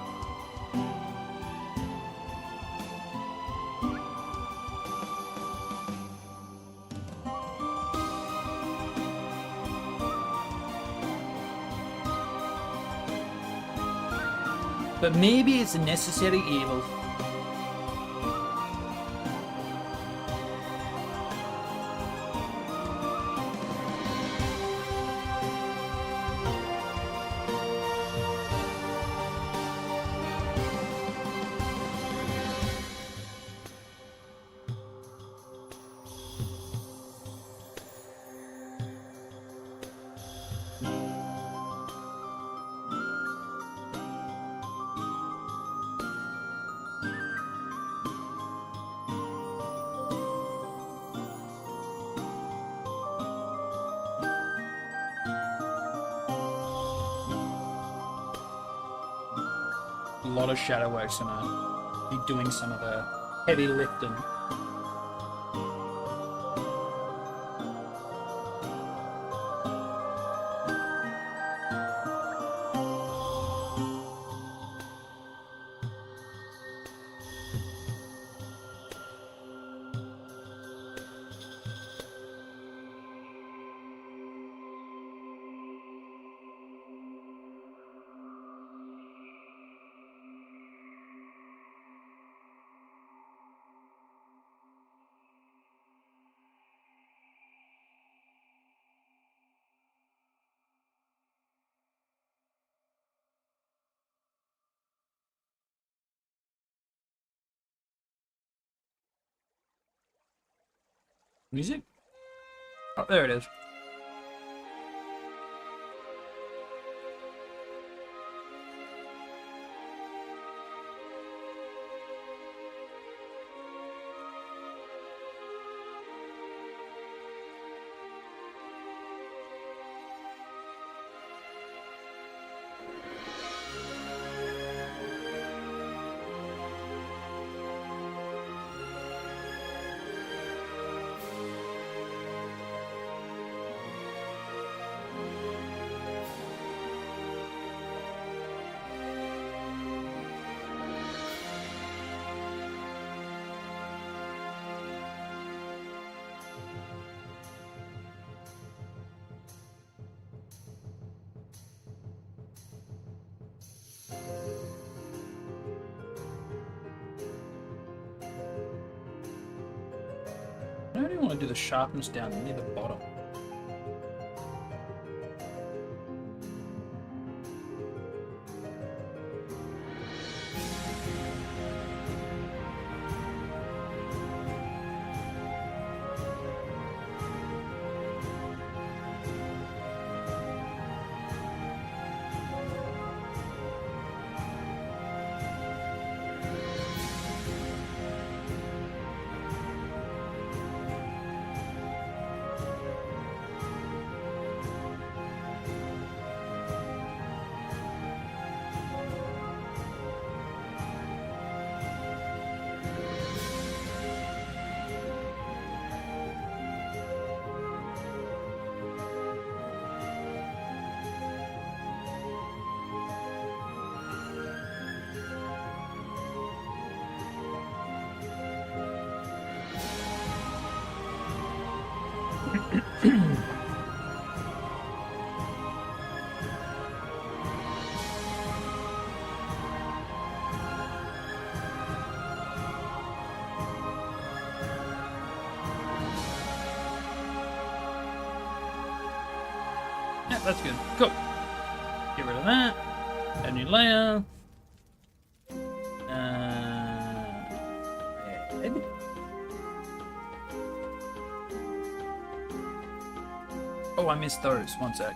But maybe it's a necessary evil. A lot of shadow work's gonna be doing some of the heavy lifting. Music? Oh, there it is. I don't even want to do the sharpness down near the bottom. Yeah, that's good. Cool. Get rid of that. Add a new layer. Red. Oh, I missed those. One sec.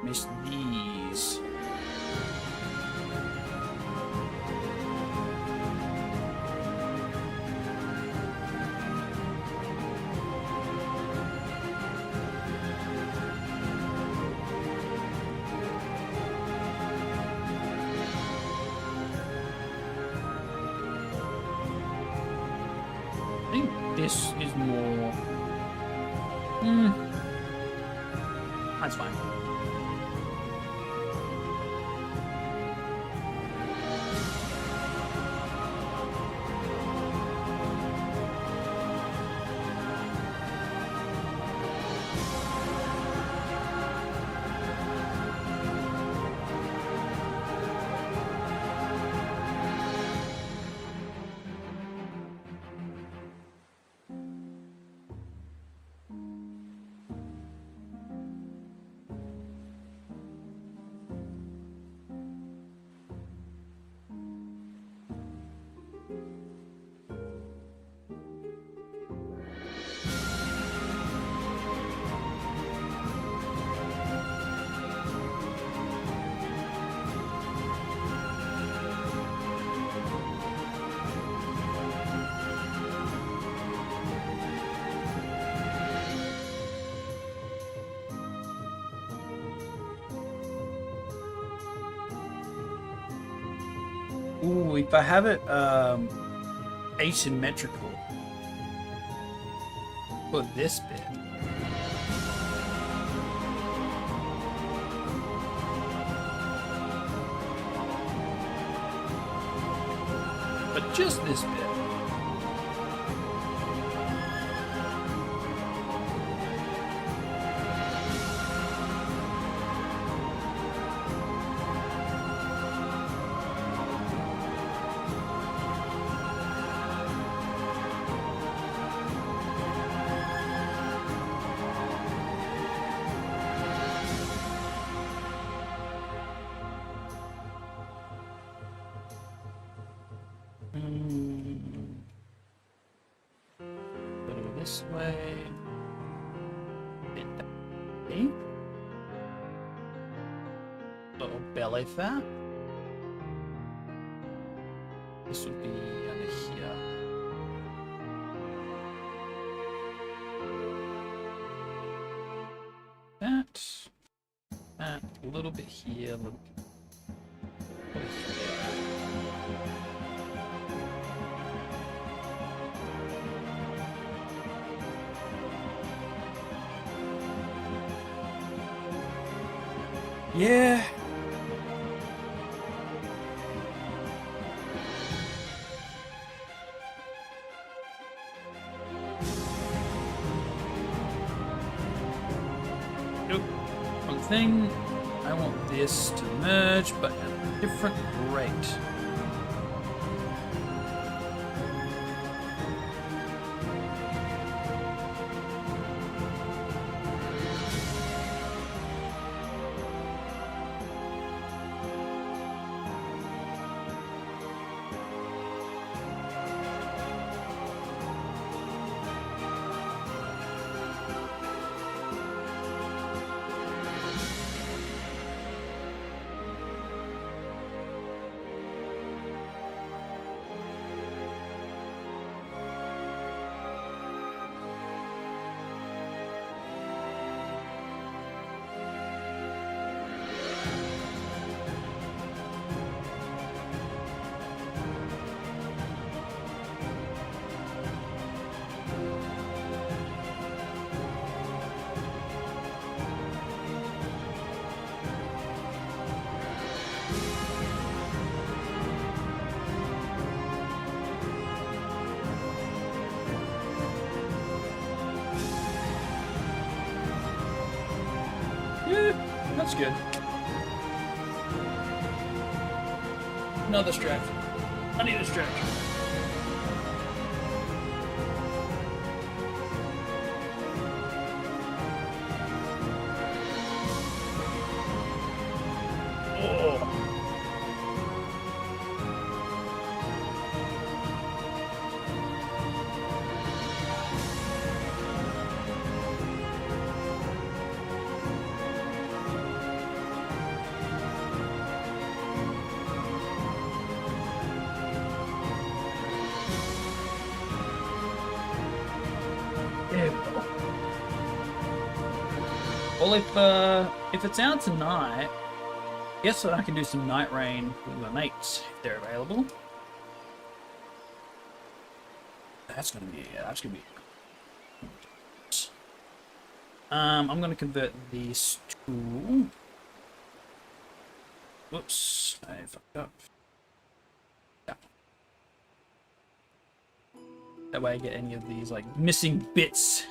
Missed these. I think this is more... That's fine. Ooh, if I have it asymmetrical for this bit. But just this bit. Go this way. Bit that way. Little belly fat. This would be under here. That. That. A little bit here. A little bit here. Yeah. Nope. One thing. I want this to merge, but at a different rate. That's good. Another stretch. I need a stretch. Oh. Well, if it's out tonight, guess what? I can do some night rain with my mates if they're available. That's gonna be. I'm gonna convert these to. Whoops! I fucked up. Yeah. That way I get any of these like missing bits.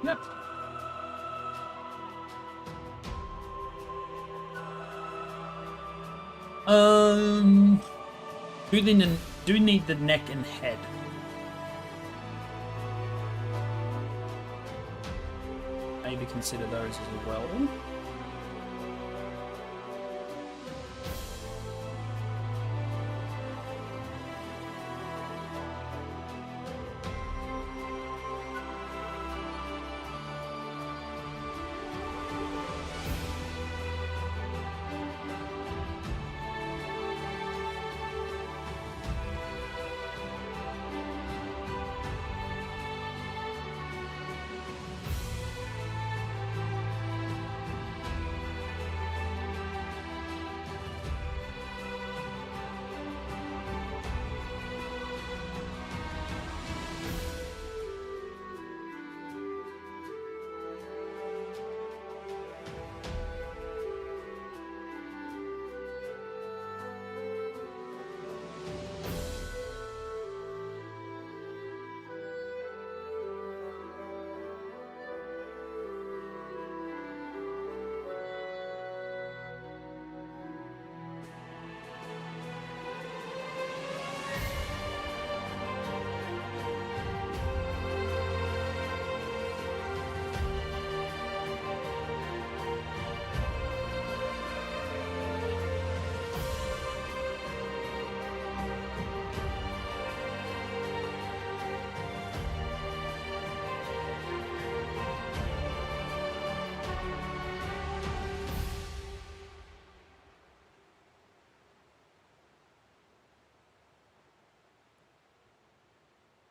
Yep. Do we need the neck and head? Maybe consider those as well.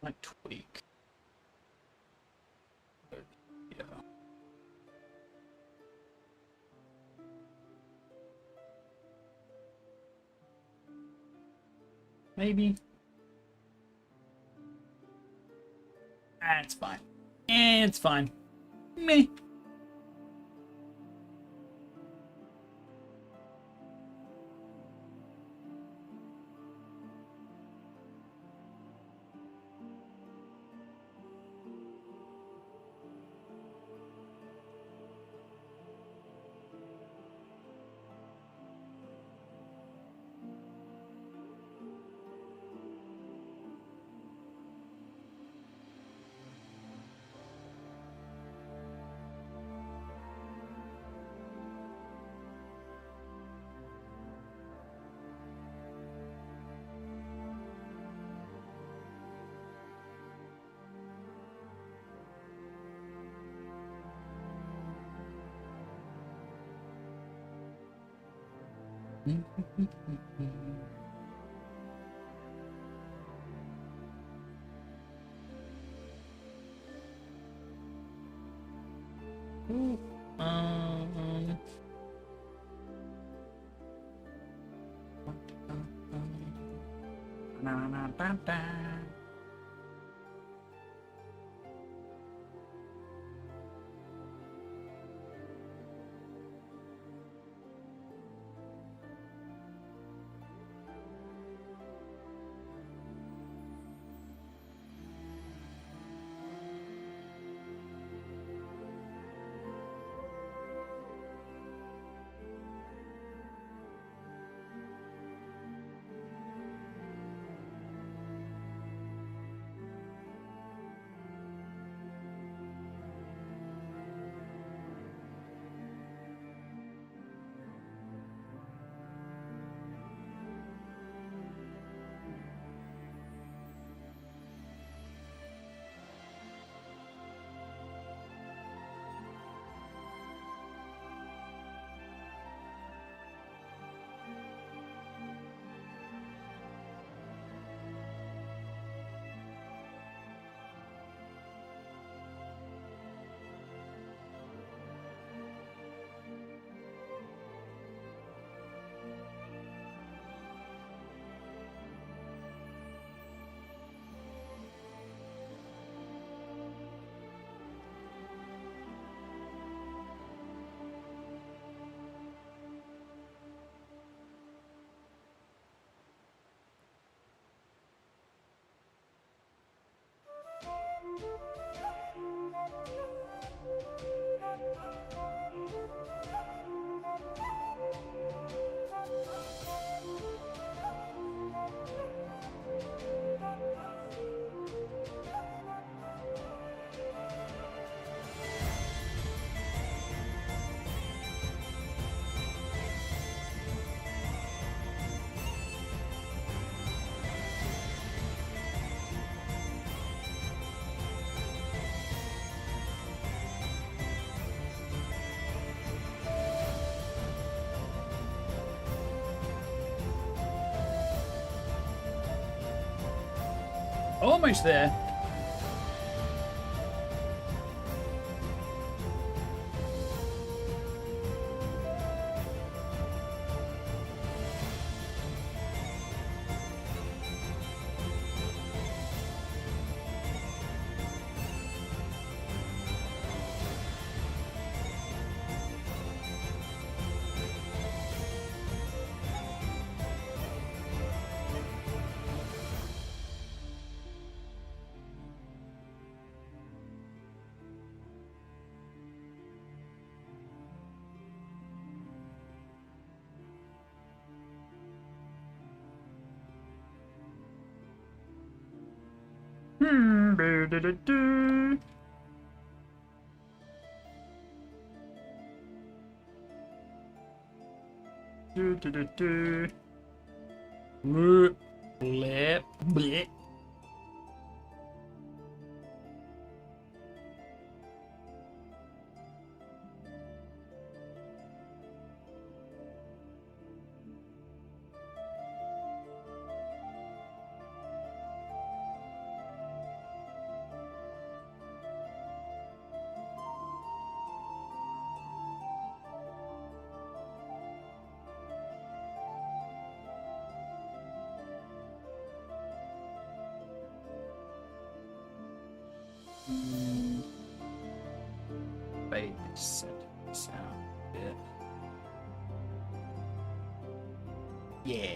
Like tweak. Yeah. Maybe. Ah, it's fine. It's fine. Meh. Ooh, almost there. Do-do-do-do. Do-do-do-do. Bleh. Bleh. Bleh. fade this out a bit. Yeah.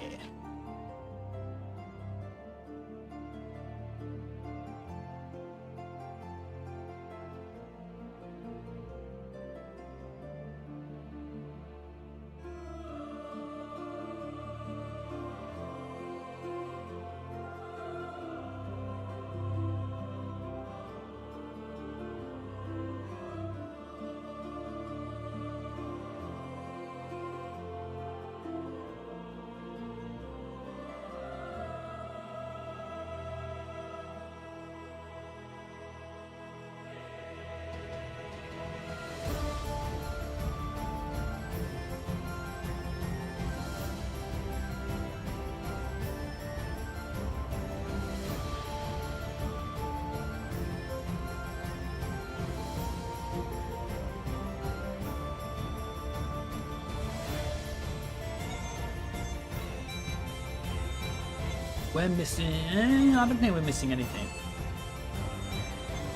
We're missing... I don't think we're missing anything.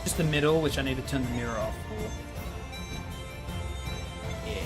Just the middle, which I need to turn the mirror off for. Yeah.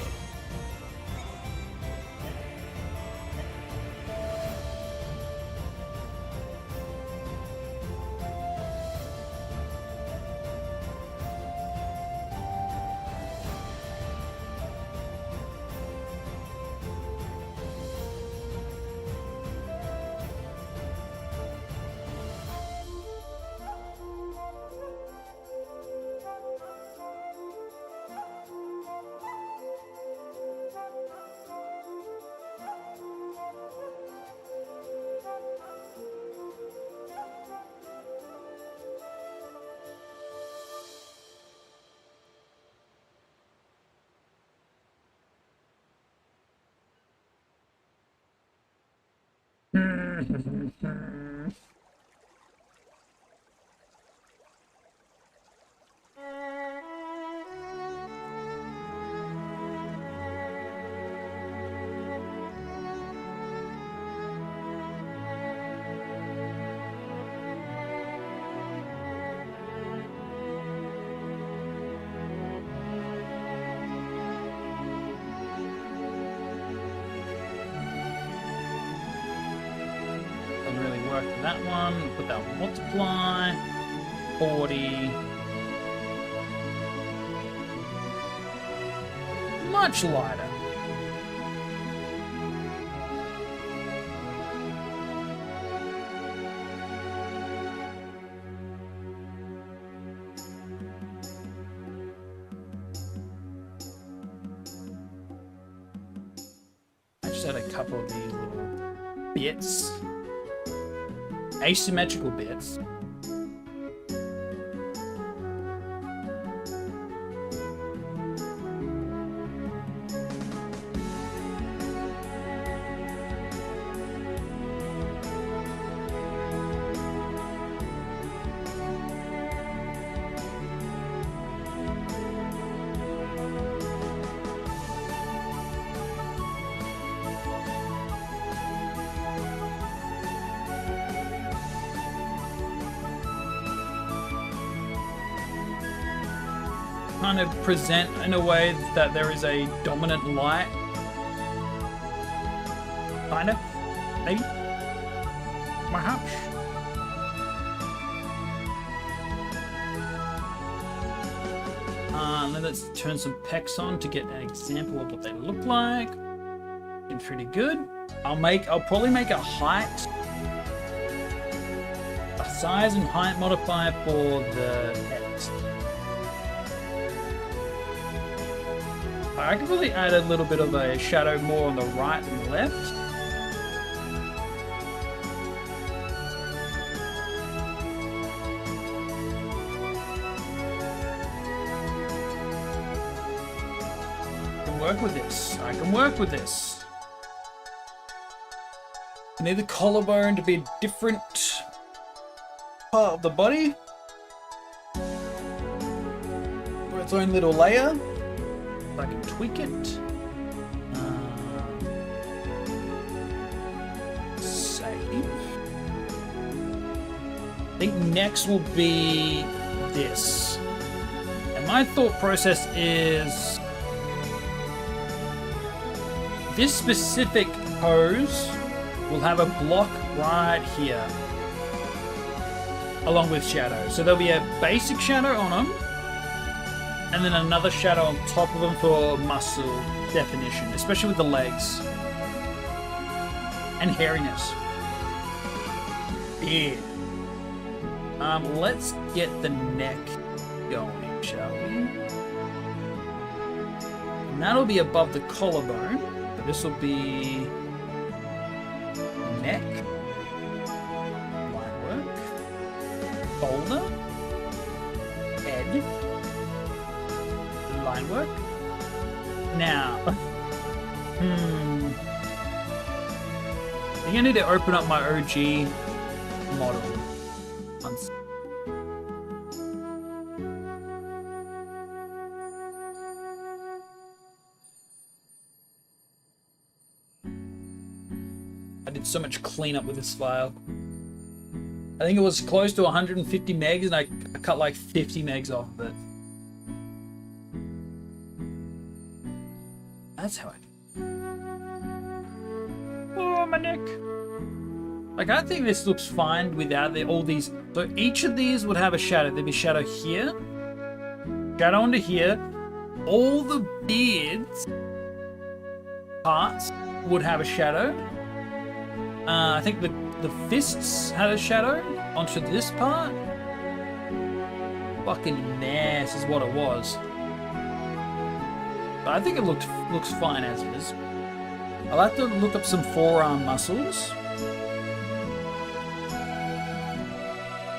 Doesn't really work for that one. Put that on multiply. 40. Much lighter. I just had a couple of these little bits. Asymmetrical bits. Kind of present in a way that there is a dominant light. Kind of, maybe. Perhaps. Then let's turn some pecs on to get an example of what they look like. Looking pretty good. I'll probably make a height, a size and height modifier for the text. I could probably add a little bit of a shadow more on the right than the left. I can work with this. I can work with this. I need the collarbone to be a different part of the body. For its own little layer. I can tweak it. Save. I think next will be this. And my thought process is this specific pose will have a block right here, along with shadow. So there'll be a basic shadow on them, and then another shadow on top of them for muscle definition, especially with the legs. And hairiness. Beard. Let's get the neck going, shall we? And that'll be above the collarbone. So this will be neck. Line work. Shoulder. Head. Line work. Now. I'm gonna need to open up my OG model. I did so much cleanup with this file. I think it was close to 150 megs and I cut like 50 megs off of it. That's how I do. Oh, my neck. Like, I think this looks fine without all these. So each of these would have a shadow. There'd be shadow here, shadow under here. All the beards parts would have a shadow. I think the fists had a shadow onto this part. Fucking mess is what it was. But I think it looks fine as is. I'll have to look up some forearm muscles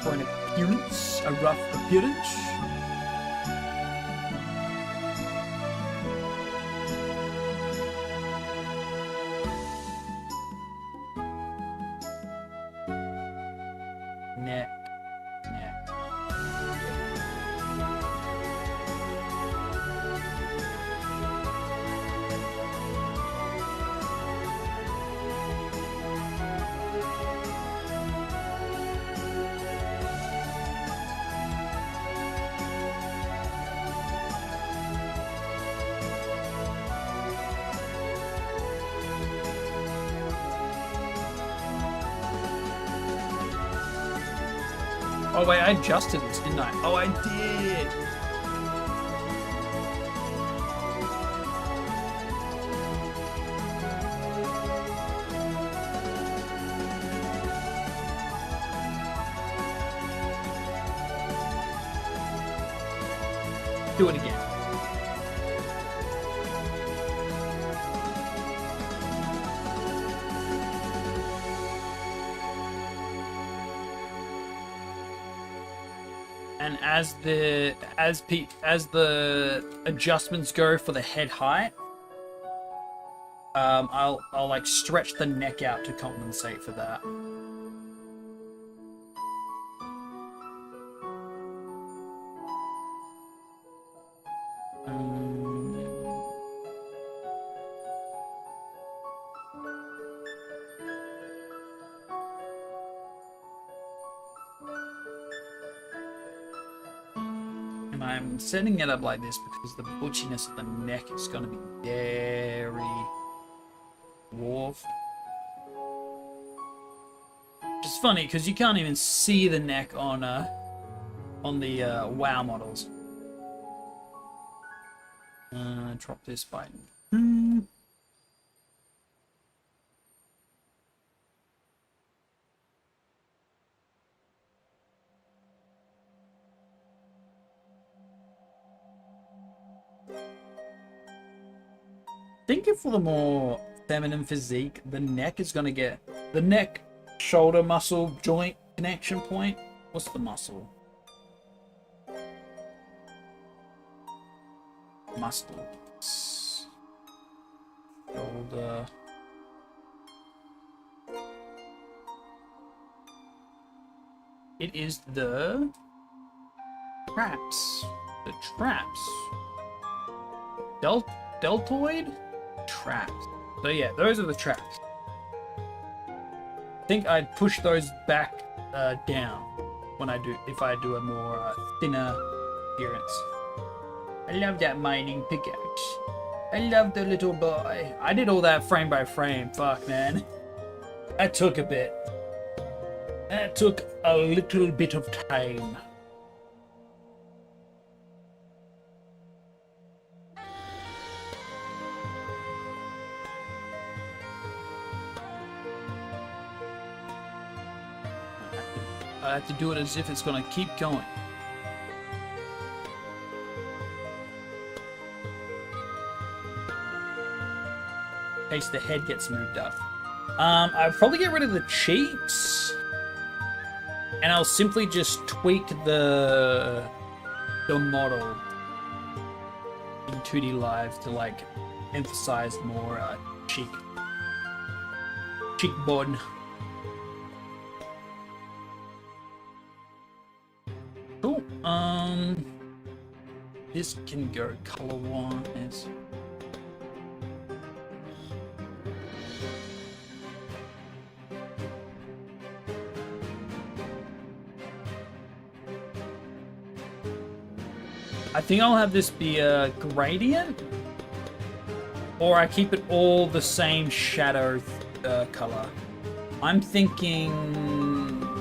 for an appearance, a rough appearance. Neck. Oh wait, I adjusted this, didn't I? Oh, I did! Do it again. And as the adjustments go for the head height, I'll like stretch the neck out to compensate for that. And I'm setting it up like this because the butchiness of the neck is going to be very dwarf. Which is funny because you can't even see the neck on the WoW models. Drop this by. Thinking for the more feminine physique, the neck is going to get the neck, shoulder muscle, joint connection point. What's the muscle? Muscles. Shoulder. It is the traps. The traps. Deltoid? Traps. So yeah, those are the traps. I think I'd push those back down when if I do a more thinner appearance. I love that mining pickaxe. I love the little boy. I did all that frame by frame. Fuck, man. That took a bit. That took a little bit of time. I have to do it as if it's gonna keep going. In case the head gets moved up. I'll probably get rid of the cheeks. And I'll simply just tweak the model in 2D Live to like emphasize more cheekbone. Cool. This can go color-wise. I think I'll have this be a gradient, or I keep it all the same shadow color. I'm thinking,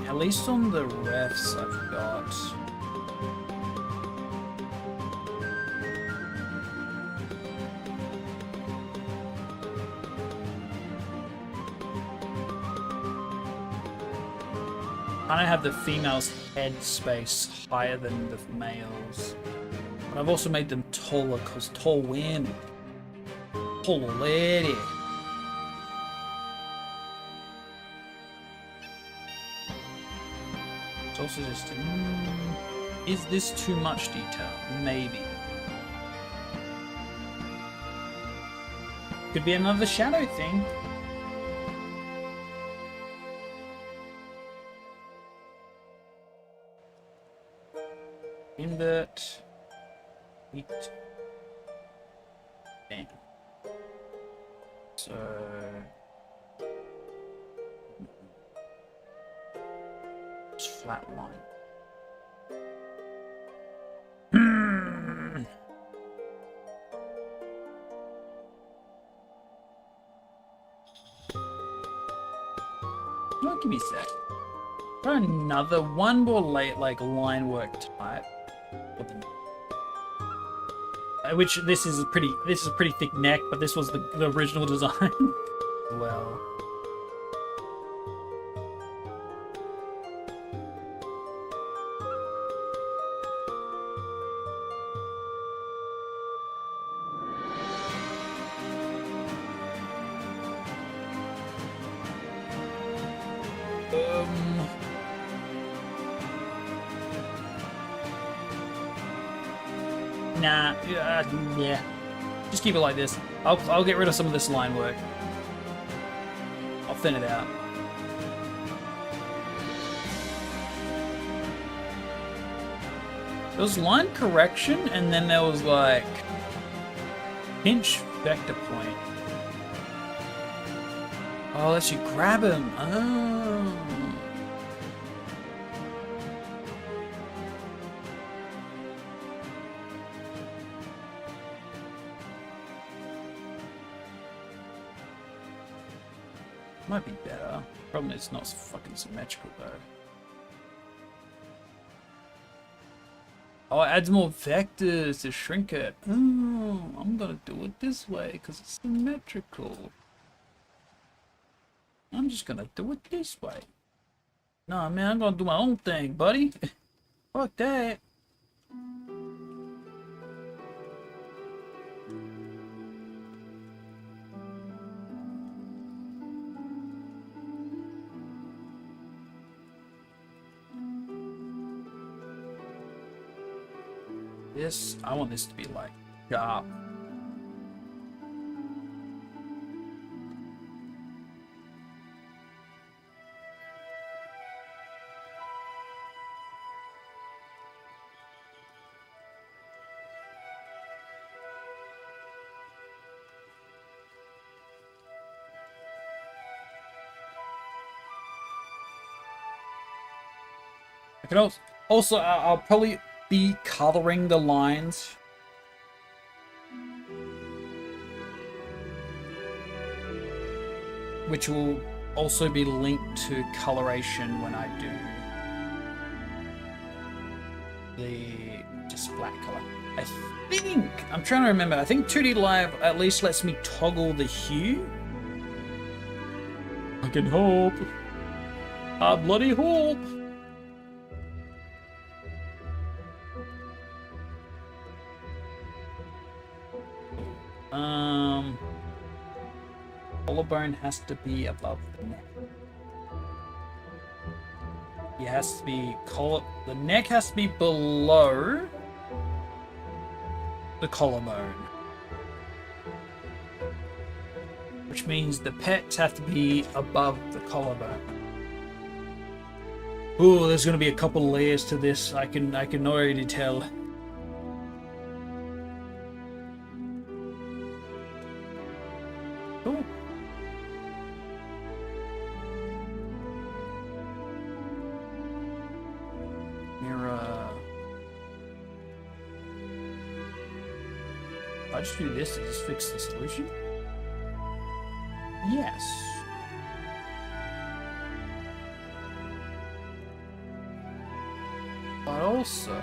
at least on the refs I've got. I don't have the female's head space higher than the male's. But I've also made them taller because tall women. Tall lady. It's also just, is this too much detail? Maybe. Could be another shadow thing. Invert. Eat. Bam. So. Just flat line. Well, give me a sec. Try another one more like line work type. Which this is a pretty thick neck, but this was the original design. Well. Nah, yeah. Just keep it like this. I'll get rid of some of this line work. I'll thin it out. There was line correction, and then there was like pinch vector point. Oh, lets you grab him. Oh. Might be better. Problem is, it's not fucking symmetrical though. Oh, it adds more vectors to shrink it. Oh, I'm gonna do it this way because it's symmetrical. I'm just gonna do it this way. Nah, man, I'm gonna do my own thing, buddy. Fuck that. This, I want this to be like sharp. I can also I'll probably be coloring the lines which will also be linked to coloration when I do the just black color. I think, I'm trying to remember, I think 2D Live at least lets me toggle the hue. I can hope. I bloody hope. Collarbone has to be above the neck. It has to be the neck has to be below the collarbone. Which means the pecs have to be above the collarbone. Ooh, there's gonna be a couple layers to this. I can already tell. Cool. Mirror. If I just do this to just fix the solution. Yes. But also,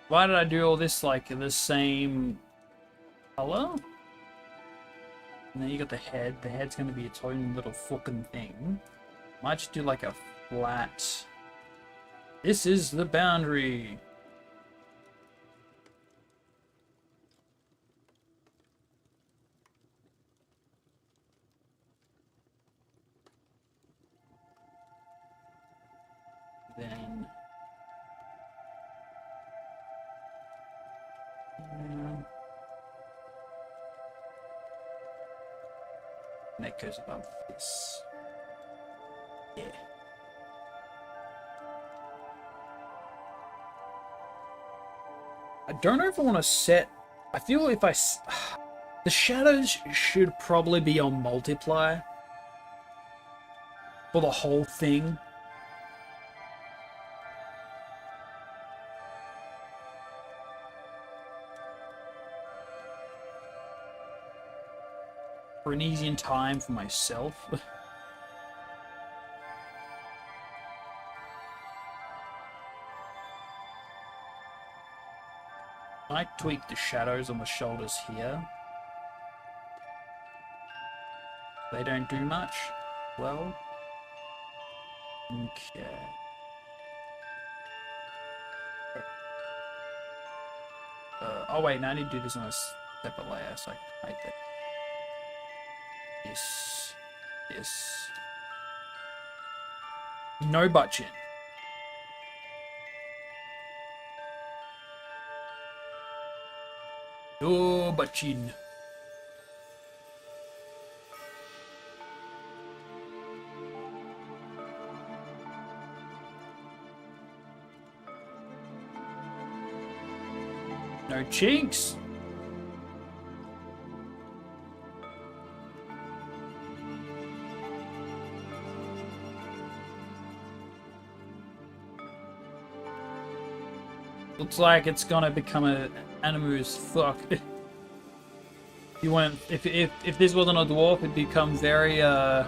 why did I do all this like in the same color? And then you got the head. The head's gonna be its own little fucking thing. Might just do like a flat. This is the boundary. Then. Neck goes above this. Yeah. I don't know if I want to set. I feel if I. The shadows should probably be on multiply for the whole thing. For an easy time for myself. I tweak the shadows on the shoulders here. They don't do much. Well. Okay. Oh wait, now I need to do this on a separate layer, so I can hide that. This. No butt chin. No butt chin. No cheeks. Looks like it's gonna become an anime as fuck. You want if this wasn't a dwarf, it'd become very yeah.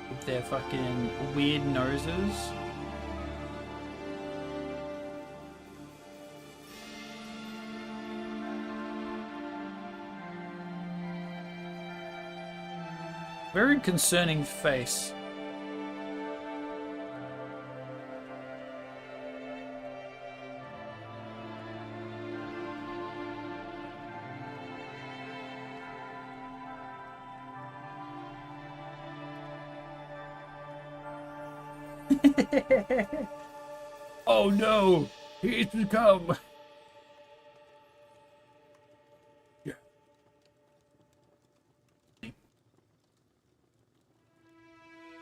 With their fucking weird noses. Very concerning face. Oh no! He's to come!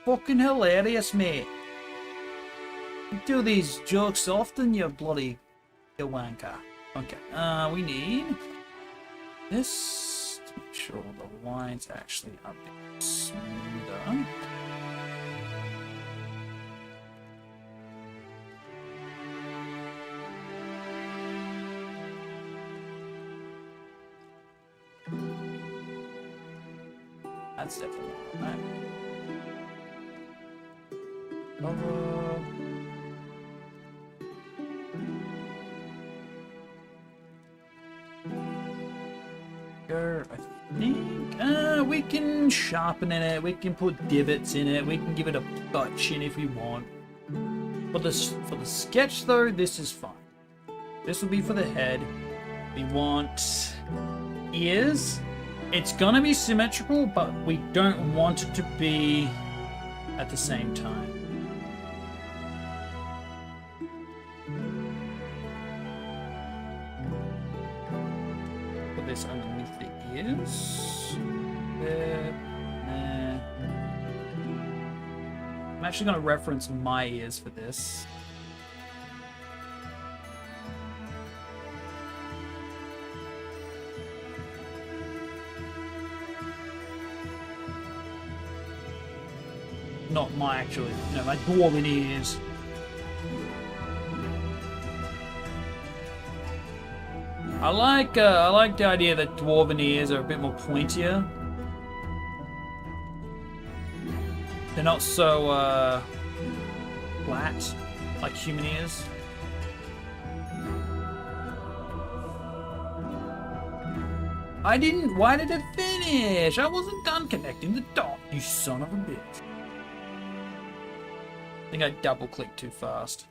fucking hilarious, mate. You do these jokes often, you bloody you wanker. Okay, we need this to make sure the lines actually are a bit smoother. That's definitely right. I think we can sharpen it, we can put divots in it, we can give it a butt chin if we want. For the sketch though, this is fine. This will be for the head. We want ears. It's gonna be symmetrical, but we don't want it to be at the same time. Put this underneath the ears. There. I'm actually gonna reference my ears for this. Not my actually, no, my dwarven ears. I like the idea that dwarven ears are a bit more pointier. They're not so flat like human ears. Why did it finish? I wasn't done connecting the dot, you son of a bitch. I think I double clicked too fast.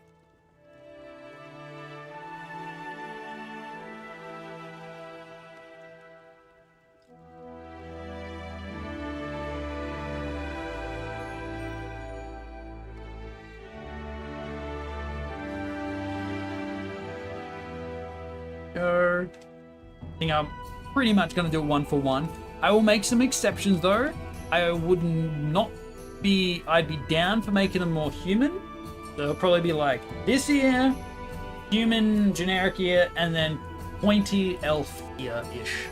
I think I'm pretty much going to do it one for one. I will make some exceptions though. I'd be down for making them more human. So it'll probably be like this ear, human generic ear, and then pointy elf ear-ish.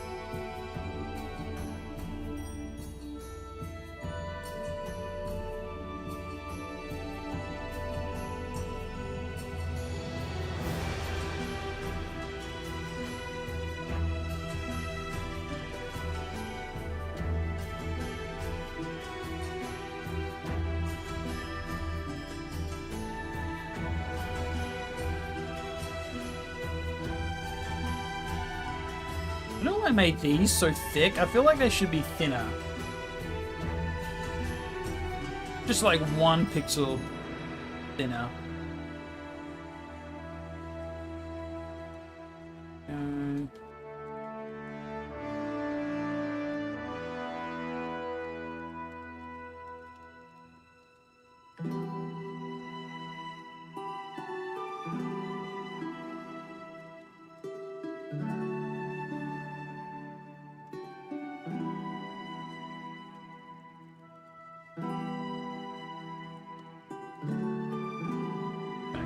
I know I made these so thick. I feel like they should be thinner. Just like 1 pixel thinner.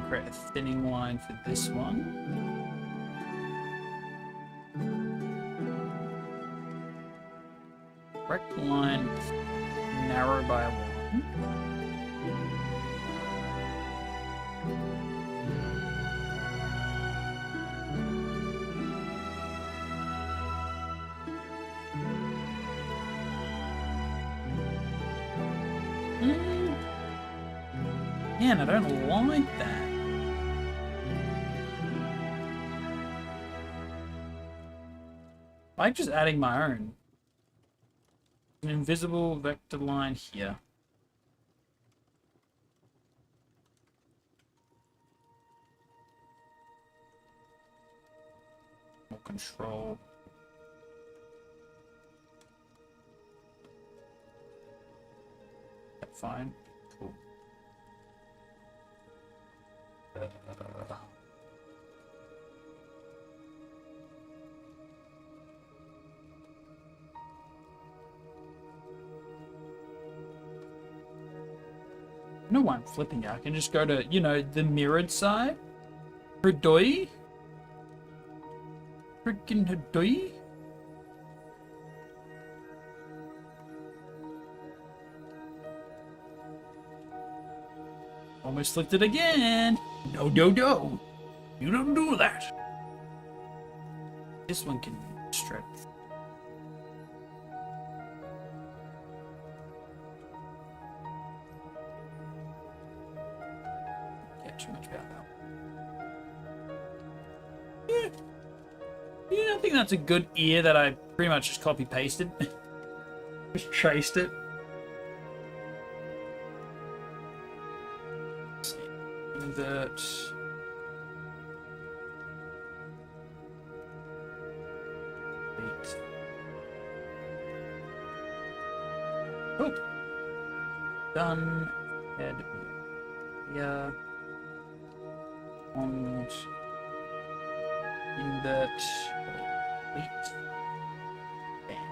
Create a thinning line for this one. Correct line, narrow by 1. Man, I don't like that. I like just adding my own. An invisible vector line here. More control. That's fine. Cool. know why I'm flipping it. I can just go to, you know, the mirrored side. Hudoi. Freaking Hudoi. Almost flipped it again. No, no, no. You don't do that. This one can stretch. Too much about that. Yeah. Yeah, I think that's a good ear that I pretty much just copy pasted. Just traced it. Let's see. Invert. Wait. Oh. Done. Head. Yeah. Und invert. Wait. Bam.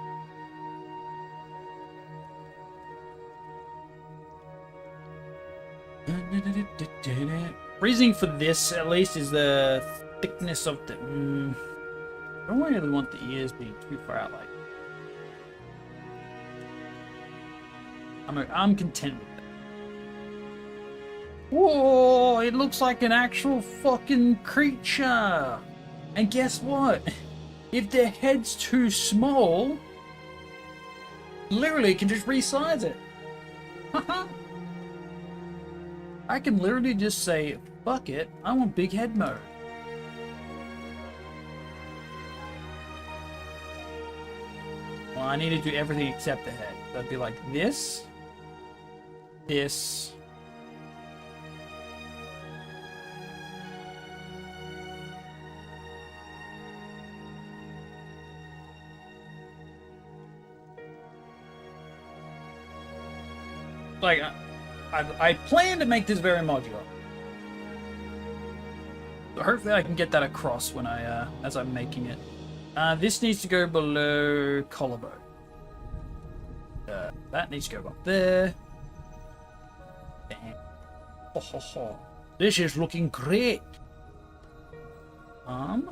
Reasoning for this, at least, is the thickness of the. I don't really want the ears being too far out. Like, I'm content with. Whoa, it looks like an actual fucking creature. And guess what? If their head's too small, literally can just resize it. I can literally just say, fuck it, I want big head mode. Well, I need to do everything except the head. So it'd be like this, this, like, I plan to make this very modular. So hopefully I can get that across when as I'm making it. This needs to go below collarbone. That needs to go up there. Ho ho ho. This is looking great. Alright.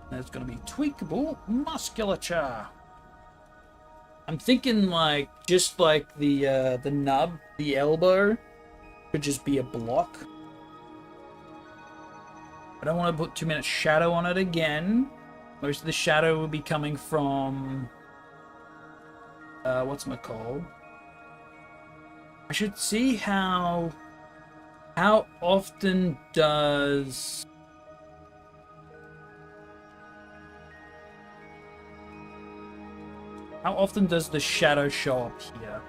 There's gonna be tweakable musculature. I'm thinking like just like the nub, the elbow, could just be a block. I don't want to put too much shadow on it again. Most of the shadow will be coming from what's it called? I should see how often does the shadow show up here?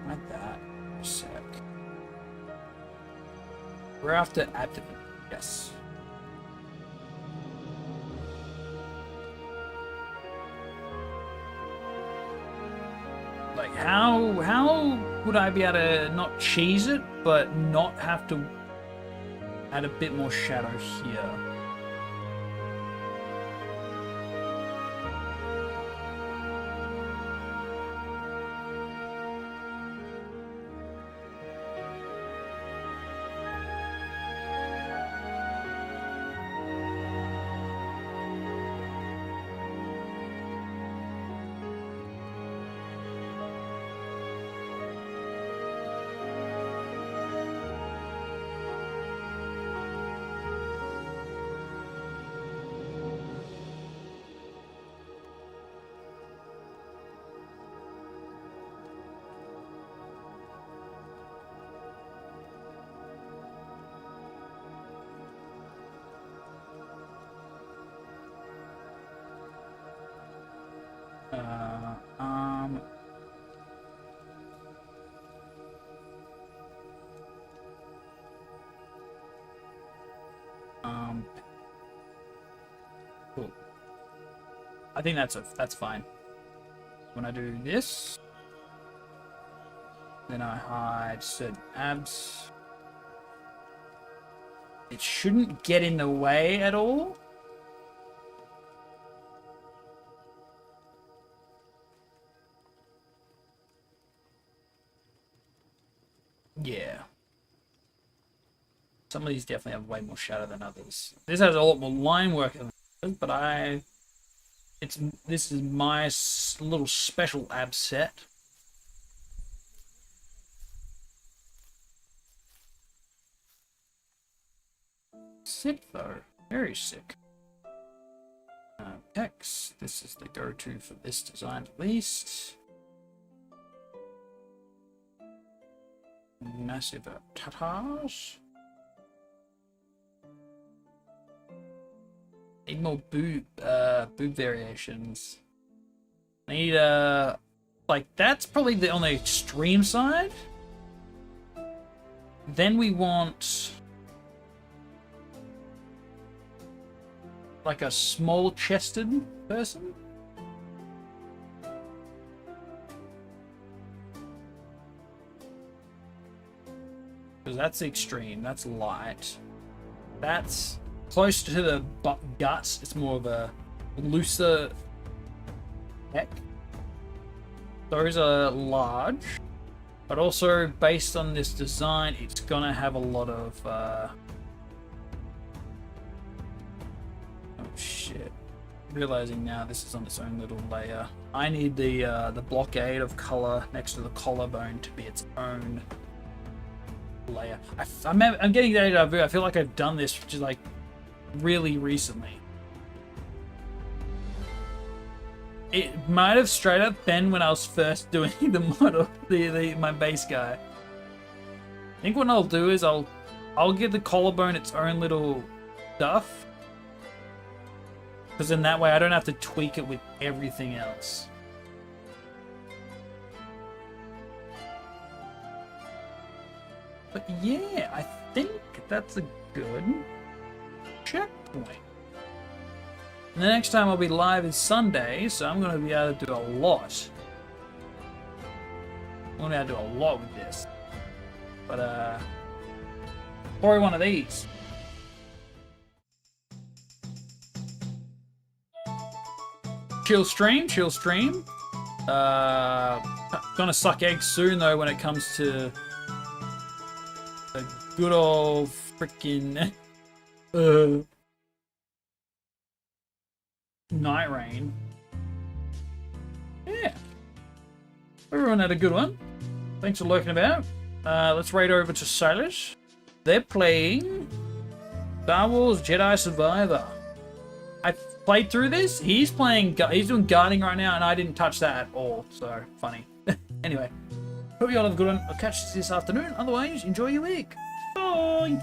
Like that. A sec. We're after abdomen. Yes. Like how would I be able to not cheese it, but not have to add a bit more shadow here? Cool. I think that's fine. When I do this, then I hide certain abs. It shouldn't get in the way at all. Yeah. Some of these definitely have way more shadow than others. This has a lot more line work than others, but this is my little special ab set. Sick though, very sick. Text. This is the go-to for this design at least. Massive tatars. Need more boob variations. Need like that's probably on the extreme side. Then we want like a small-chested person. Because that's extreme. That's light. That's close to the guts. It's more of a looser neck. Those are large, but also based on this design, it's gonna have a lot of. Oh shit! Realizing now this is on its own little layer. I need the blockade of color next to the collarbone to be its own layer. I'm getting deja vu. I feel like I've done this just like really recently. It might have straight up been when I was first doing the model, my base guy. I think what I'll do is I'll give the collarbone its own little stuff, because in that way I don't have to tweak it with everything else. But yeah, I think that's a good checkpoint. And the next time I'll be live is Sunday, so I'm going to be able to do a lot. I'm going to be able to do a lot with this. But, probably one of these. Chill stream. Gonna suck eggs soon, though, when it comes to the good old freaking Night Rain. Yeah. Everyone had a good one. Thanks for lurking about. Let's raid over to Silas. They're playing Star Wars Jedi Survivor. I played through this. He's doing guarding right now, and I didn't touch that at all. So funny. Anyway, hope you all have a good one. I'll catch you this afternoon. Otherwise, enjoy your week. Bye.